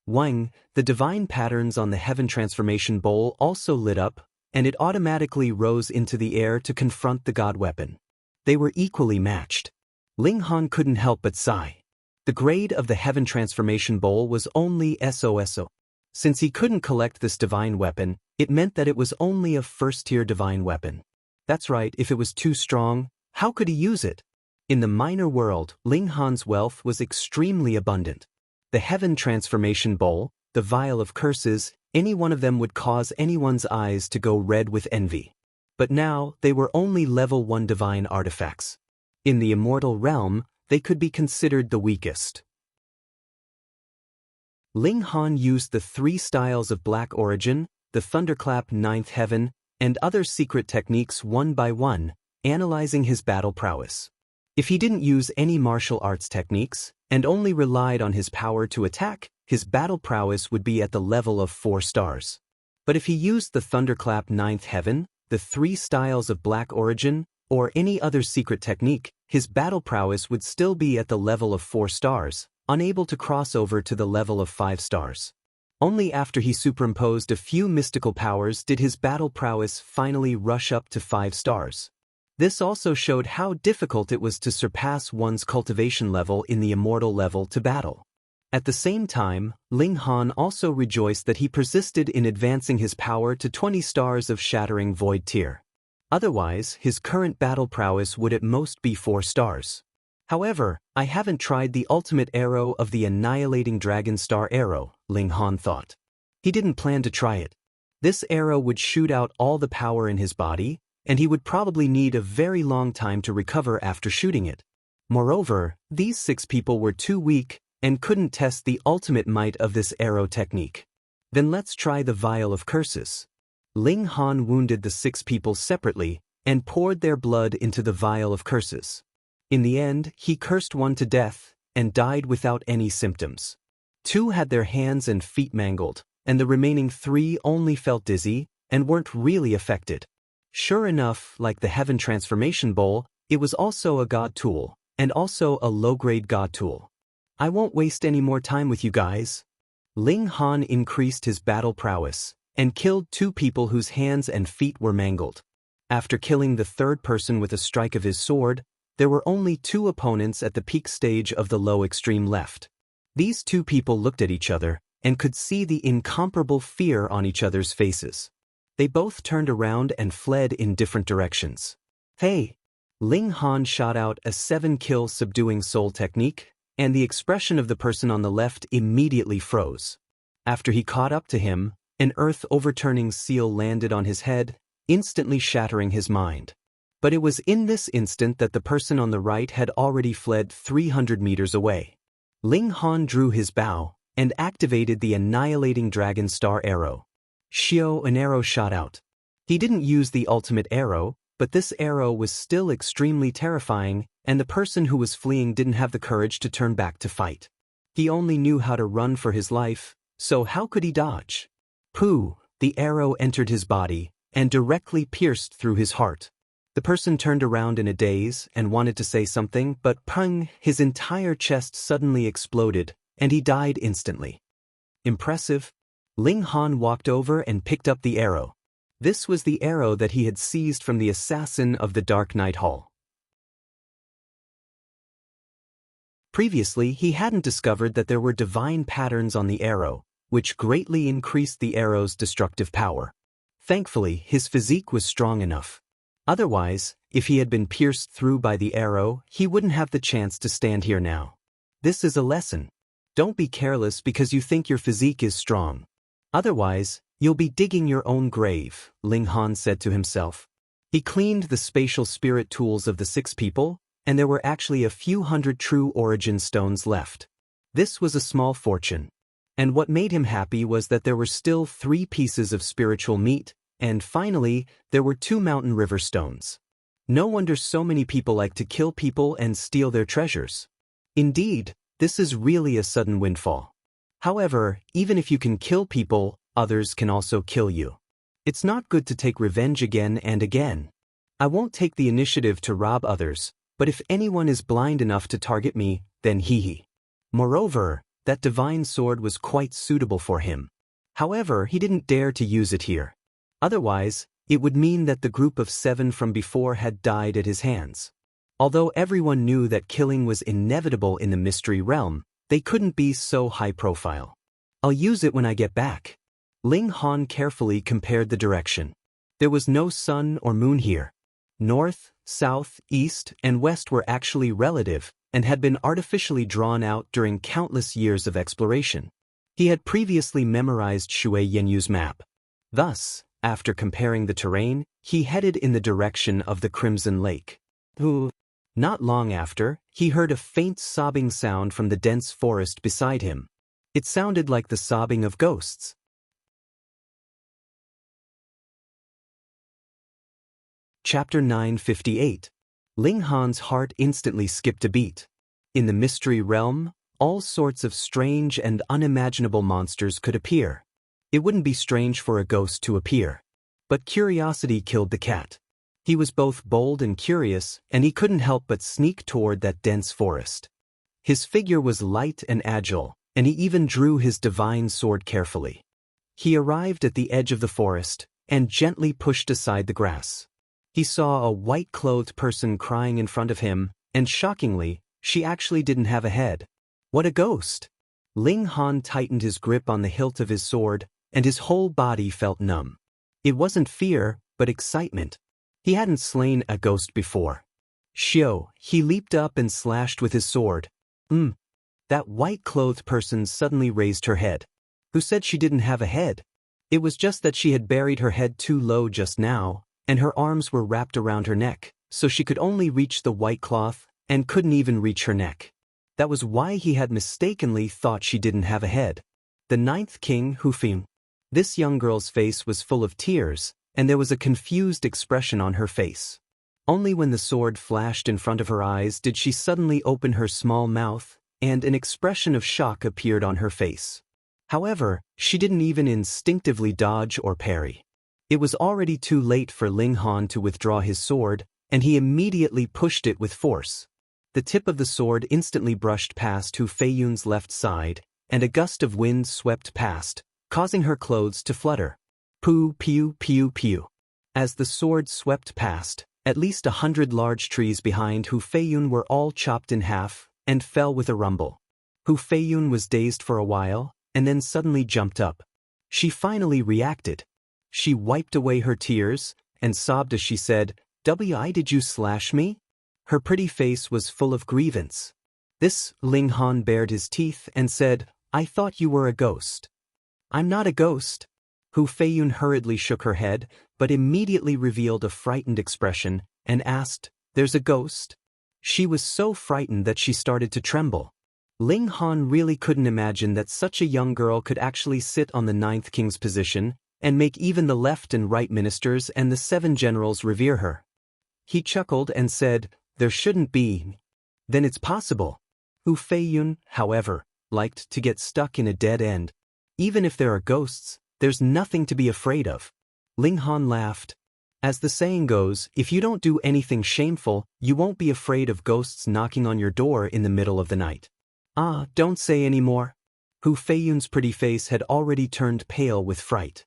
Wang, the divine patterns on the heaven transformation bowl also lit up, and it automatically rose into the air to confront the god weapon. They were equally matched. Ling Han couldn't help but sigh. The grade of the heaven transformation bowl was only SOSO. Since he couldn't collect this divine weapon, it meant that it was only a first-tier divine weapon. That's right, if it was too strong, how could he use it? In the minor world, Ling Han's wealth was extremely abundant. The heaven transformation bowl, the vial of curses, any one of them would cause anyone's eyes to go red with envy. But now, they were only level 1 divine artifacts. In the immortal realm, they could be considered the weakest. Ling Han used the 3 styles of Black Origin, the Thunderclap 9th Heaven, and other secret techniques one by one, analyzing his battle prowess. If he didn't use any martial arts techniques, and only relied on his power to attack, his battle prowess would be at the level of 4 stars. But if he used the Thunderclap 9th Heaven, the 3 styles of Black Origin, or any other secret technique, his battle prowess would still be at the level of 4 stars, unable to cross over to the level of 5 stars. Only after he superimposed a few mystical powers did his battle prowess finally rush up to 5 stars. This also showed how difficult it was to surpass one's cultivation level in the immortal level to battle. At the same time, Ling Han also rejoiced that he persisted in advancing his power to 20 stars of Shattering Void tier. Otherwise, his current battle prowess would at most be 4 stars. However, I haven't tried the ultimate arrow of the Annihilating Dragon Star arrow, Ling Han thought. He didn't plan to try it. This arrow would shoot out all the power in his body, and he would probably need a very long time to recover after shooting it. Moreover, these 6 people were too weak and couldn't test the ultimate might of this arrow technique. Then let's try the Vial of Curses. Ling Han wounded the 6 people separately and poured their blood into the Vial of Curses. In the end, he cursed one to death and died without any symptoms. 2 had their hands and feet mangled, and the remaining 3 only felt dizzy and weren't really affected. Sure enough, like the Heaven Transformation Bowl, it was also a god tool, and also a low-grade god tool. I won't waste any more time with you guys. Ling Han increased his battle prowess, and killed 2 people whose hands and feet were mangled. After killing the 3rd person with a strike of his sword, there were only 2 opponents at the peak stage of the low extreme left. These 2 people looked at each other, and could see the incomparable fear on each other's faces. They both turned around and fled in different directions. Hey! Ling Han shot out a 7-kill subduing soul technique, and the expression of the person on the left immediately froze. After he caught up to him, an earth-overturning seal landed on his head, instantly shattering his mind. But it was in this instant that the person on the right had already fled 300 meters away. Ling Han drew his bow, and activated the Annihilating Dragon Star arrow. Shio, an arrow shot out. He didn't use the ultimate arrow, but this arrow was still extremely terrifying, and the person who was fleeing didn't have the courage to turn back to fight. He only knew how to run for his life, so how could he dodge? Pooh! The arrow entered his body, and directly pierced through his heart. The person turned around in a daze and wanted to say something, but pung! His entire chest suddenly exploded, and he died instantly. Impressive. Ling Han walked over and picked up the arrow. This was the arrow that he had seized from the assassin of the Dark Night Hall. Previously, he hadn't discovered that there were divine patterns on the arrow, which greatly increased the arrow's destructive power. Thankfully, his physique was strong enough. Otherwise, if he had been pierced through by the arrow, he wouldn't have the chance to stand here now. This is a lesson. Don't be careless because you think your physique is strong. Otherwise, you'll be digging your own grave, Ling Han said to himself. He cleaned the spatial spirit tools of the 6 people, and there were actually a few hundred true origin stones left. This was a small fortune. And what made him happy was that there were still 3 pieces of spiritual meat, and finally, there were 2 mountain river stones. No wonder so many people like to kill people and steal their treasures. Indeed, this is really a sudden windfall. However, even if you can kill people, others can also kill you. It's not good to take revenge again and again. I won't take the initiative to rob others, but if anyone is blind enough to target me, then hee hee. Moreover, that divine sword was quite suitable for him. However, he didn't dare to use it here. Otherwise, it would mean that the group of 7 from before had died at his hands. Although everyone knew that killing was inevitable in the mystery realm, they couldn't be so high profile. I'll use it when I get back. Ling Han carefully compared the direction. There was no sun or moon here. North, south, east, and west were actually relative and had been artificially drawn out during countless years of exploration. He had previously memorized Shui Yenyu's map. Thus, after comparing the terrain, he headed in the direction of the Crimson Lake. Not long after, he heard a faint sobbing sound from the dense forest beside him. It sounded like the sobbing of ghosts. Chapter 958. Ling Han's heart instantly skipped a beat. In the mystery realm, all sorts of strange and unimaginable monsters could appear. It wouldn't be strange for a ghost to appear. But curiosity killed the cat. He was both bold and curious, and he couldn't help but sneak toward that dense forest. His figure was light and agile, and he even drew his divine sword carefully. He arrived at the edge of the forest, and gently pushed aside the grass. He saw a white-clothed person crying in front of him, and shockingly, she actually didn't have a head. What a ghost! Ling Han tightened his grip on the hilt of his sword, and his whole body felt numb. It wasn't fear, but excitement. He hadn't slain a ghost before. Shio, he leaped up and slashed with his sword. That white-clothed person suddenly raised her head. Who said she didn't have a head? It was just that she had buried her head too low just now, and her arms were wrapped around her neck, so she could only reach the white cloth, and couldn't even reach her neck. That was why he had mistakenly thought she didn't have a head. The 9th king, Hu Feng. This young girl's face was full of tears, and there was a confused expression on her face. Only when the sword flashed in front of her eyes did she suddenly open her small mouth, and an expression of shock appeared on her face. However, she didn't even instinctively dodge or parry. It was already too late for Ling Han to withdraw his sword, and he immediately pushed it with force. The tip of the sword instantly brushed past Hu Feiyun's left side, and a gust of wind swept past, causing her clothes to flutter. Pew, pew, pew, pew. As the sword swept past, at least 100 large trees behind Hu Feiyun were all chopped in half, and fell with a rumble. Hu Feiyun was dazed for a while, and then suddenly jumped up. She finally reacted. She wiped away her tears, and sobbed as she said, "Why did you slash me?" Her pretty face was full of grievance. This, Ling Han bared his teeth and said, "I thought you were a ghost." "I'm not a ghost." Hu Feiyun hurriedly shook her head, but immediately revealed a frightened expression, and asked, "There's a ghost?" She was so frightened that she started to tremble. Ling Han really couldn't imagine that such a young girl could actually sit on the 9th king's position, and make even the left and right ministers and the 7 generals revere her. He chuckled and said, "There shouldn't be." "Then it's possible." Hu Feiyun, however, liked to get stuck in a dead end. Even if there are ghosts, there's nothing to be afraid of. Ling Han laughed. As the saying goes, if you don't do anything shameful, you won't be afraid of ghosts knocking on your door in the middle of the night. "Ah, don't say any more." Hu Feiyun's pretty face had already turned pale with fright.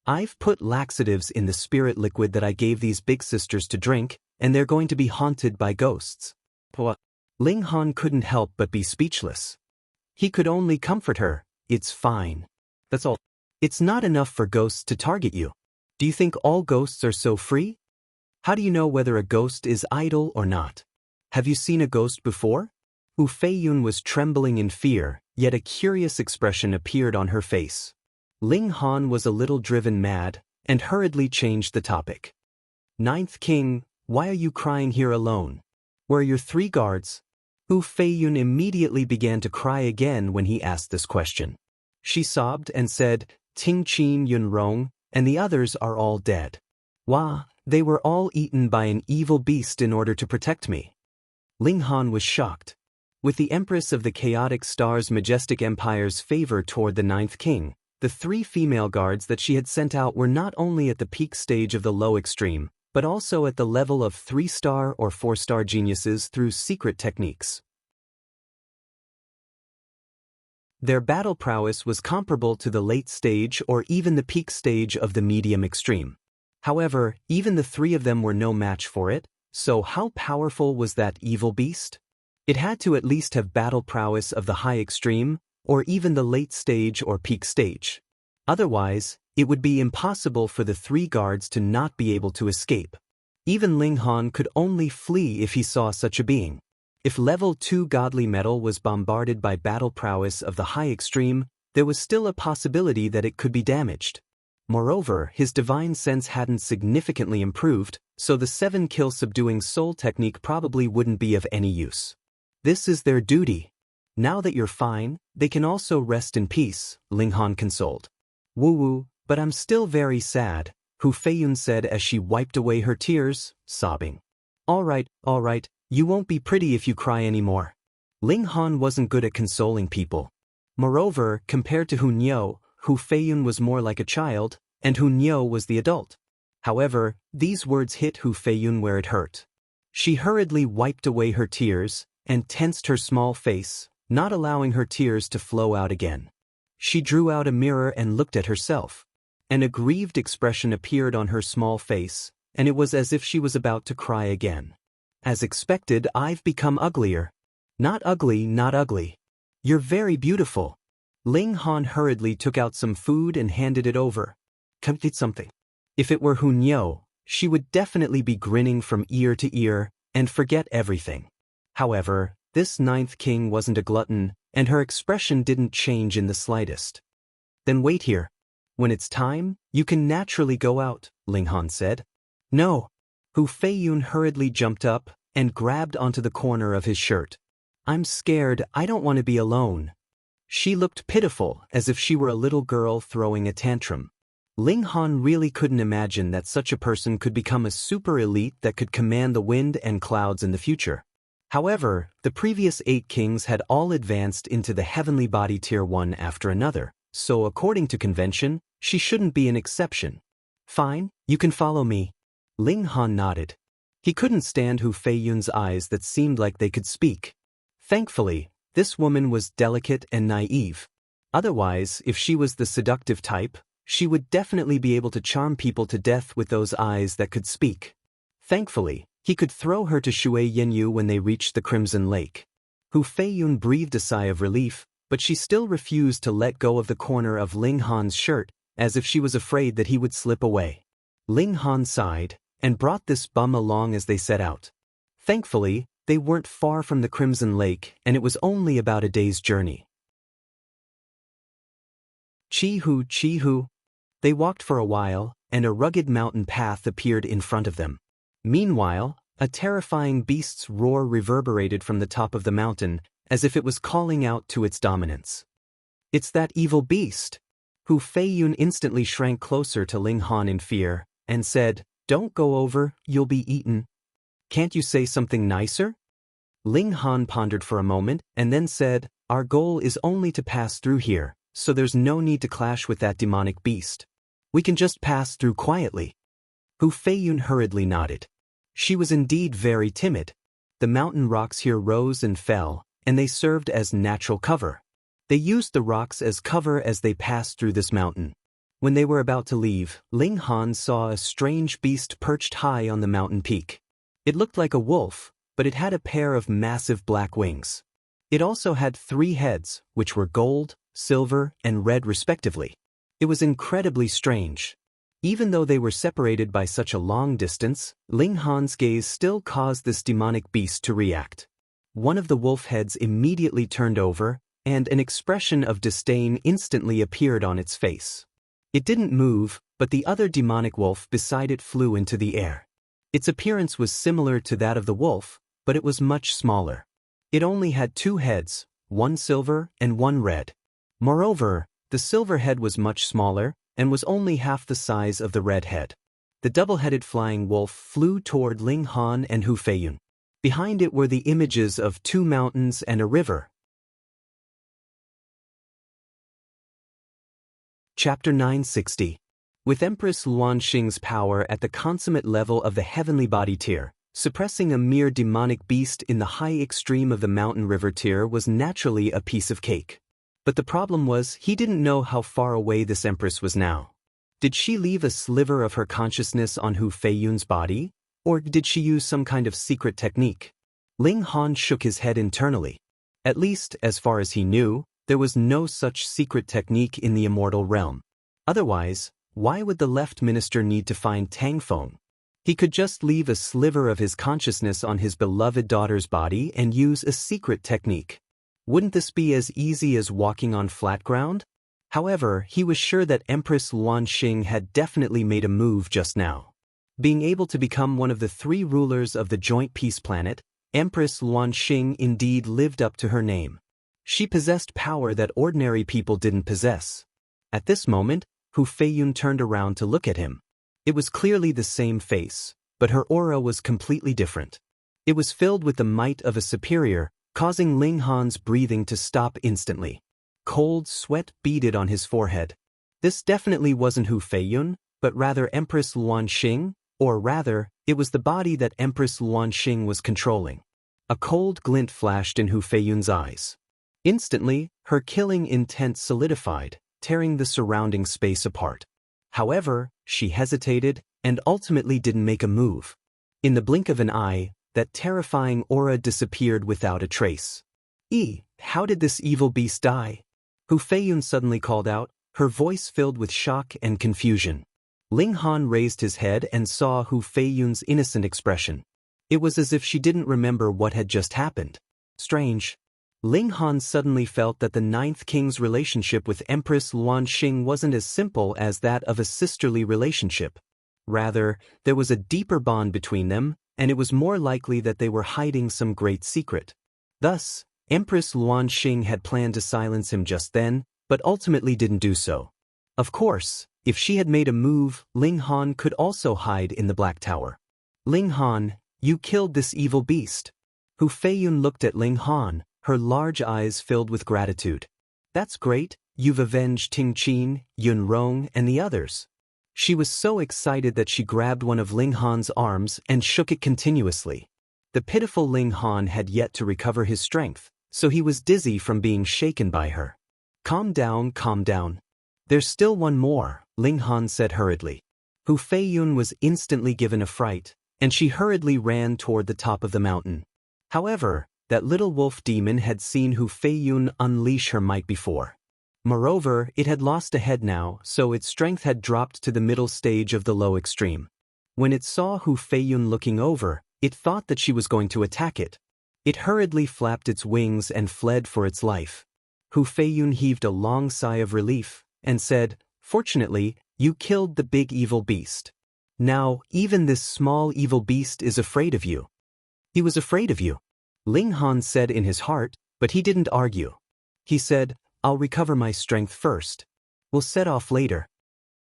"I've put laxatives in the spirit liquid that I gave these big sisters to drink, and they're going to be haunted by ghosts." Ling Han couldn't help but be speechless. He could only comfort her. "It's fine. That's all. It's not enough for ghosts to target you. Do you think all ghosts are so free? How do you know whether a ghost is idle or not? Have you seen a ghost before?" Hu Feiyun was trembling in fear, yet a curious expression appeared on her face. Ling Han was a little driven mad, and hurriedly changed the topic. "9th king, why are you crying here alone? Where are your 3 guards?" Hu Feiyun immediately began to cry again when he asked this question. She sobbed and said, "Ting Qin Yun Rong, and the others are all dead. Wah, they were all eaten by an evil beast in order to protect me." Ling Han was shocked. With the Empress of the Chaotic Star's majestic empire's favor toward the 9th king, the 3 female guards that she had sent out were not only at the peak stage of the low extreme, but also at the level of 3-star or 4-star geniuses through secret techniques. Their battle prowess was comparable to the late stage or even the peak stage of the medium extreme. However, even the three of them were no match for it, so how powerful was that evil beast? It had to at least have battle prowess of the high extreme, or even the late stage or peak stage. Otherwise, it would be impossible for the three guards to not be able to escape. Even Ling Han could only flee if he saw such a being. If level 2 godly metal was bombarded by battle prowess of the high extreme, there was still a possibility that it could be damaged. Moreover, his divine sense hadn't significantly improved, so the 7-kill subduing soul technique probably wouldn't be of any use. This is their duty. Now that you're fine, they can also rest in peace, Ling Han consoled. Woo-woo, but I'm still very sad, Hu Feiyun said as she wiped away her tears, sobbing. All right, you won't be pretty if you cry anymore. Ling Han wasn't good at consoling people. Moreover, compared to Hun Yo, Hu Feiyun was more like a child, and Hun Yo was the adult. However, these words hit Hu Feiyun where it hurt. She hurriedly wiped away her tears, and tensed her small face, not allowing her tears to flow out again. She drew out a mirror and looked at herself. An aggrieved expression appeared on her small face, and it was as if she was about to cry again. As expected, I've become uglier. Not ugly, not ugly. You're very beautiful. Ling Han hurriedly took out some food and handed it over. Come eat something. If it were Hun Yo, she would definitely be grinning from ear to ear and forget everything. However, this 9th king wasn't a glutton, and her expression didn't change in the slightest. Then wait here. When it's time, you can naturally go out, Ling Han said. No. Hu Feiyun hurriedly jumped up and grabbed onto the corner of his shirt. I'm scared, I don't want to be alone. She looked pitiful, as if she were a little girl throwing a tantrum. Ling Han really couldn't imagine that such a person could become a super elite that could command the wind and clouds in the future. However, the previous 8 kings had all advanced into the heavenly body tier 1 after another, so according to convention, she shouldn't be an exception. Fine, you can follow me. Ling Han nodded. He couldn't stand Hu Feiyun's eyes that seemed like they could speak. Thankfully, this woman was delicate and naive. Otherwise, if she was the seductive type, she would definitely be able to charm people to death with those eyes that could speak. Thankfully, he could throw her to Shui Yanyu when they reached the Crimson Lake. Hu Feiyun breathed a sigh of relief, but she still refused to let go of the corner of Ling Han's shirt, as if she was afraid that he would slip away. Ling Han sighed, and brought this bum along as they set out. Thankfully, they weren't far from the Crimson Lake, and it was only about a day's journey. Chi-hu. They walked for a while, and a rugged mountain path appeared in front of them. Meanwhile, a terrifying beast's roar reverberated from the top of the mountain, as if it was calling out to its dominance. It's that evil beast! Hu Feiyun instantly shrank closer to Ling Han in fear, and said, Don't go over, you'll be eaten. Can't you say something nicer? Ling Han pondered for a moment, and then said, Our goal is only to pass through here, so there's no need to clash with that demonic beast. We can just pass through quietly. Hu Feiyun hurriedly nodded. She was indeed very timid. The mountain rocks here rose and fell, and they served as natural cover. They used the rocks as cover as they passed through this mountain. When they were about to leave, Ling Han saw a strange beast perched high on the mountain peak. It looked like a wolf, but it had a pair of massive black wings. It also had 3 heads, which were gold, silver, and red respectively. It was incredibly strange. Even though they were separated by such a long distance, Ling Han's gaze still caused this demonic beast to react. One of the wolf heads immediately turned over, and an expression of disdain instantly appeared on its face. It didn't move, but the other demonic wolf beside it flew into the air. Its appearance was similar to that of the wolf, but it was much smaller. It only had 2 heads, 1 silver and 1 red. Moreover, the silver head was much smaller, and was only half the size of the red head. The double-headed flying wolf flew toward Ling Han and Hu Feiyun. Behind it were the images of 2 mountains and a river. Chapter 960. With Empress Luanxing's power at the consummate level of the heavenly body tier, suppressing a mere demonic beast in the high extreme of the mountain river tier was naturally a piece of cake. But the problem was, he didn't know how far away this empress was now. Did she leave a sliver of her consciousness on Hu Feiyun's body? Or did she use some kind of secret technique? Ling Han shook his head internally. At least, as far as he knew, there was no such secret technique in the immortal realm. Otherwise, why would the left minister need to find Tang Feng? He could just leave a sliver of his consciousness on his beloved daughter's body and use a secret technique. Wouldn't this be as easy as walking on flat ground? However, he was sure that Empress Luan Xing had definitely made a move just now. Being able to become one of the 3 rulers of the joint peace planet, Empress Luan Xing indeed lived up to her name. She possessed power that ordinary people didn't possess. At this moment, Hu Feiyun turned around to look at him. It was clearly the same face, but her aura was completely different. It was filled with the might of a superior, causing Ling Han's breathing to stop instantly. Cold sweat beaded on his forehead. This definitely wasn't Hu Feiyun, but rather Empress Luan Xing, or rather, it was the body that Empress Luan Xing was controlling. A cold glint flashed in Hu Feiyun's eyes. Instantly, her killing intent solidified, tearing the surrounding space apart. However, she hesitated, and ultimately didn't make a move. In the blink of an eye, that terrifying aura disappeared without a trace. How did this evil beast die? Hu Feiyun suddenly called out, her voice filled with shock and confusion. Ling Han raised his head and saw Hu Feiyun's innocent expression. It was as if she didn't remember what had just happened. Strange. Ling Han suddenly felt that the 9th king's relationship with Empress Luan Xing wasn't as simple as that of a sisterly relationship. Rather, there was a deeper bond between them, and it was more likely that they were hiding some great secret. Thus, Empress Luan Xing had planned to silence him just then, but ultimately didn't do so. Of course, if she had made a move, Ling Han could also hide in the Black Tower. Ling Han, you killed this evil beast. Hu Feiyun looked at Ling Han, her large eyes filled with gratitude. That's great, you've avenged Ting Qin, Yun Rong, and the others. She was so excited that she grabbed one of Ling Han's arms and shook it continuously. The pitiful Ling Han had yet to recover his strength, so he was dizzy from being shaken by her. Calm down, calm down. There's still one more, Ling Han said hurriedly. Hu Feiyun was instantly given a fright, and she hurriedly ran toward the top of the mountain. However, that little wolf demon had seen Hu Feiyun unleash her might before. Moreover, it had lost a head now, so its strength had dropped to the middle stage of the low extreme. When it saw Hu Feiyun looking over, it thought that she was going to attack it. It hurriedly flapped its wings and fled for its life. Hu Feiyun heaved a long sigh of relief, and said, "Fortunately, you killed the big evil beast. Now, even this small evil beast is afraid of you." He was afraid of you, Ling Han said in his heart, but he didn't argue. He said, "I'll recover my strength first. We'll set off later."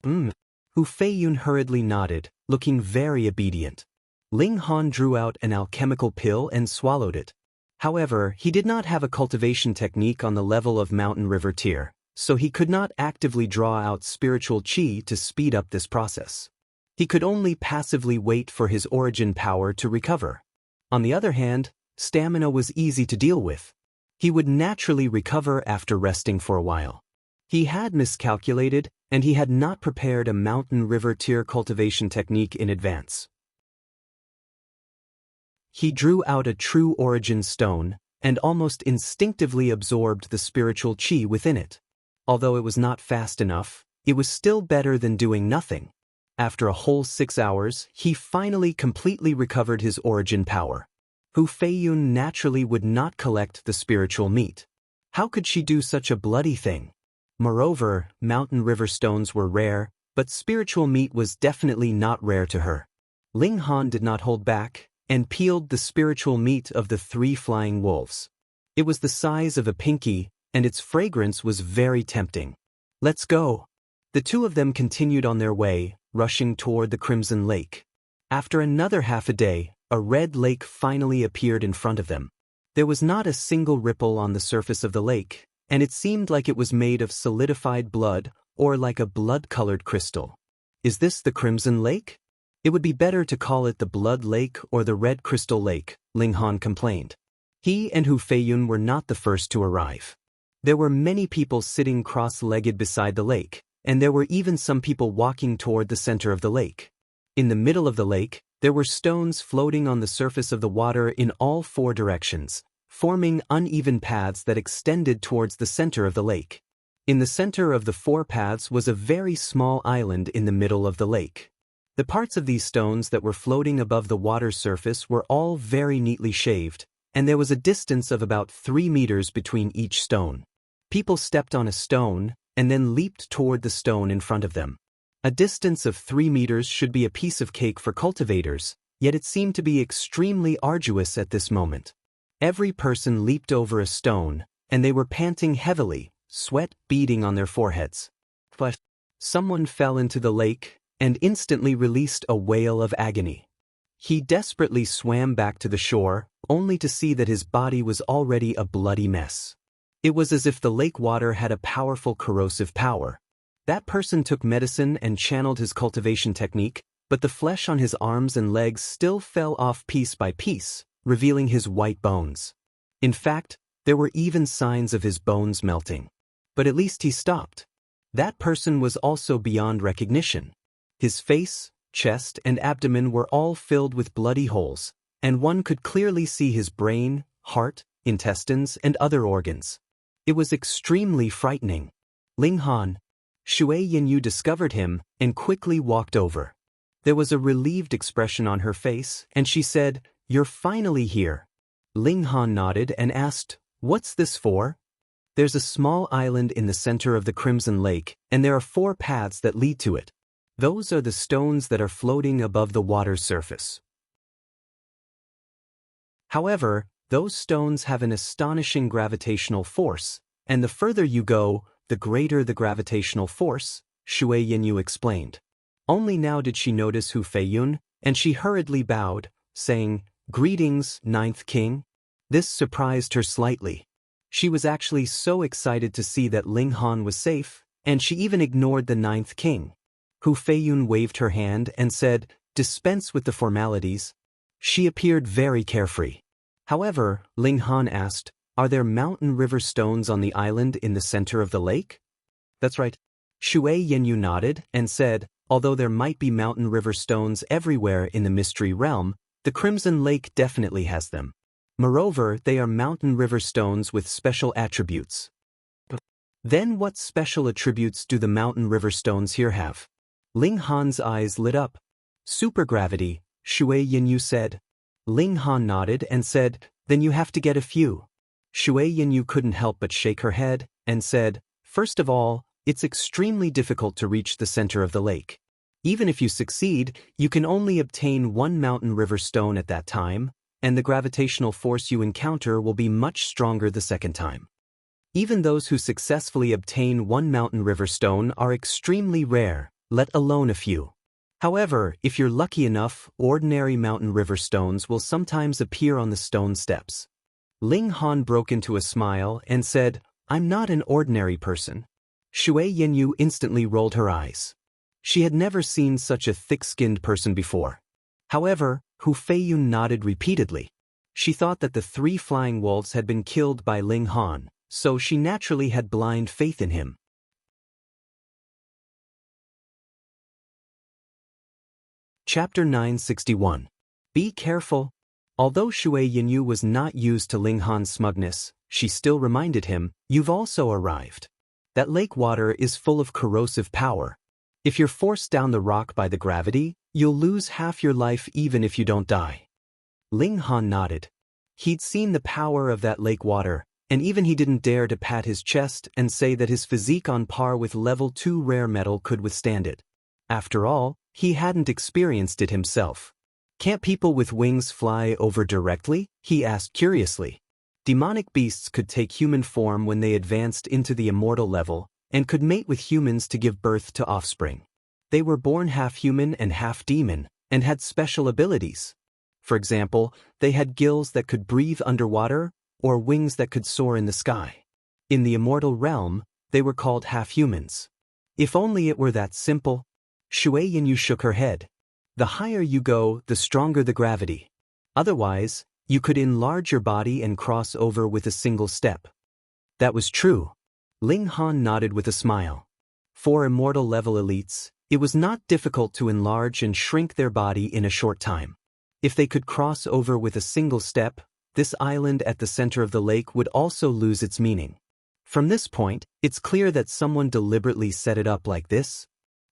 Hu Feiyun hurriedly nodded, looking very obedient. Ling Han drew out an alchemical pill and swallowed it. However, he did not have a cultivation technique on the level of Mountain River tier, so he could not actively draw out spiritual qi to speed up this process. He could only passively wait for his origin power to recover. On the other hand, stamina was easy to deal with. He would naturally recover after resting for a while. He had miscalculated, and he had not prepared a Mountain River tier cultivation technique in advance. He drew out a true origin stone, and almost instinctively absorbed the spiritual qi within it. Although it was not fast enough, it was still better than doing nothing. After a whole 6 hours, he finally completely recovered his origin power. Hu Feiyun naturally would not collect the spiritual meat. How could she do such a bloody thing? Moreover, Mountain River stones were rare, but spiritual meat was definitely not rare to her. Ling Han did not hold back, and peeled the spiritual meat of the 3 flying wolves. It was the size of a pinky, and its fragrance was very tempting. Let's go. The 2 of them continued on their way, rushing toward the Crimson Lake. After another half a day, a red lake finally appeared in front of them. There was not a single ripple on the surface of the lake, and it seemed like it was made of solidified blood or like a blood-colored crystal. Is this the Crimson Lake? It would be better to call it the Blood Lake or the Red Crystal Lake, Ling Han complained. He and Hu Feiyun were not the first to arrive. There were many people sitting cross-legged beside the lake, and there were even some people walking toward the center of the lake. In the middle of the lake, there were stones floating on the surface of the water in all four directions, forming uneven paths that extended towards the center of the lake. In the center of the four paths was a very small island in the middle of the lake. The parts of these stones that were floating above the water surface were all very neatly shaved, and there was a distance of about 3 meters between each stone. People stepped on a stone, and then leaped toward the stone in front of them. A distance of 3 meters should be a piece of cake for cultivators, yet it seemed to be extremely arduous at this moment. Every person leaped over a stone, and they were panting heavily, sweat beading on their foreheads. But someone fell into the lake and instantly released a wail of agony. He desperately swam back to the shore, only to see that his body was already a bloody mess. It was as if the lake water had a powerful corrosive power. That person took medicine and channeled his cultivation technique, but the flesh on his arms and legs still fell off piece by piece, revealing his white bones. In fact, there were even signs of his bones melting. But at least he stopped. That person was also beyond recognition. His face, chest, and abdomen were all filled with bloody holes, and one could clearly see his brain, heart, intestines, and other organs. It was extremely frightening. Ling Han, Shui Yinyu discovered him and quickly walked over. There was a relieved expression on her face, and she said, "You're finally here." Ling Han nodded and asked, "What's this for?" "There's a small island in the center of the Crimson Lake, and there are 4 paths that lead to it. Those are the stones that are floating above the water's surface. However, those stones have an astonishing gravitational force, and the further you go, the greater the gravitational force," Shui Yinyu explained. Only now did she notice Hu Feiyun, and she hurriedly bowed, saying, "Greetings, Ninth King." This surprised her slightly. She was actually so excited to see that Ling Han was safe, and she even ignored the Ninth King. Hu Feiyun waved her hand and said, "Dispense with the formalities." She appeared very carefree. However, Ling Han asked, "Are there mountain river stones on the island in the center of the lake?" "That's right." Shui Yinyu nodded and said, "Although there might be mountain river stones everywhere in the mystery realm, the Crimson Lake definitely has them. Moreover, they are mountain river stones with special attributes." "Then what special attributes do the mountain river stones here have?" Ling Han's eyes lit up. "Supergravity," Shui Yinyu said. Ling Han nodded and said, "Then you have to get a few." Shui Yinyu couldn't help but shake her head and said, "First of all, it's extremely difficult to reach the center of the lake. Even if you succeed, you can only obtain 1 mountain river stone at that time, and the gravitational force you encounter will be much stronger the second time. Even those who successfully obtain 1 mountain river stone are extremely rare, let alone a few. However, if you're lucky enough, ordinary mountain river stones will sometimes appear on the stone steps." Ling Han broke into a smile and said, "I'm not an ordinary person." Shui Yinyu instantly rolled her eyes. She had never seen such a thick-skinned person before. However, Hu Feiyun nodded repeatedly. She thought that the 3 flying wolves had been killed by Ling Han, so she naturally had blind faith in him. Chapter 961. Be careful. Although Shui Yinyu was not used to Ling Han's smugness, she still reminded him, "You've also arrived. That lake water is full of corrosive power. If you're forced down the rock by the gravity, you'll lose half your life even if you don't die." Ling Han nodded. He'd seen the power of that lake water, and even he didn't dare to pat his chest and say that his physique on par with level 2 rare metal could withstand it. After all, he hadn't experienced it himself. "Can't people with wings fly over directly?" he asked curiously. Demonic beasts could take human form when they advanced into the immortal level, and could mate with humans to give birth to offspring. They were born half human and half demon, and had special abilities. For example, they had gills that could breathe underwater, or wings that could soar in the sky. In the immortal realm, they were called half-humans. If only it were that simple. Shui Yinyu shook her head. The higher you go, the stronger the gravity. Otherwise, you could enlarge your body and cross over with a single step. That was true. Ling Han nodded with a smile. For immortal level elites, it was not difficult to enlarge and shrink their body in a short time. If they could cross over with a single step, this island at the center of the lake would also lose its meaning. From this point, it's clear that someone deliberately set it up like this.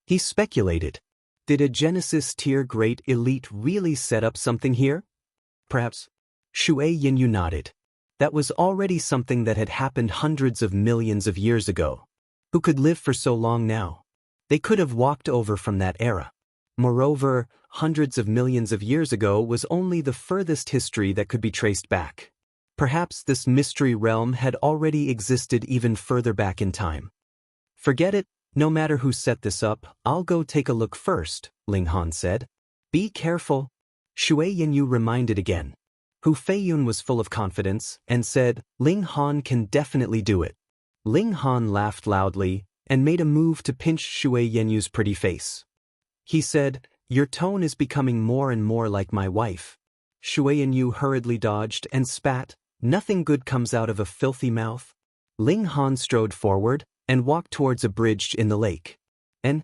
He speculated. Did a Genesis tier great elite really set up something here? Perhaps. Shui Yinyu nodded. That was already something that had happened hundreds of millions of years ago. Who could live for so long now? They could have walked over from that era. Moreover, hundreds of millions of years ago was only the furthest history that could be traced back. Perhaps this mystery realm had already existed even further back in time. Forget it, no matter who set this up, I'll go take a look first, Ling Han said. Be careful. Shui Yinyu reminded again. Hu Feiyun was full of confidence and said, Ling Han can definitely do it. Ling Han laughed loudly and made a move to pinch Shui Yinyu's pretty face. He said, your tone is becoming more and more like my wife. Shui Yinyu hurriedly dodged and spat. Nothing good comes out of a filthy mouth. Ling Han strode forward and walked towards a bridge in the lake. And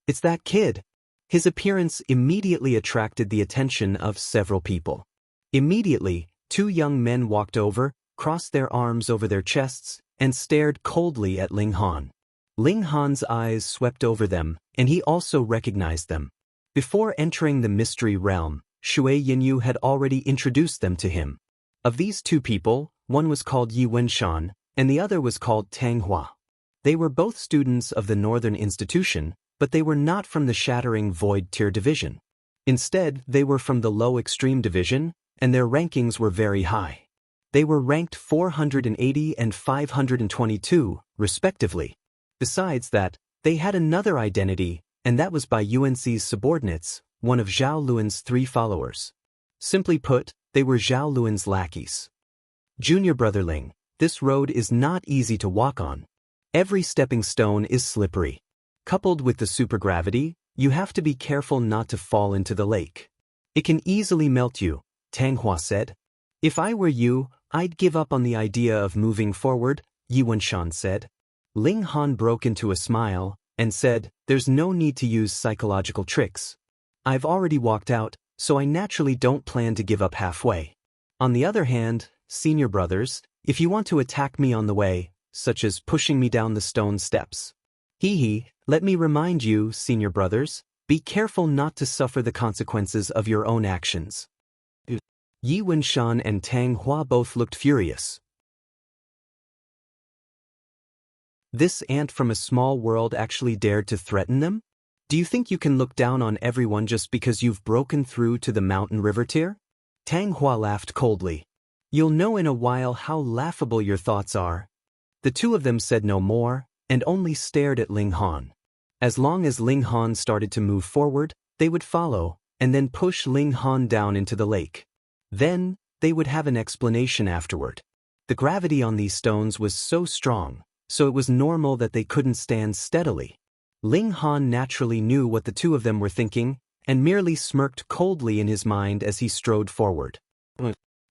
it's that kid. His appearance immediately attracted the attention of several people. Immediately, two young men walked over, crossed their arms over their chests, and stared coldly at Ling Han. Ling Han's eyes swept over them, and he also recognized them. Before entering the mystery realm, Shui Yinyu had already introduced them to him. Of these two people, one was called Yi Wenshan, and the other was called Tang Hua. They were both students of the Northern Institution, but they were not from the Shattering Void Tier Division. Instead, they were from the Low Extreme Division, and their rankings were very high. They were ranked 480 and 522, respectively. Besides that, they had another identity, and that was by UNC's subordinates, one of Zhao Luan's 3 followers. Simply put, they were Zhao Luan's lackeys. Junior brother Ling, this road is not easy to walk on. Every stepping stone is slippery. Coupled with the supergravity, you have to be careful not to fall into the lake. It can easily melt you, Tang Hua said. If I were you, I'd give up on the idea of moving forward, Yi Wenshan said. Ling Han broke into a smile and said, there's no need to use psychological tricks. I've already walked out, so I naturally don't plan to give up halfway. On the other hand, senior brothers, if you want to attack me on the way, such as pushing me down the stone steps. Let me remind you, senior brothers, be careful not to suffer the consequences of your own actions. Yi Wenshan and Tang Hua both looked furious. This ant from a small world actually dared to threaten them? Do you think you can look down on everyone just because you've broken through to the mountain river tier? Tang Hua laughed coldly. You'll know in a while how laughable your thoughts are. The two of them said no more, and only stared at Ling Han. As long as Ling Han started to move forward, they would follow, and then push Ling Han down into the lake. Then, they would have an explanation afterward. The gravity on these stones was so strong, so it was normal that they couldn't stand steadily. Ling Han naturally knew what the two of them were thinking, and merely smirked coldly in his mind as he strode forward.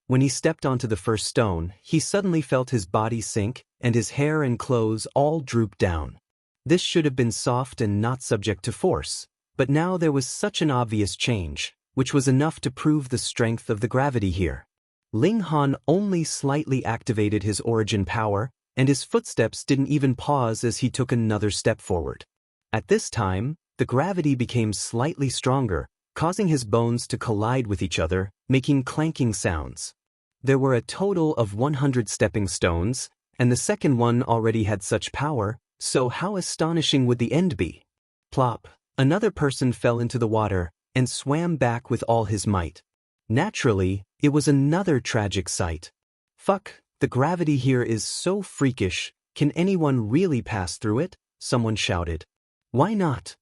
When he stepped onto the first stone, he suddenly felt his body sink, and his hair and clothes all drooped down. This should have been soft and not subject to force, but now there was such an obvious change, which was enough to prove the strength of the gravity here. Ling Han only slightly activated his origin power, and his footsteps didn't even pause as he took another step forward. At this time, the gravity became slightly stronger, causing his bones to collide with each other, making clanking sounds. There were a total of 100 stepping stones, and the second one already had such power, so how astonishing would the end be? Plop! Another person fell into the water and swam back with all his might. Naturally, it was another tragic sight. Fuck, the gravity here is so freakish, can anyone really pass through it? Someone shouted. Why not?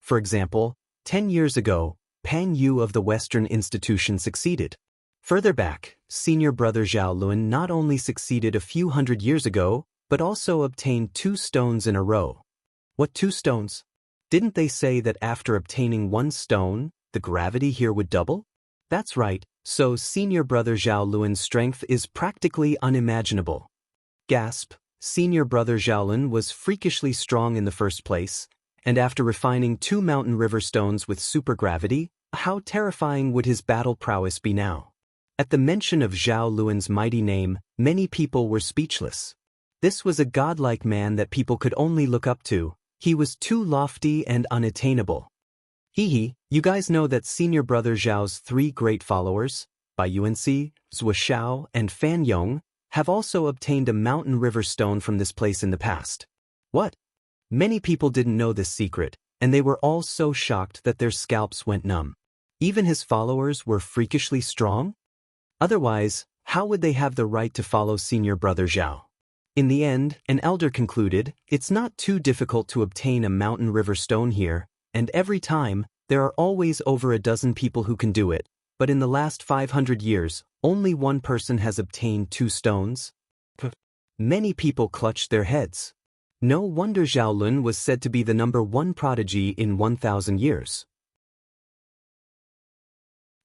For example, 10 years ago, Pan Yu of the Western Institution succeeded. Further back, senior brother Zhao Luan not only succeeded a few hundred years ago, but also obtained 2 stones in a row. What 2 stones? Didn't they say that after obtaining 1 stone, the gravity here would double? That's right, so senior brother Zhao Luan's strength is practically unimaginable. Gasp! senior brother Xiaolun was freakishly strong in the first place, and after refining 2 mountain river stones with supergravity, how terrifying would his battle prowess be now? At the mention of Zhao Luan's mighty name, many people were speechless. This was a godlike man that people could only look up to. He was too lofty and unattainable. You guys know that senior brother Zhao's 3 great followers, Bai Yuanxi, Zhou Xiao, and Fan Yong, have also obtained a mountain river stone from this place in the past. What? Many people didn't know this secret, and they were all so shocked that their scalps went numb. Even his followers were freakishly strong? Otherwise, how would they have the right to follow senior brother Zhao? In the end, an elder concluded, it's not too difficult to obtain a mountain river stone here, and every time, there are always over a dozen people who can do it, but in the last 500 years, only one person has obtained 2 stones? Many people clutched their heads. No wonder Xiaolun was said to be the #1 prodigy in 1,000 years.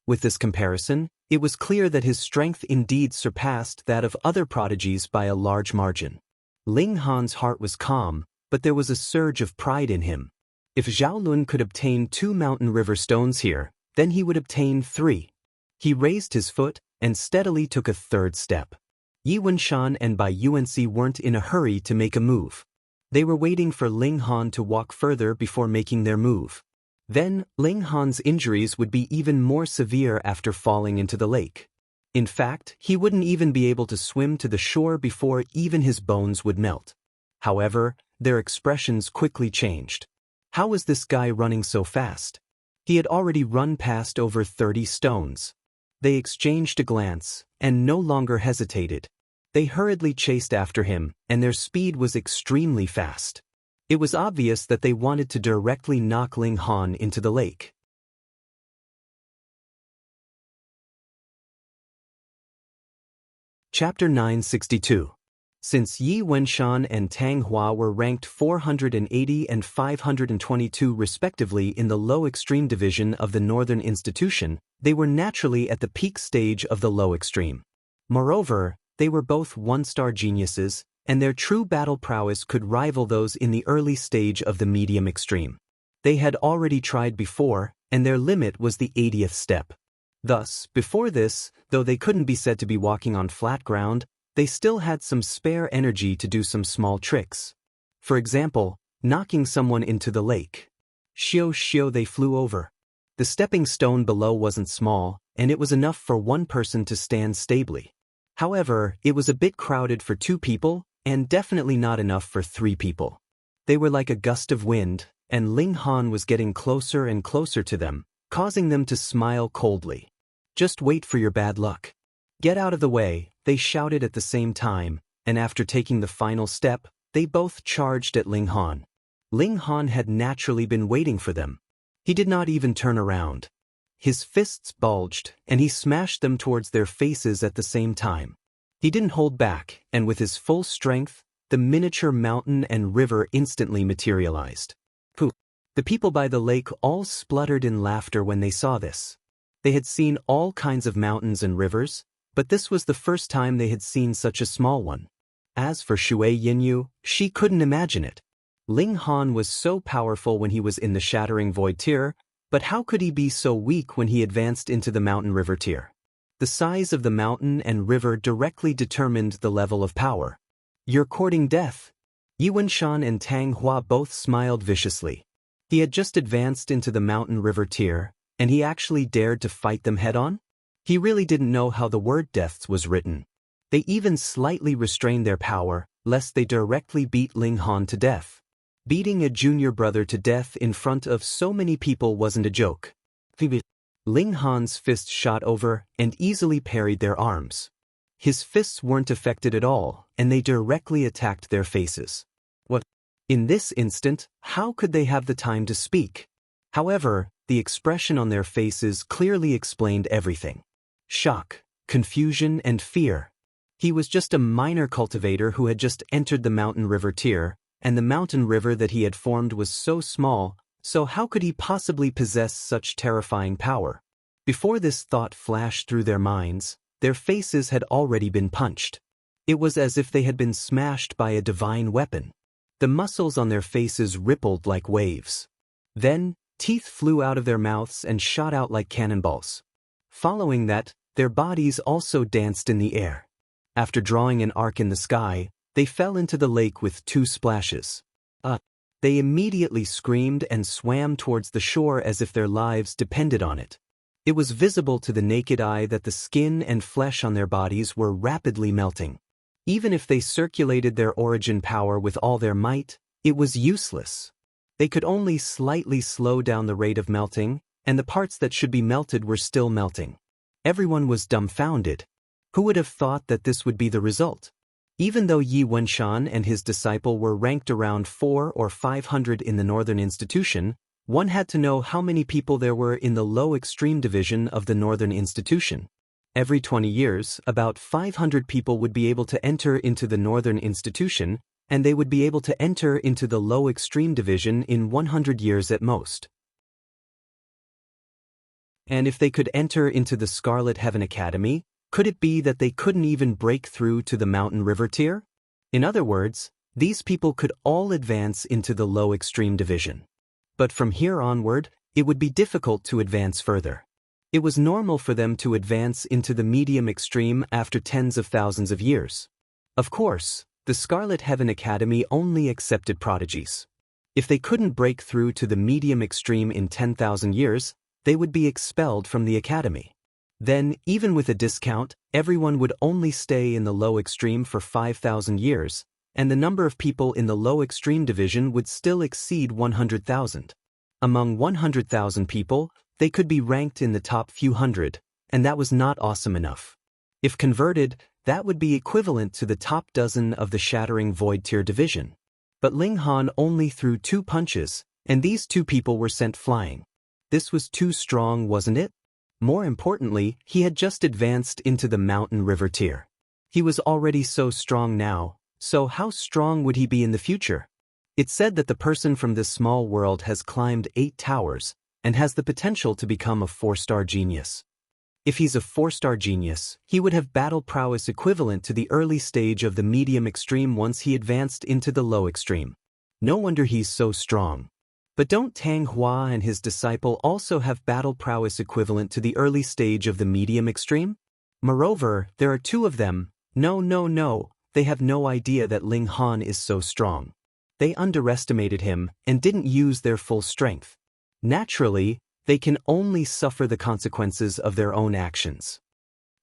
With this comparison, it was clear that his strength indeed surpassed that of other prodigies by a large margin. Ling Han's heart was calm, but there was a surge of pride in him. If Xiaolun could obtain 2 mountain river stones here, then he would obtain 3. He raised his foot and steadily took a 3rd step. Yi Wenshan and Bai Yuanxi weren't in a hurry to make a move. They were waiting for Ling Han to walk further before making their move. Then, Ling Han's injuries would be even more severe after falling into the lake. In fact, he wouldn't even be able to swim to the shore before even his bones would melt. However, their expressions quickly changed. How was this guy running so fast? He had already run past over 30 stones. They exchanged a glance, and no longer hesitated. They hurriedly chased after him, and their speed was extremely fast. It was obvious that they wanted to directly knock Ling Han into the lake. Chapter 962. Since Yi Wenshan and Tang Hua were ranked 480 and 522 respectively in the low extreme division of the Northern Institution, they were naturally at the peak stage of the low extreme. Moreover, they were both 1-star geniuses, and their true battle prowess could rival those in the early stage of the medium extreme. They had already tried before, and their limit was the 80th step. Thus, before this, though they couldn't be said to be walking on flat ground, they still had some spare energy to do some small tricks. For example, knocking someone into the lake. Shio they flew over. The stepping stone below wasn't small, and it was enough for one person to stand stably. However, it was a bit crowded for 2 people, and definitely not enough for 3 people. They were like a gust of wind, and Ling Han was getting closer and closer to them, causing them to smile coldly. Just wait for your bad luck. Get out of the way, they shouted at the same time, and after taking the final step, they both charged at Ling Han. Ling Han had naturally been waiting for them. He did not even turn around. His fists bulged, and he smashed them towards their faces at the same time. He didn't hold back, and with his full strength, the miniature mountain and river instantly materialized. Pooh! The people by the lake all spluttered in laughter when they saw this. They had seen all kinds of mountains and rivers, but this was the first time they had seen such a small one. As for Shui Yinyu, she couldn't imagine it. Ling Han was so powerful when he was in the Shattering Void tier, but how could he be so weak when he advanced into the mountain river tier? The size of the mountain and river directly determined the level of power. You're courting death. Yi Wenshan and Tang Hua both smiled viciously. He had just advanced into the mountain river tier, and he actually dared to fight them head-on? He really didn't know how the word deaths was written. They even slightly restrained their power, lest they directly beat Ling Han to death. Beating a junior brother to death in front of so many people wasn't a joke. Ling Han's fists shot over and easily parried their arms. His fists weren't affected at all, and they directly attacked their faces. What? In this instant, how could they have the time to speak? However, the expression on their faces clearly explained everything. Shock, confusion, and fear. He was just a minor cultivator who had just entered the mountain river tier, and the mountain river that he had formed was so small, so how could he possibly possess such terrifying power? Before this thought flashed through their minds, their faces had already been punched. It was as if they had been smashed by a divine weapon. The muscles on their faces rippled like waves. Then, teeth flew out of their mouths and shot out like cannonballs. Following that, their bodies also danced in the air. After drawing an arc in the sky, they fell into the lake with 2 splashes. They immediately screamed and swam towards the shore as if their lives depended on it. It was visible to the naked eye that the skin and flesh on their bodies were rapidly melting. Even if they circulated their origin power with all their might, it was useless. They could only slightly slow down the rate of melting, and the parts that should be melted were still melting. Everyone was dumbfounded. Who would have thought that this would be the result? Even though Yi Wenshan and his disciple were ranked around 400 or 500 in the Northern Institution, one had to know how many people there were in the low extreme division of the Northern Institution. Every 20 years, about 500 people would be able to enter into the Northern Institution, and they would be able to enter into the low extreme division in 100 years at most. And if they could enter into the Scarlet Heaven Academy, could it be that they couldn't even break through to the Mountain River tier? In other words, these people could all advance into the low extreme division. But from here onward, it would be difficult to advance further. It was normal for them to advance into the medium extreme after tens of thousands of years. Of course, the Scarlet Heaven Academy only accepted prodigies. If they couldn't break through to the medium extreme in 10,000 years, they would be expelled from the academy. Then, even with a discount, everyone would only stay in the low extreme for 5,000 years, and the number of people in the low extreme division would still exceed 100,000. Among 100,000 people, they could be ranked in the top few hundred, and that was not awesome enough. If converted, that would be equivalent to the top dozen of the Shattering Void Tier division. But Ling Han only threw 2 punches, and these 2 people were sent flying. This was too strong, wasn't it? More importantly, he had just advanced into the Mountain River tier. He was already so strong now, so how strong would he be in the future? It's said that the person from this small world has climbed 8 towers, and has the potential to become a 4-star genius. If he's a 4-star genius, he would have battle prowess equivalent to the early stage of the medium extreme once he advanced into the low extreme. No wonder he's so strong. But don't Tang Hua and his disciple also have battle prowess equivalent to the early stage of the medium extreme? Moreover, there are 2 of them. No, they have no idea that Ling Han is so strong. They underestimated him and didn't use their full strength. Naturally, they can only suffer the consequences of their own actions.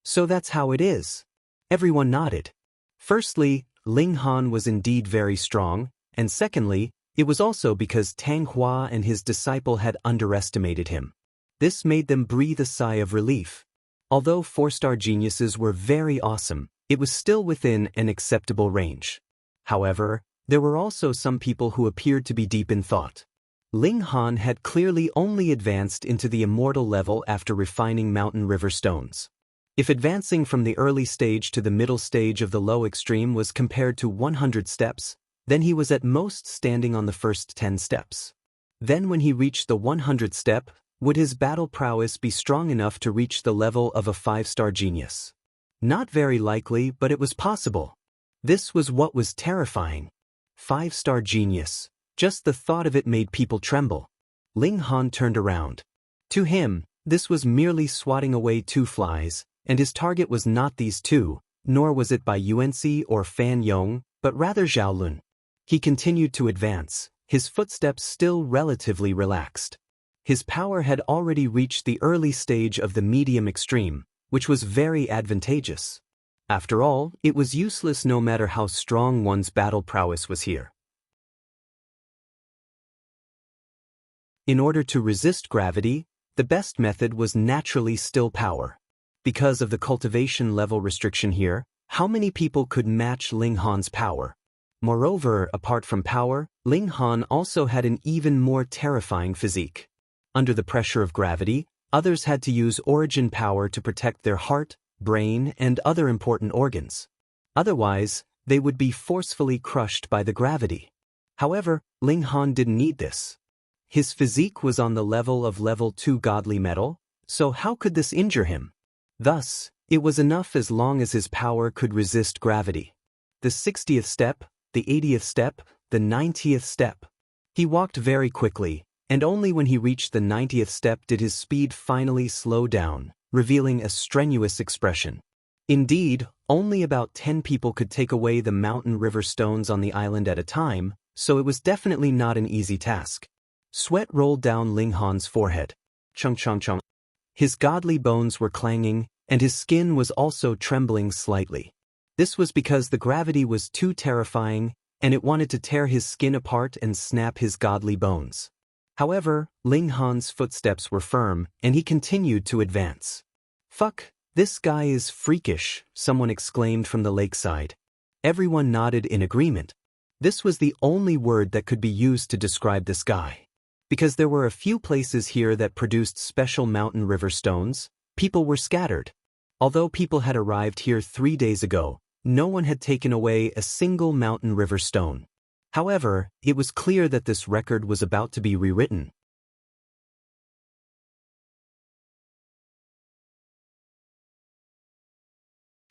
So that's how it is. Everyone nodded. Firstly, Ling Han was indeed very strong, and secondly, it was also because Tang Hua and his disciple had underestimated him. This made them breathe a sigh of relief. Although 4-star geniuses were very awesome, it was still within an acceptable range. However, there were also some people who appeared to be deep in thought. Ling Han had clearly only advanced into the immortal level after refining Mountain River stones. If advancing from the early stage to the middle stage of the low extreme was compared to 100 steps, then he was at most standing on the first 10 steps. Then when he reached the 100th step, would his battle prowess be strong enough to reach the level of a 5-star genius? Not very likely, but it was possible. This was what was terrifying. 5-star genius. Just the thought of it made people tremble. Ling Han turned around. To him, this was merely swatting away 2 flies, and his target was not these 2, nor was it by Yuanxi or Fan Yong, but rather Zhaolun. He continued to advance, his footsteps still relatively relaxed. His power had already reached the early stage of the medium extreme, which was very advantageous. After all, it was useless no matter how strong one's battle prowess was here. In order to resist gravity, the best method was naturally still power. Because of the cultivation level restriction here, how many people could match Ling Han's power? Moreover, apart from power, Ling Han also had an even more terrifying physique. Under the pressure of gravity, others had to use origin power to protect their heart, brain, and other important organs. Otherwise, they would be forcefully crushed by the gravity. However, Ling Han didn't need this. His physique was on the level of level 2 godly metal, so how could this injure him? Thus, It was enough as long as his power could resist gravity. The 60th step, the 80th step, the 90th step. He walked very quickly, and only when he reached the 90th step did his speed finally slow down, revealing a strenuous expression. Indeed, only about 10 people could take away the mountain river stones on the island at a time, so it was definitely not an easy task. Sweat rolled down Ling Han's forehead. Chung chung chung. His godly bones were clanging, and his skin was also trembling slightly. This was because the gravity was too terrifying, and it wanted to tear his skin apart and snap his godly bones. However, Ling Han's footsteps were firm, and he continued to advance. "Fuck, this guy is freakish," someone exclaimed from the lakeside. Everyone nodded in agreement. This was the only word that could be used to describe this guy. Because there were a few places here that produced special mountain river stones, people were scattered. Although people had arrived here 3 days ago, no one had taken away a single mountain river stone. However, it was clear that this record was about to be rewritten.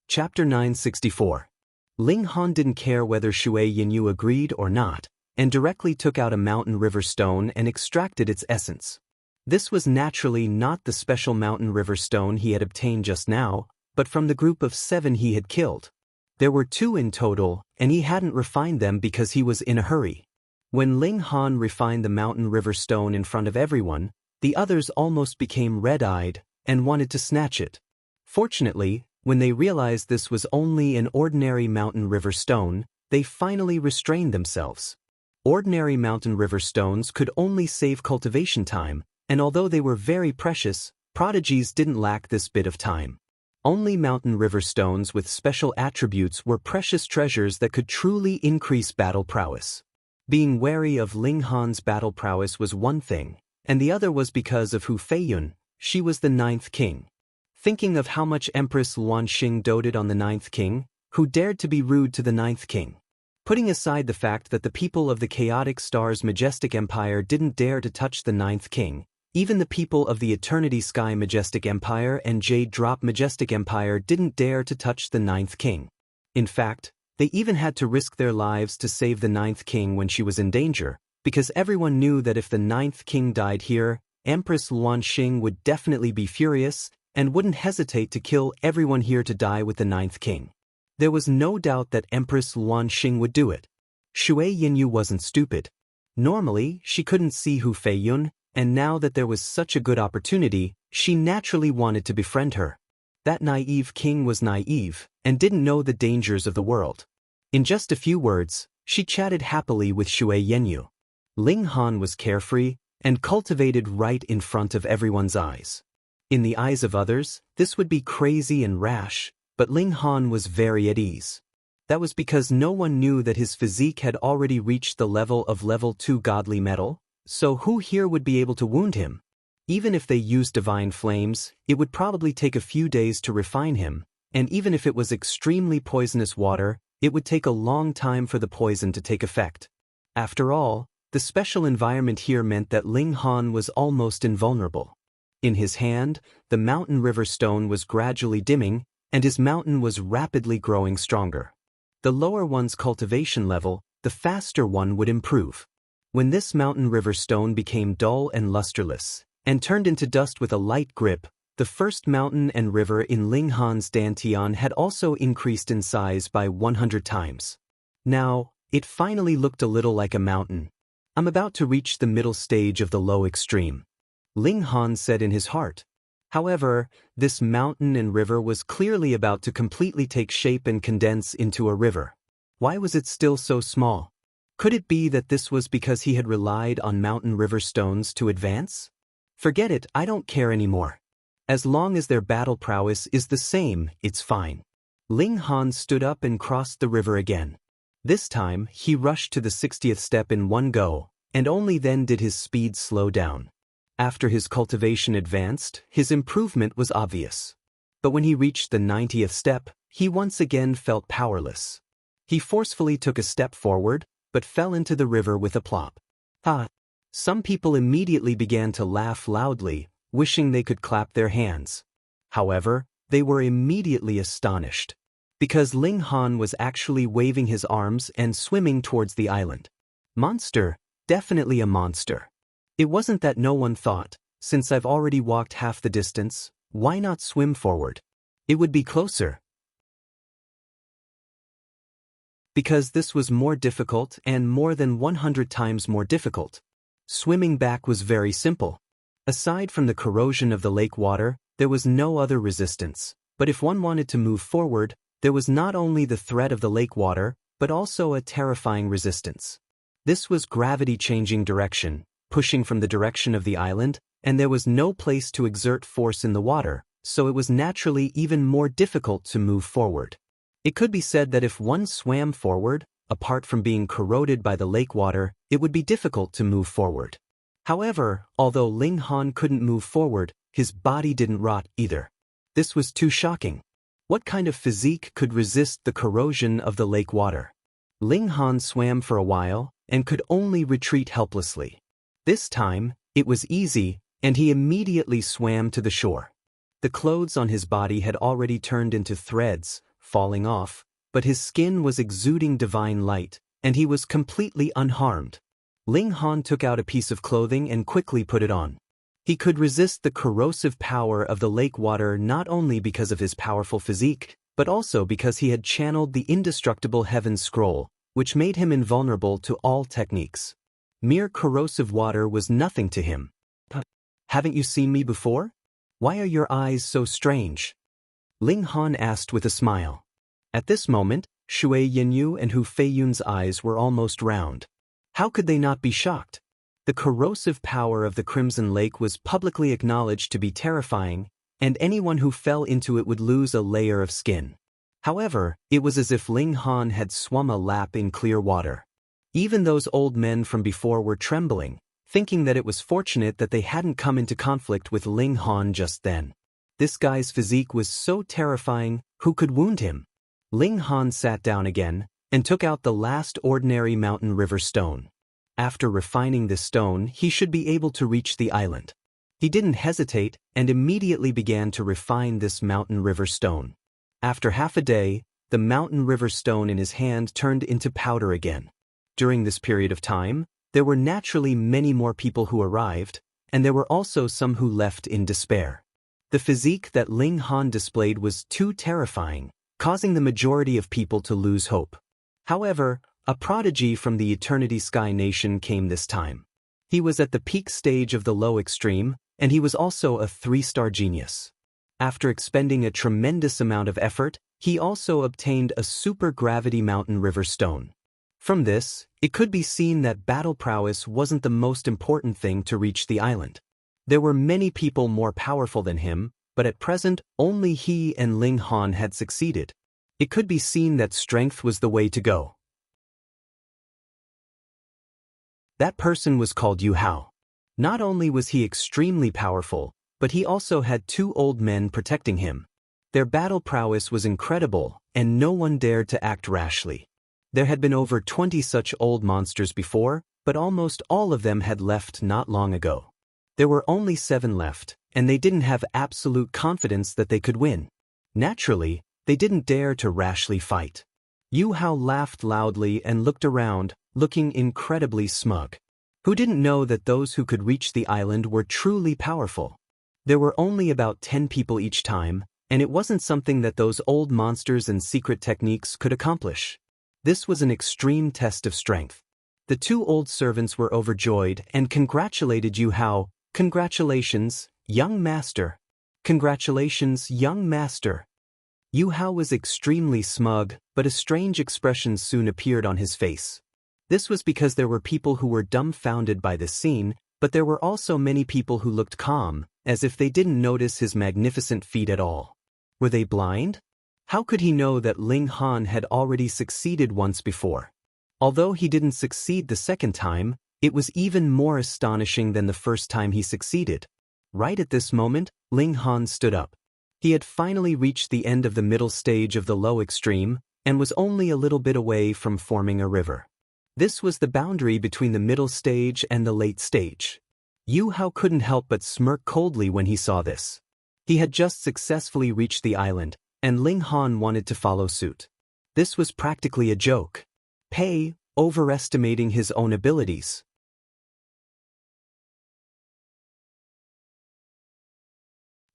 Chapter 964. Ling Han didn't care whether Shui Yinyu agreed or not, and directly took out a mountain river stone and extracted its essence. This was naturally not the special mountain river stone he had obtained just now, but from the group of 7 he had killed. There were 2 in total, and he hadn't refined them because he was in a hurry. When Ling Han refined the mountain river stone in front of everyone, the others almost became red-eyed and wanted to snatch it. Fortunately, when they realized this was only an ordinary mountain river stone, they finally restrained themselves. Ordinary mountain river stones could only save cultivation time, and although they were very precious, prodigies didn't lack this bit of time. Only mountain river stones with special attributes were precious treasures that could truly increase battle prowess. Being wary of Ling Han's battle prowess was one thing, and the other was because of Hu Feiyun. She was the 9th king. Thinking of how much Empress Luanxing doted on the 9th king, who dared to be rude to the 9th king. Putting aside the fact that the people of the Chaotic Star's Majestic Empire didn't dare to touch the 9th king, even the people of the Eternity Sky Majestic Empire and Jade Drop Majestic Empire didn't dare to touch the 9th king. In fact, they even had to risk their lives to save the 9th king when she was in danger, because everyone knew that if the 9th king died here, Empress Luanxing would definitely be furious and wouldn't hesitate to kill everyone here to die with the 9th king. There was no doubt that Empress Luanxing would do it. Shui Yinyu wasn't stupid. Normally, she couldn't see Hu Feiyun, and now that there was such a good opportunity, she naturally wanted to befriend her. That naive king was naive, and didn't know the dangers of the world. In just a few words, she chatted happily with Shui Yinyu. Ling Han was carefree, and cultivated right in front of everyone's eyes. In the eyes of others, this would be crazy and rash, but Ling Han was very at ease. That was because no one knew that his physique had already reached the level of level 2 godly metal, so who here would be able to wound him? Even if they used divine flames, it would probably take a few days to refine him, and even if it was extremely poisonous water, it would take a long time for the poison to take effect. After all, the special environment here meant that Ling Han was almost invulnerable. In his hand, the mountain river stone was gradually dimming, and his mountain was rapidly growing stronger. The lower one's cultivation level, the faster one would improve. When this mountain river stone became dull and lusterless, and turned into dust with a light grip, the first mountain and river in Ling Han's Dantian had also increased in size by 100 times. Now, it finally looked a little like a mountain. "I'm about to reach the middle stage of the low extreme," Ling Han said in his heart. However, this mountain and river was clearly about to completely take shape and condense into a river. Why was it still so small? Could it be that this was because he had relied on mountain river stones to advance? Forget it, I don't care anymore. As long as their battle prowess is the same, it's fine. Ling Han stood up and crossed the river again. This time, he rushed to the 60th step in one go, and only then did his speed slow down. After his cultivation advanced, his improvement was obvious. But when he reached the 90th step, he once again felt powerless. He forcefully took a step forward, but fell into the river with a plop. Ha! Some people immediately began to laugh loudly, wishing they could clap their hands. However, they were immediately astonished. Because Ling Han was actually waving his arms and swimming towards the island. Monster, definitely a monster. It wasn't that no one thought, since I've already walked half the distance, why not swim forward? It would be closer. Because this was more difficult and more than 100 times more difficult. Swimming back was very simple. Aside from the corrosion of the lake water, there was no other resistance. But if one wanted to move forward, there was not only the threat of the lake water, but also a terrifying resistance. This was gravity changing direction, pushing from the direction of the island, and there was no place to exert force in the water, so it was naturally even more difficult to move forward. It could be said that if one swam forward, apart from being corroded by the lake water, it would be difficult to move forward. However, although Ling Han couldn't move forward, his body didn't rot either. This was too shocking. What kind of physique could resist the corrosion of the lake water? Ling Han swam for a while and could only retreat helplessly. This time, it was easy, and he immediately swam to the shore. The clothes on his body had already turned into threads, falling off, but his skin was exuding divine light, and he was completely unharmed. Ling Han took out a piece of clothing and quickly put it on. He could resist the corrosive power of the lake water not only because of his powerful physique, but also because he had channeled the indestructible Heaven Scroll, which made him invulnerable to all techniques. Mere corrosive water was nothing to him. Haven't you seen me before? Why are your eyes so strange? Ling Han asked with a smile. At this moment, Shui Yinyu and Hu Feiyun's eyes were almost round. How could they not be shocked? The corrosive power of the Crimson Lake was publicly acknowledged to be terrifying, and anyone who fell into it would lose a layer of skin. However, it was as if Ling Han had swum a lap in clear water. Even those old men from before were trembling, thinking that it was fortunate that they hadn't come into conflict with Ling Han just then. This guy's physique was so terrifying, who could wound him? Ling Han sat down again and took out the last ordinary mountain river stone. After refining this stone, he should be able to reach the island. He didn't hesitate and immediately began to refine this mountain river stone. After half a day, the mountain river stone in his hand turned into powder again. During this period of time, there were naturally many more people who arrived, and there were also some who left in despair. The physique that Ling Han displayed was too terrifying, causing the majority of people to lose hope. However, a prodigy from the Eternity Sky Nation came this time. He was at the peak stage of the low extreme, and he was also a 3-star genius. After expending a tremendous amount of effort, he also obtained a super-gravity mountain river stone. From this, it could be seen that battle prowess wasn't the most important thing to reach the island. There were many people more powerful than him, but at present, only he and Ling Han had succeeded. It could be seen that strength was the way to go. That person was called Yu Hao. Not only was he extremely powerful, but he also had 2 old men protecting him. Their battle prowess was incredible, and no one dared to act rashly. There had been over 20 such old monsters before, but almost all of them had left not long ago. There were only 7 left, and they didn't have absolute confidence that they could win. Naturally, they didn't dare to rashly fight. Yu Hao laughed loudly and looked around, looking incredibly smug. Who didn't know that those who could reach the island were truly powerful? There were only about 10 people each time, and it wasn't something that those old monsters and secret techniques could accomplish. This was an extreme test of strength. The 2 old servants were overjoyed and congratulated Yu Hao. Congratulations, young master. Congratulations, young master. Yu Hao was extremely smug, but a strange expression soon appeared on his face. This was because there were people who were dumbfounded by this scene, but there were also many people who looked calm, as if they didn't notice his magnificent feat at all. Were they blind? How could he know that Ling Han had already succeeded once before? Although he didn't succeed the second time, it was even more astonishing than the first time he succeeded. Right at this moment, Ling Han stood up. He had finally reached the end of the middle stage of the low extreme, and was only a little bit away from forming a river. This was the boundary between the middle stage and the late stage. Yu Hao couldn't help but smirk coldly when he saw this. He had just successfully reached the island, and Ling Han wanted to follow suit. This was practically a joke. Pei, overestimating his own abilities.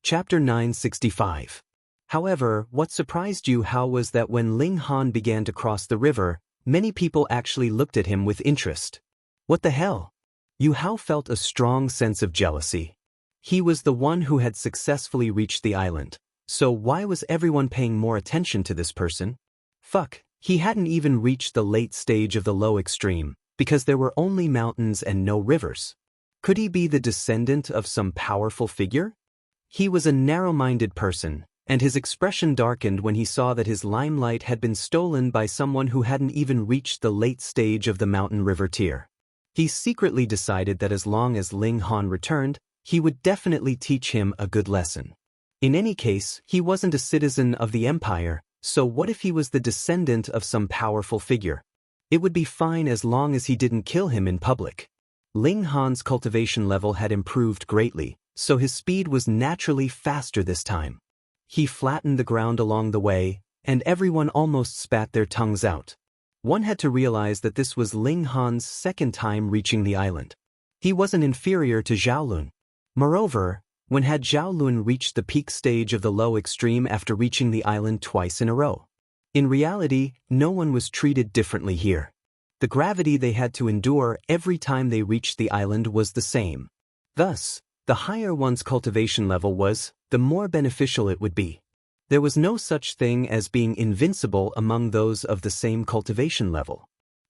Chapter 965. However, what surprised Yu Hao was that when Ling Han began to cross the river, many people actually looked at him with interest. What the hell? Yu Hao felt a strong sense of jealousy. He was the one who had successfully reached the island, so why was everyone paying more attention to this person? Fuck, he hadn't even reached the late stage of the low extreme, because there were only mountains and no rivers. Could he be the descendant of some powerful figure? He was a narrow-minded person, and his expression darkened when he saw that his limelight had been stolen by someone who hadn't even reached the late stage of the mountain river tier. He secretly decided that as long as Ling Han returned, he would definitely teach him a good lesson. In any case, he wasn't a citizen of the empire, so what if he was the descendant of some powerful figure? It would be fine as long as he didn't kill him in public. Ling Han's cultivation level had improved greatly, so his speed was naturally faster this time. He flattened the ground along the way, and everyone almost spat their tongues out. One had to realize that this was Ling Han's second time reaching the island. He wasn't inferior to Zhaolun. Moreover, when had Zhaolun reached the peak stage of the low extreme after reaching the island twice in a row? In reality, no one was treated differently here. The gravity they had to endure every time they reached the island was the same. Thus, the higher one's cultivation level was, the more beneficial it would be. There was no such thing as being invincible among those of the same cultivation level.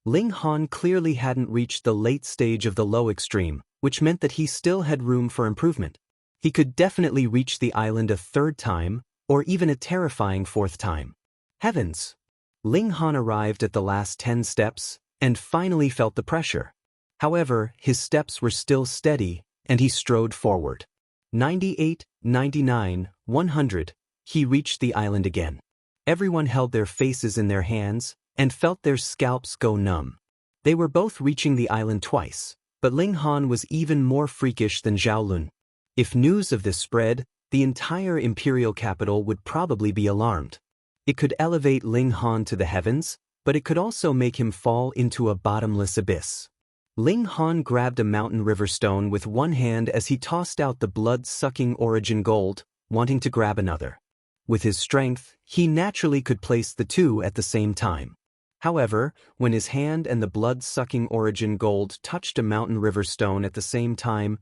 Ling Han clearly hadn't reached the late stage of the low extreme, which meant that he still had room for improvement. He could definitely reach the island a third time, or even a terrifying fourth time. Heavens! Ling Han arrived at the last 10 steps, and finally felt the pressure. However, his steps were still steady, and he strode forward. 98, 99, 100, he reached the island again. Everyone held their faces in their hands, and felt their scalps go numb. They were both reaching the island twice, but Ling Han was even more freakish than Zhaolun. If news of this spread, the entire imperial capital would probably be alarmed. It could elevate Ling Han to the heavens, but it could also make him fall into a bottomless abyss. Ling Han grabbed a mountain river stone with one hand as he tossed out the blood-sucking origin gold, wanting to grab another. With his strength, he naturally could place the two at the same time. However, when his hand and the blood-sucking origin gold touched a mountain river stone at the same time,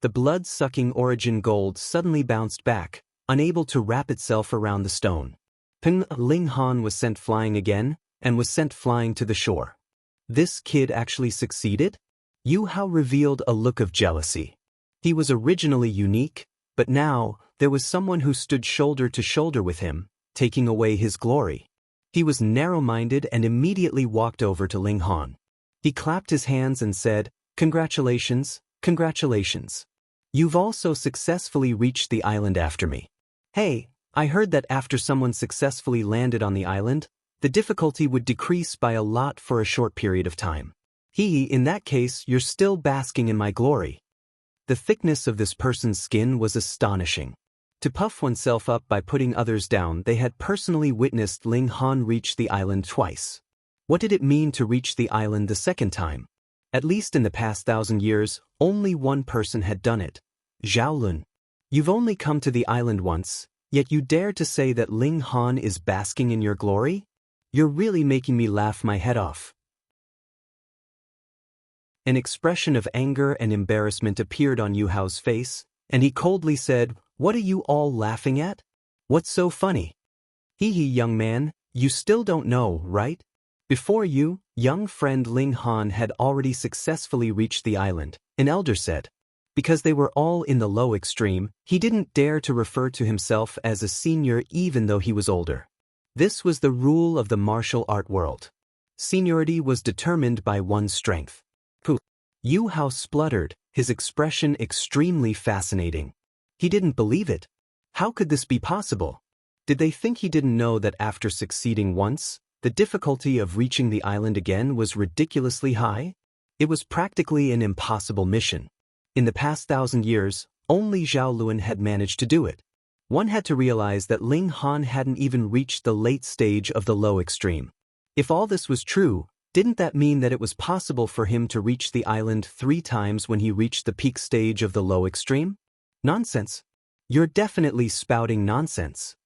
the blood-sucking origin gold suddenly bounced back, unable to wrap itself around the stone. Ling Han was sent flying again, and was sent flying to the shore. This kid actually succeeded? Yu Hao revealed a look of jealousy. He was originally unique, but now, there was someone who stood shoulder to shoulder with him, taking away his glory. He was narrow-minded and immediately walked over to Ling Han. He clapped his hands and said, "Congratulations, congratulations. You've also successfully reached the island after me. Hey, I heard that after someone successfully landed on the island, the difficulty would decrease by a lot for a short period of time. In that case, you're still basking in my glory." The thickness of this person's skin was astonishing. To puff oneself up by putting others down, they had personally witnessed Ling Han reach the island twice. What did it mean to reach the island the second time? At least in the past 1,000 years, only one person had done it. Zhaolun. You've only come to the island once, yet you dare to say that Ling Han is basking in your glory? You're really making me laugh my head off. An expression of anger and embarrassment appeared on Yu Hao's face, and he coldly said, "What are you all laughing at? What's so funny?" Young man, you still don't know, right? Before you, young friend Ling Han had already successfully reached the island, an elder said. Because they were all in the low extreme, he didn't dare to refer to himself as a senior even though he was older. This was the rule of the martial art world. Seniority was determined by one's strength. Yu Hao spluttered, his expression extremely fascinating. He didn't believe it. How could this be possible? Did they think he didn't know that after succeeding once, the difficulty of reaching the island again was ridiculously high? It was practically an impossible mission. In the past 1,000 years, only Zhaolun had managed to do it. One had to realize that Ling Han hadn't even reached the late stage of the low extreme. If all this was true, didn't that mean that it was possible for him to reach the island 3 times when he reached the peak stage of the low extreme? Nonsense. You're definitely spouting nonsense.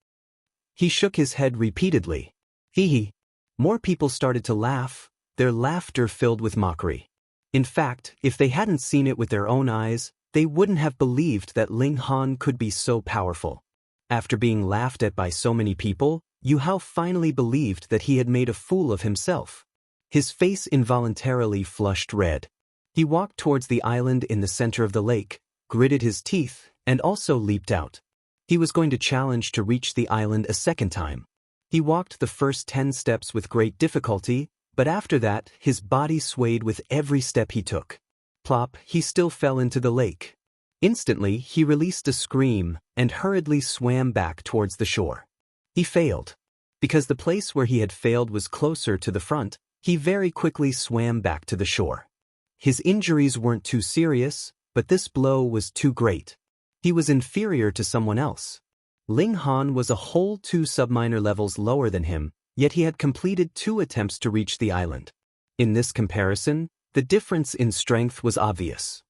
He shook his head repeatedly. Hee. More people started to laugh, their laughter filled with mockery. In fact, if they hadn't seen it with their own eyes, they wouldn't have believed that Ling Han could be so powerful. After being laughed at by so many people, Yu Hao finally believed that he had made a fool of himself. His face involuntarily flushed red. He walked towards the island in the center of the lake, gritted his teeth, and also leaped out. He was going to challenge to reach the island a second time. He walked the first 10 steps with great difficulty, but after that, his body swayed with every step he took. Plop, he still fell into the lake. Instantly, he released a scream and hurriedly swam back towards the shore. He failed. Because the place where he had failed was closer to the front, he very quickly swam back to the shore. His injuries weren't too serious, but this blow was too great. He was inferior to someone else. Ling Han was a whole 2 subminor levels lower than him, yet he had completed 2 attempts to reach the island. In this comparison, the difference in strength was obvious.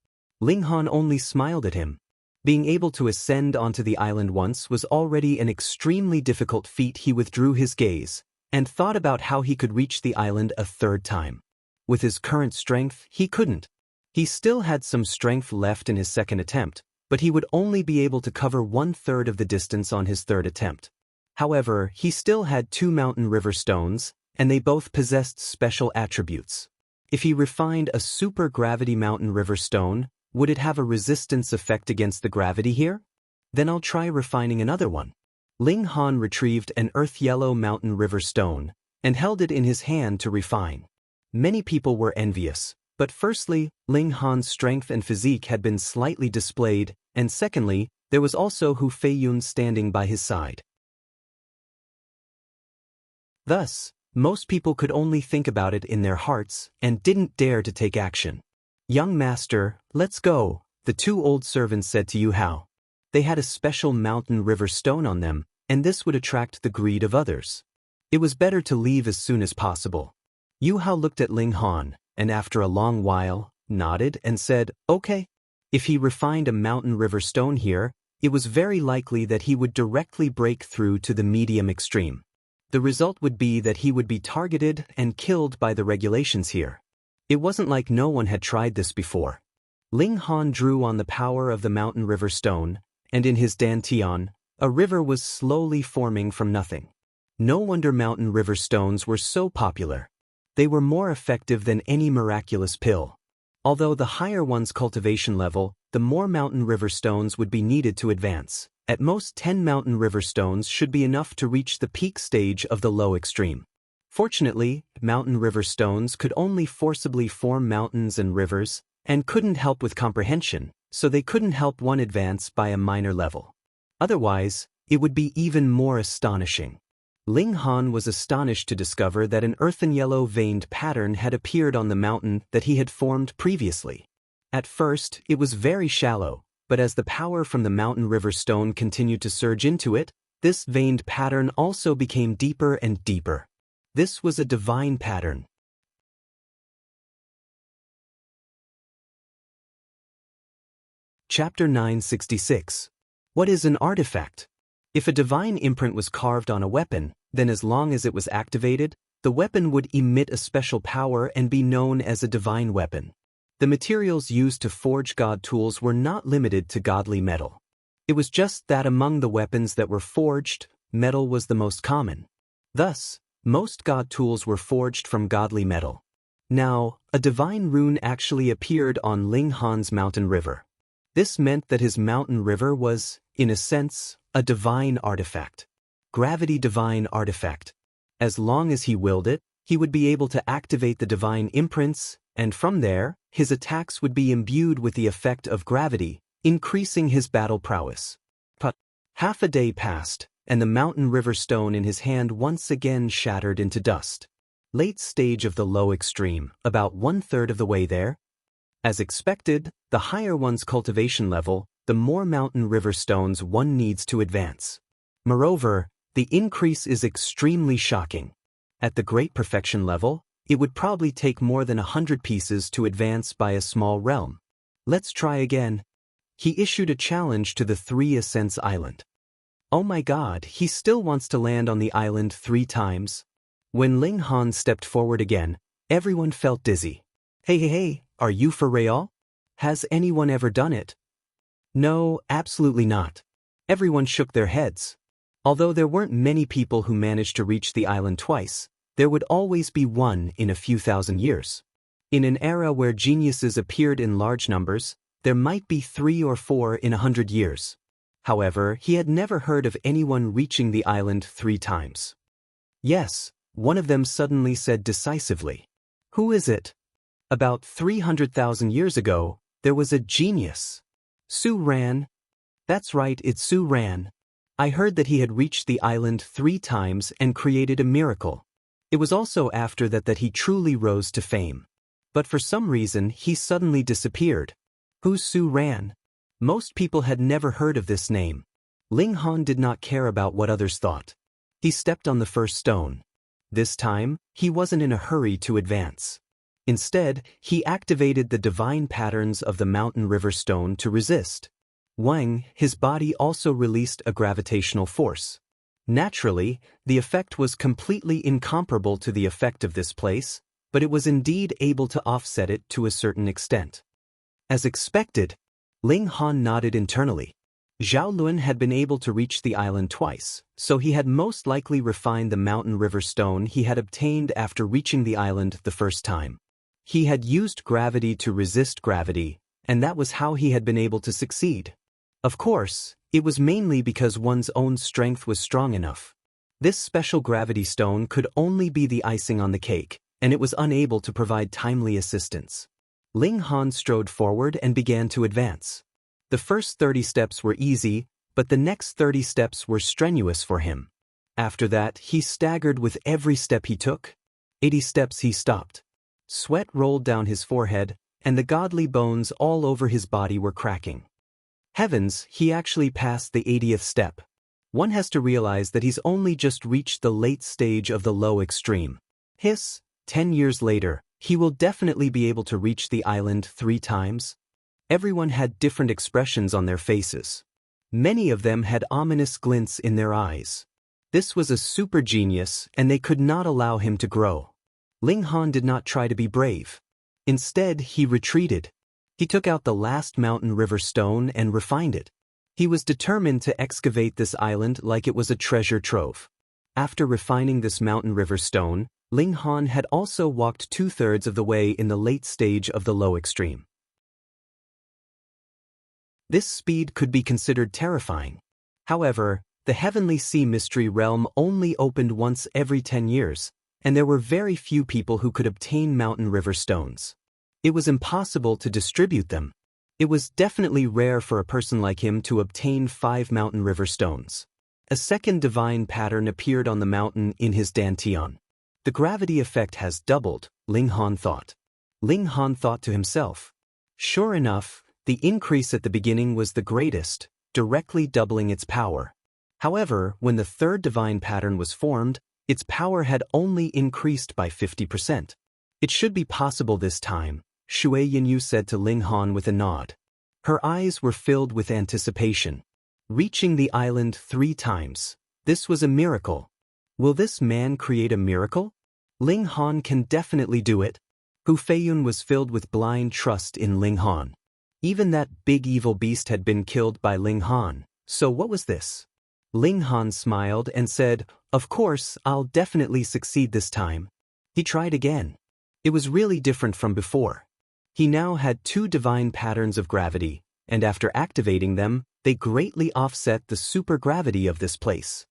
Ling Han only smiled at him. Being able to ascend onto the island once was already an extremely difficult feat. He withdrew his gaze and thought about how he could reach the island a 3rd time. With his current strength, he couldn't. He still had some strength left in his 2nd attempt, but he would only be able to cover 1/3 of the distance on his 3rd attempt. However, he still had 2 mountain river stones, and they both possessed special attributes. If he refined a super gravity mountain river stone, would it have a resistance effect against the gravity here? Then I'll try refining another one. Ling Han retrieved an earth yellow mountain river stone and held it in his hand to refine. Many people were envious, but firstly, Ling Han's strength and physique had been slightly displayed, and secondly, there was also Hu Feiyun standing by his side. Thus, most people could only think about it in their hearts and didn't dare to take action. "Young master, let's go," the 2 old servants said to Yu Hao. They had a special mountain river stone on them, and this would attract the greed of others. It was better to leave as soon as possible. Yu Hao looked at Ling Han, and after a long while, nodded and said, "Okay." If he refined a mountain river stone here, it was very likely that he would directly break through to the medium extreme. The result would be that he would be targeted and killed by the regulations here. It wasn't like no one had tried this before. Ling Han drew on the power of the mountain river stone, and in his dantian, a river was slowly forming from nothing. No wonder mountain river stones were so popular. They were more effective than any miraculous pill. Although the higher one's cultivation level, the more mountain river stones would be needed to advance. At most 10 mountain river stones should be enough to reach the peak stage of the low extreme. Fortunately, mountain river stones could only forcibly form mountains and rivers, and couldn't help with comprehension, so they couldn't help one advance by a minor level. Otherwise, it would be even more astonishing. Ling Han was astonished to discover that an earthen yellow veined pattern had appeared on the mountain that he had formed previously. At first, it was very shallow, but as the power from the mountain river stone continued to surge into it, this veined pattern also became deeper and deeper. This was a divine pattern. Chapter 966. What is an artifact? If a divine imprint was carved on a weapon, then as long as it was activated, the weapon would emit a special power and be known as a divine weapon. The materials used to forge god tools were not limited to godly metal. It was just that among the weapons that were forged, metal was the most common. Thus, most god tools were forged from godly metal. Now, a divine rune actually appeared on Ling Han's mountain river. This meant that his mountain river was, in a sense, a divine artifact. Gravity divine artifact. As long as he willed it, he would be able to activate the divine imprints, and from there, his attacks would be imbued with the effect of gravity, increasing his battle prowess. But half a day passed, and the mountain river stone in his hand once again shattered into dust. Late stage of the low extreme, about 1/3 of the way there. As expected, the higher one's cultivation level, the more mountain river stones one needs to advance. Moreover, the increase is extremely shocking. At the great perfection level, it would probably take more than 100 pieces to advance by a small realm. Let's try again. He issued a challenge to the 3 Ascents Island. Oh my god, he still wants to land on the island 3 times? When Ling Han stepped forward again, everyone felt dizzy. Hey, are you for real? Has anyone ever done it? No, absolutely not. Everyone shook their heads. Although there weren't many people who managed to reach the island twice, there would always be one in a few thousand years. In an era where geniuses appeared in large numbers, there might be 3 or 4 in 100 years. However, he had never heard of anyone reaching the island 3 times. Yes, one of them suddenly said decisively. Who is it? About 300,000 years ago, there was a genius. Su Ran. That's right, it's Su Ran. I heard that he had reached the island 3 times and created a miracle. It was also after that he truly rose to fame. But for some reason, he suddenly disappeared. Who's Su Ran? Most people had never heard of this name. Ling Han did not care about what others thought. He stepped on the first stone. This time, he wasn't in a hurry to advance. Instead, he activated the divine patterns of the mountain river stone to resist. Wang, his body also released a gravitational force. Naturally, the effect was completely incomparable to the effect of this place, but it was indeed able to offset it to a certain extent. As expected, Ling Han nodded internally. Zhao Lun had been able to reach the island twice, so he had most likely refined the mountain river stone he had obtained after reaching the island the first time. He had used gravity to resist gravity, and that was how he had been able to succeed. Of course, it was mainly because one's own strength was strong enough. This special gravity stone could only be the icing on the cake, and it was unable to provide timely assistance. Ling Han strode forward and began to advance. The first 30 steps were easy, but the next 30 steps were strenuous for him. After that, he staggered with every step he took. 80 steps he stopped. Sweat rolled down his forehead, and the godly bones all over his body were cracking. Heavens, he actually passed the 80th step. One has to realize that he's only just reached the late stage of the low extreme. 10 years later, he will definitely be able to reach the island 3 times. Everyone had different expressions on their faces. Many of them had ominous glints in their eyes. This was a super genius, and they could not allow him to grow. Ling Han did not try to be brave. Instead, he retreated. He took out the last mountain river stone and refined it. He was determined to excavate this island like it was a treasure trove. After refining this mountain river stone, Ling Han had also walked 2/3 of the way in the late stage of the low extreme. This speed could be considered terrifying. However, the Heavenly Sea Mystery Realm only opened once every 10 years, and there were very few people who could obtain mountain river stones. It was impossible to distribute them. It was definitely rare for a person like him to obtain 5 mountain river stones. A second divine pattern appeared on the mountain in his dantian. The gravity effect has doubled, Ling Han thought. Ling Han thought to himself. Sure enough, the increase at the beginning was the greatest, directly doubling its power. However, when the third divine pattern was formed, its power had only increased by 50%. It should be possible this time, Shui Yinyu said to Ling Han with a nod. Her eyes were filled with anticipation. Reaching the island 3 times. This was a miracle. Will this man create a miracle? Ling Han can definitely do it. Hu Feiyun was filled with blind trust in Ling Han. Even that big evil beast had been killed by Ling Han, so what was this? Ling Han smiled and said, Of course, I'll definitely succeed this time. He tried again. It was really different from before. He now had 2 divine patterns of gravity, and after activating them, they greatly offset the supergravity of this place.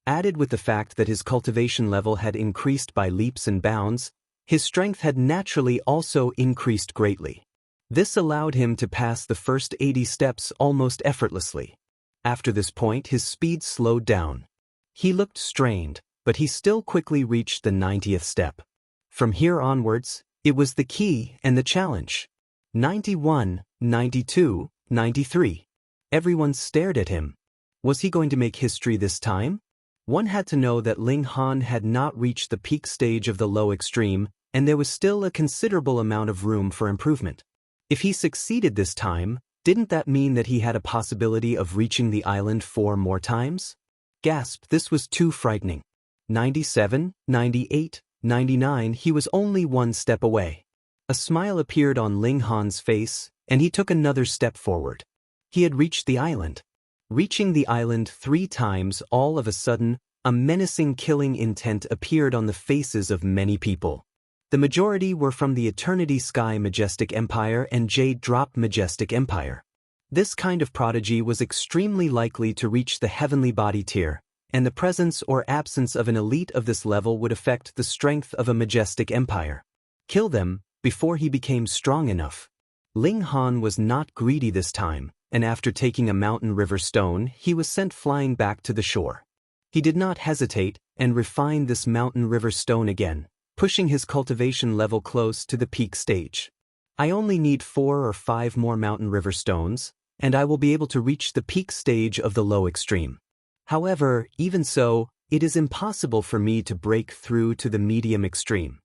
Added with the fact that his cultivation level had increased by leaps and bounds, his strength had naturally also increased greatly. This allowed him to pass the first 80 steps almost effortlessly. After this point, his speed slowed down. He looked strained, but he still quickly reached the 90th step. From here onwards, it was the key and the challenge. 91, 92, 93. Everyone stared at him. Was he going to make history this time? One had to know that Ling Han had not reached the peak stage of the low extreme, and there was still a considerable amount of room for improvement. If he succeeded this time, didn't that mean that he had a possibility of reaching the island 4 more times? Gasp, this was too frightening. 97, 98, 99, he was only 1 step away. A smile appeared on Ling Han's face, and he took another step forward. He had reached the island. Reaching the island 3 times, all of a sudden, a menacing killing intent appeared on the faces of many people. The majority were from the Eternity Sky Majestic Empire and Jade Drop Majestic Empire. This kind of prodigy was extremely likely to reach the heavenly body tier, and the presence or absence of an elite of this level would affect the strength of a majestic empire. Kill them before he became strong enough. Ling Han was not greedy this time, and after taking a mountain river stone, he was sent flying back to the shore. He did not hesitate and refined this mountain river stone again, pushing his cultivation level close to the peak stage. I only need 4 or 5 more mountain river stones, and I will be able to reach the peak stage of the low extreme. However, even so, it is impossible for me to break through to the medium extreme.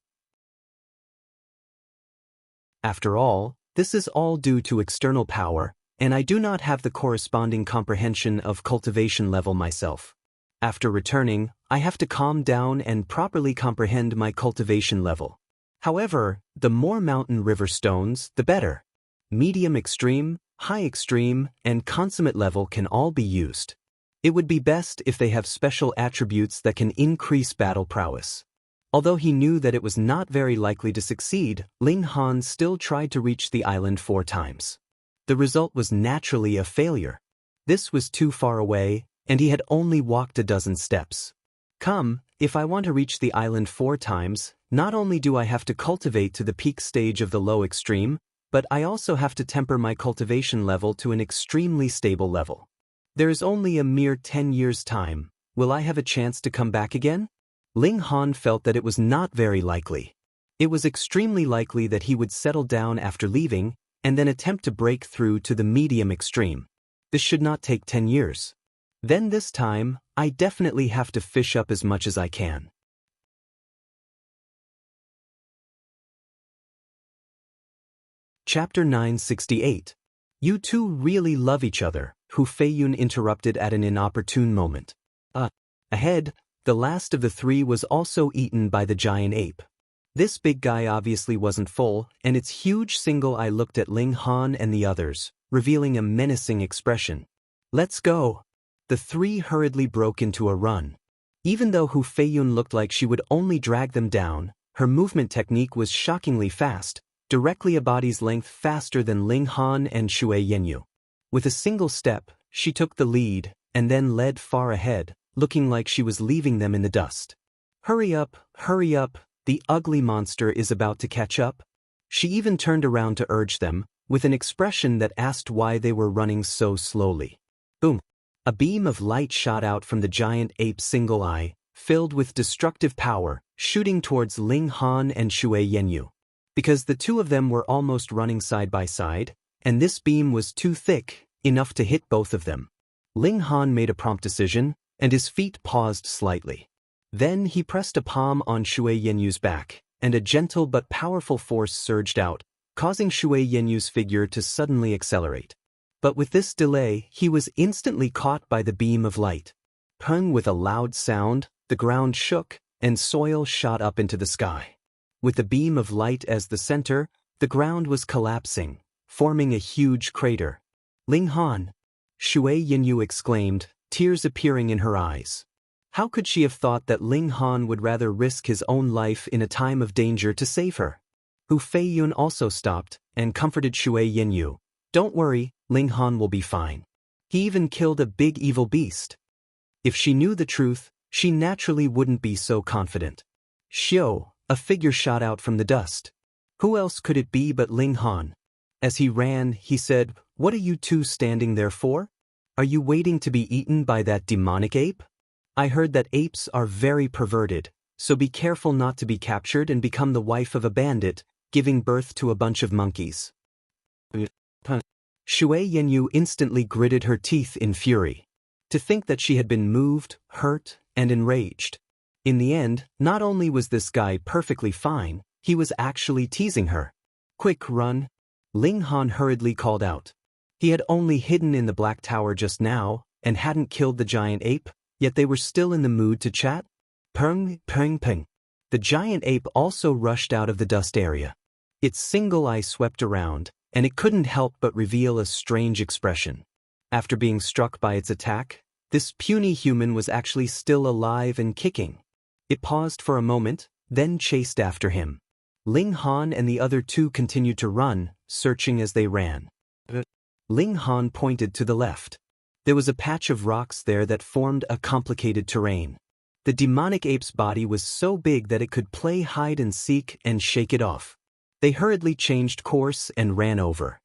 After all, this is all due to external power, and I do not have the corresponding comprehension of cultivation level myself. After returning, I have to calm down and properly comprehend my cultivation level. However, the more mountain river stones, the better. Medium extreme, high extreme, and consummate level can all be used. It would be best if they have special attributes that can increase battle prowess. Although he knew that it was not very likely to succeed, Ling Han still tried to reach the island 4 times. The result was naturally a failure. This was too far away, and he had only walked a dozen steps. Come, if I want to reach the island 4 times, not only do I have to cultivate to the peak stage of the low extreme, but I also have to temper my cultivation level to an extremely stable level. There is only a mere 10 years' time. Will I have a chance to come back again? Ling Han felt that it was not very likely. It was extremely likely that he would settle down after leaving, and then attempt to break through to the medium extreme. This should not take 10 years. Then this time, I definitely have to fish up as much as I can. Chapter 968. You two really love each other, Hu Feiyun interrupted at an inopportune moment. Ahead, the last of the 3 was also eaten by the giant ape. This big guy obviously wasn't full, and its huge single eye looked at Ling Han and the others, revealing a menacing expression. Let's go. The 3 hurriedly broke into a run. Even though Hu Feiyun looked like she would only drag them down, her movement technique was shockingly fast, directly a body's length faster than Ling Han and Shui Yenyu. With a single step, she took the lead, and then led far ahead, looking like she was leaving them in the dust. Hurry up, the ugly monster is about to catch up. She even turned around to urge them, with an expression that asked why they were running so slowly. Boom! A beam of light shot out from the giant ape's single eye, filled with destructive power, shooting towards Ling Han and Shui Yenyu. Because the 2 of them were almost running side by side, and this beam was too thick, enough to hit both of them. Ling Han made a prompt decision, and his feet paused slightly. Then he pressed a palm on Shui Yenyu's back, and a gentle but powerful force surged out, causing Shui Yenyu's figure to suddenly accelerate. But with this delay, he was instantly caught by the beam of light. Pung, with a loud sound, the ground shook, and soil shot up into the sky. With the beam of light as the center, the ground was collapsing, forming a huge crater. Ling Han! Shui Yenyu exclaimed, tears appearing in her eyes. How could she have thought that Ling Han would rather risk his own life in a time of danger to save her? Hu Feiyun also stopped and comforted Shui Yenyu. Don't worry, Ling Han will be fine. He even killed a big evil beast. If she knew the truth, she naturally wouldn't be so confident. Xiao, a figure shot out from the dust. Who else could it be but Ling Han? As he ran, he said, "What are you 2 standing there for? Are you waiting to be eaten by that demonic ape? I heard that apes are very perverted, so be careful not to be captured and become the wife of a bandit, giving birth to a bunch of monkeys." Shui Yenyu instantly gritted her teeth in fury. To think that she had been moved, hurt, and enraged. In the end, not only was this guy perfectly fine, he was actually teasing her. Quick, run! Ling Han hurriedly called out. He had only hidden in the Black Tower just now, and hadn't killed the giant ape, yet they were still in the mood to chat. Peng, peng, peng. The giant ape also rushed out of the dust area. Its single eye swept around, and it couldn't help but reveal a strange expression. After being struck by its attack, this puny human was actually still alive and kicking. It paused for a moment, then chased after him. Ling Han and the other two continued to run, searching as they ran. Ling Han pointed to the left. There was a patch of rocks there that formed a complicated terrain. The demonic ape's body was so big that it could play hide and seek and shake it off. They hurriedly changed course and ran over.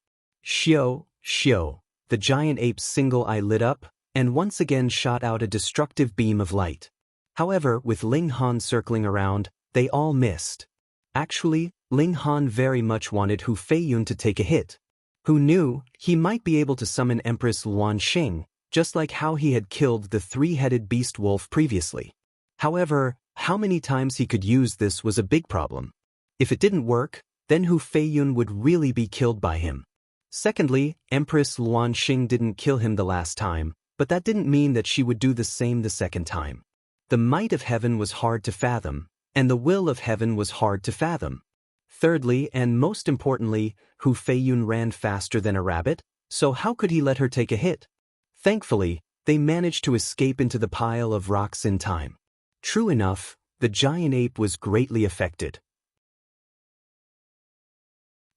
Shio, shio, the giant ape's single eye lit up, and once again shot out a destructive beam of light. However, with Ling Han circling around, they all missed. Actually, Ling Han very much wanted Hu Feiyun to take a hit. Who knew, he might be able to summon Empress Luan Xing, just like how he had killed the three-headed beast wolf previously. However, how many times he could use this was a big problem. If it didn't work, then Hu Feiyun would really be killed by him. Secondly, Empress Luan Xing didn't kill him the last time, but that didn't mean that she would do the same the second time. The might of heaven was hard to fathom, and the will of heaven was hard to fathom. Thirdly, and most importantly, Hu Feiyun ran faster than a rabbit, so how could he let her take a hit? Thankfully, they managed to escape into the pile of rocks in time. True enough, the giant ape was greatly affected.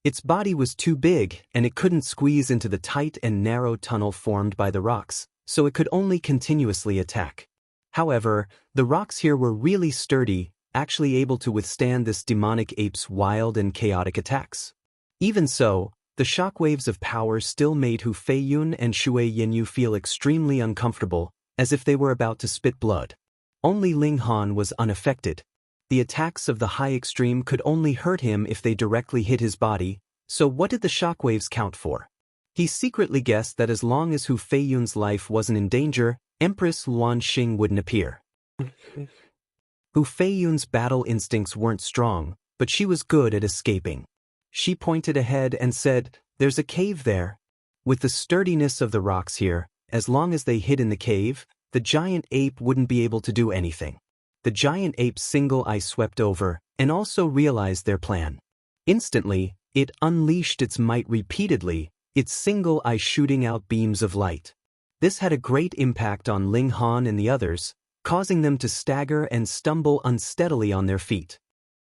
Its body was too big, and it couldn't squeeze into the tight and narrow tunnel formed by the rocks, so it could only continuously attack. However, the rocks here were really sturdy, actually able to withstand this demonic ape's wild and chaotic attacks. Even so, the shockwaves of power still made Hu Feiyun and Shui Yenyu feel extremely uncomfortable, as if they were about to spit blood. Only Ling Han was unaffected. The attacks of the high extreme could only hurt him if they directly hit his body, so what did the shockwaves count for? He secretly guessed that as long as Hu Feiyun's life wasn't in danger, Empress Luan Xing wouldn't appear. Hu Feiyun's battle instincts weren't strong, but she was good at escaping. She pointed ahead and said, "There's a cave there." With the sturdiness of the rocks here, as long as they hid in the cave, the giant ape wouldn't be able to do anything. The giant ape's single eye swept over, and also realized their plan. Instantly, it unleashed its might repeatedly, its single eye shooting out beams of light. This had a great impact on Ling Han and the others, causing them to stagger and stumble unsteadily on their feet.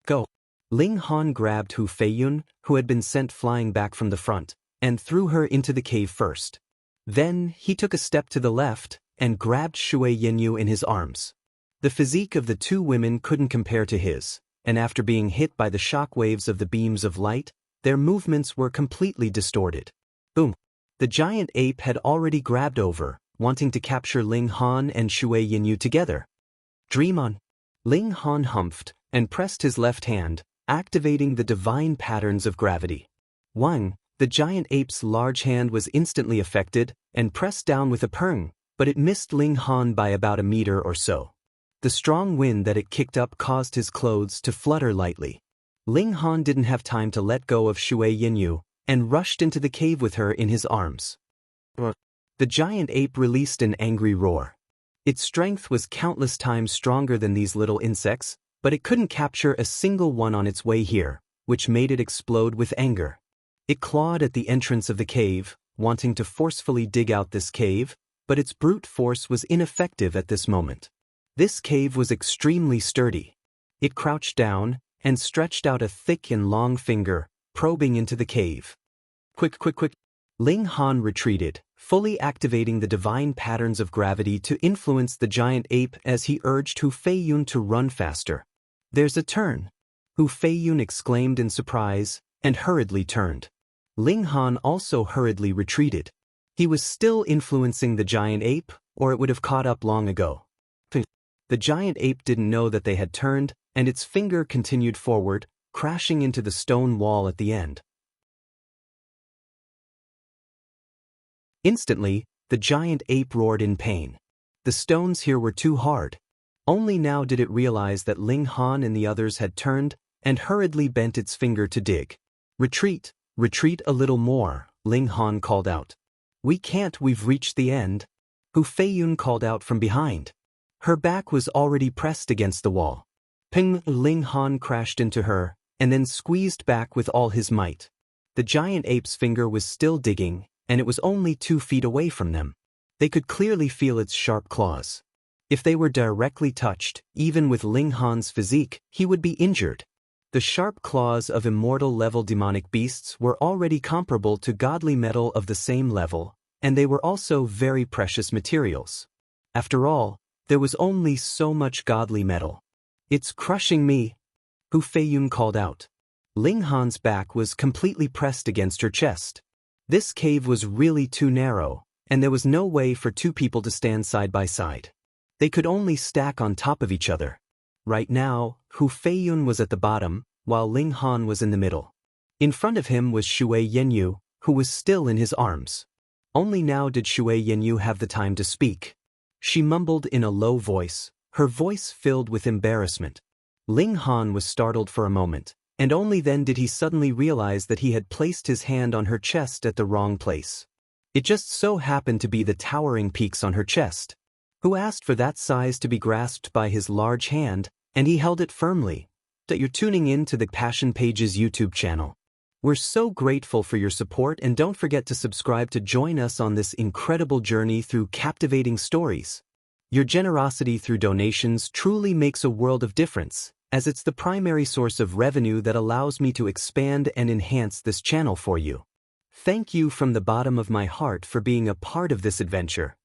Go! Ling Han grabbed Hu Feiyun, who had been sent flying back from the front, and threw her into the cave first. Then, he took a step to the left, and grabbed Shui Yenyu in his arms. The physique of the two women couldn't compare to his, and after being hit by the shock waves of the beams of light, their movements were completely distorted. Boom! The giant ape had already grabbed over, wanting to capture Ling Han and Shui Yenyu together. Dream on! Ling Han humphed, and pressed his left hand, activating the divine patterns of gravity. One, the giant ape's large hand was instantly affected, and pressed down with a purr, but it missed Ling Han by about a meter or so. The strong wind that it kicked up caused his clothes to flutter lightly. Ling Han didn't have time to let go of Shui Yenyu, and rushed into the cave with her in his arms. The giant ape released an angry roar. Its strength was countless times stronger than these little insects, but it couldn't capture a single one on its way here, which made it explode with anger. It clawed at the entrance of the cave, wanting to forcefully dig out this cave, but its brute force was ineffective at this moment. This cave was extremely sturdy. It crouched down, and stretched out a thick and long finger, probing into the cave. Quick, quick, quick! Ling Han retreated, fully activating the divine patterns of gravity to influence the giant ape as he urged Hu Feiyun to run faster. There's a turn! Hu Feiyun exclaimed in surprise, and hurriedly turned. Ling Han also hurriedly retreated. He was still influencing the giant ape, or it would have caught up long ago. The giant ape didn't know that they had turned, and its finger continued forward, crashing into the stone wall at the end. Instantly, the giant ape roared in pain. The stones here were too hard. Only now did it realize that Ling Han and the others had turned and hurriedly bent its finger to dig. Retreat, retreat a little more, Ling Han called out. We can't, we've reached the end. Hu Feiyun called out from behind. Her back was already pressed against the wall. Ping, Ling Han crashed into her, and then squeezed back with all his might. The giant ape's finger was still digging, and it was only 2 feet away from them. They could clearly feel its sharp claws. If they were directly touched, even with Ling Han's physique, he would be injured. The sharp claws of immortal-level demonic beasts were already comparable to godly metal of the same level, and they were also very precious materials. After all, there was only so much godly metal. It's crushing me, Hu Feiyun called out. Ling Han's back was completely pressed against her chest. This cave was really too narrow, and there was no way for 2 people to stand side by side. They could only stack on top of each other. Right now, Hu Feiyun was at the bottom, while Ling Han was in the middle. In front of him was Shui Yanyu, who was still in his arms. Only now did Shui Yanyu have the time to speak. She mumbled in a low voice, her voice filled with embarrassment. Ling Han was startled for a moment, and only then did he suddenly realize that he had placed his hand on her chest at the wrong place. It just so happened to be the towering peaks on her chest. Who asked for that size to be grasped by his large hand, and he held it firmly. That you're tuning in to the Passion Pages YouTube channel. We're so grateful for your support, and don't forget to subscribe to join us on this incredible journey through captivating stories. Your generosity through donations truly makes a world of difference, as it's the primary source of revenue that allows me to expand and enhance this channel for you. Thank you from the bottom of my heart for being a part of this adventure.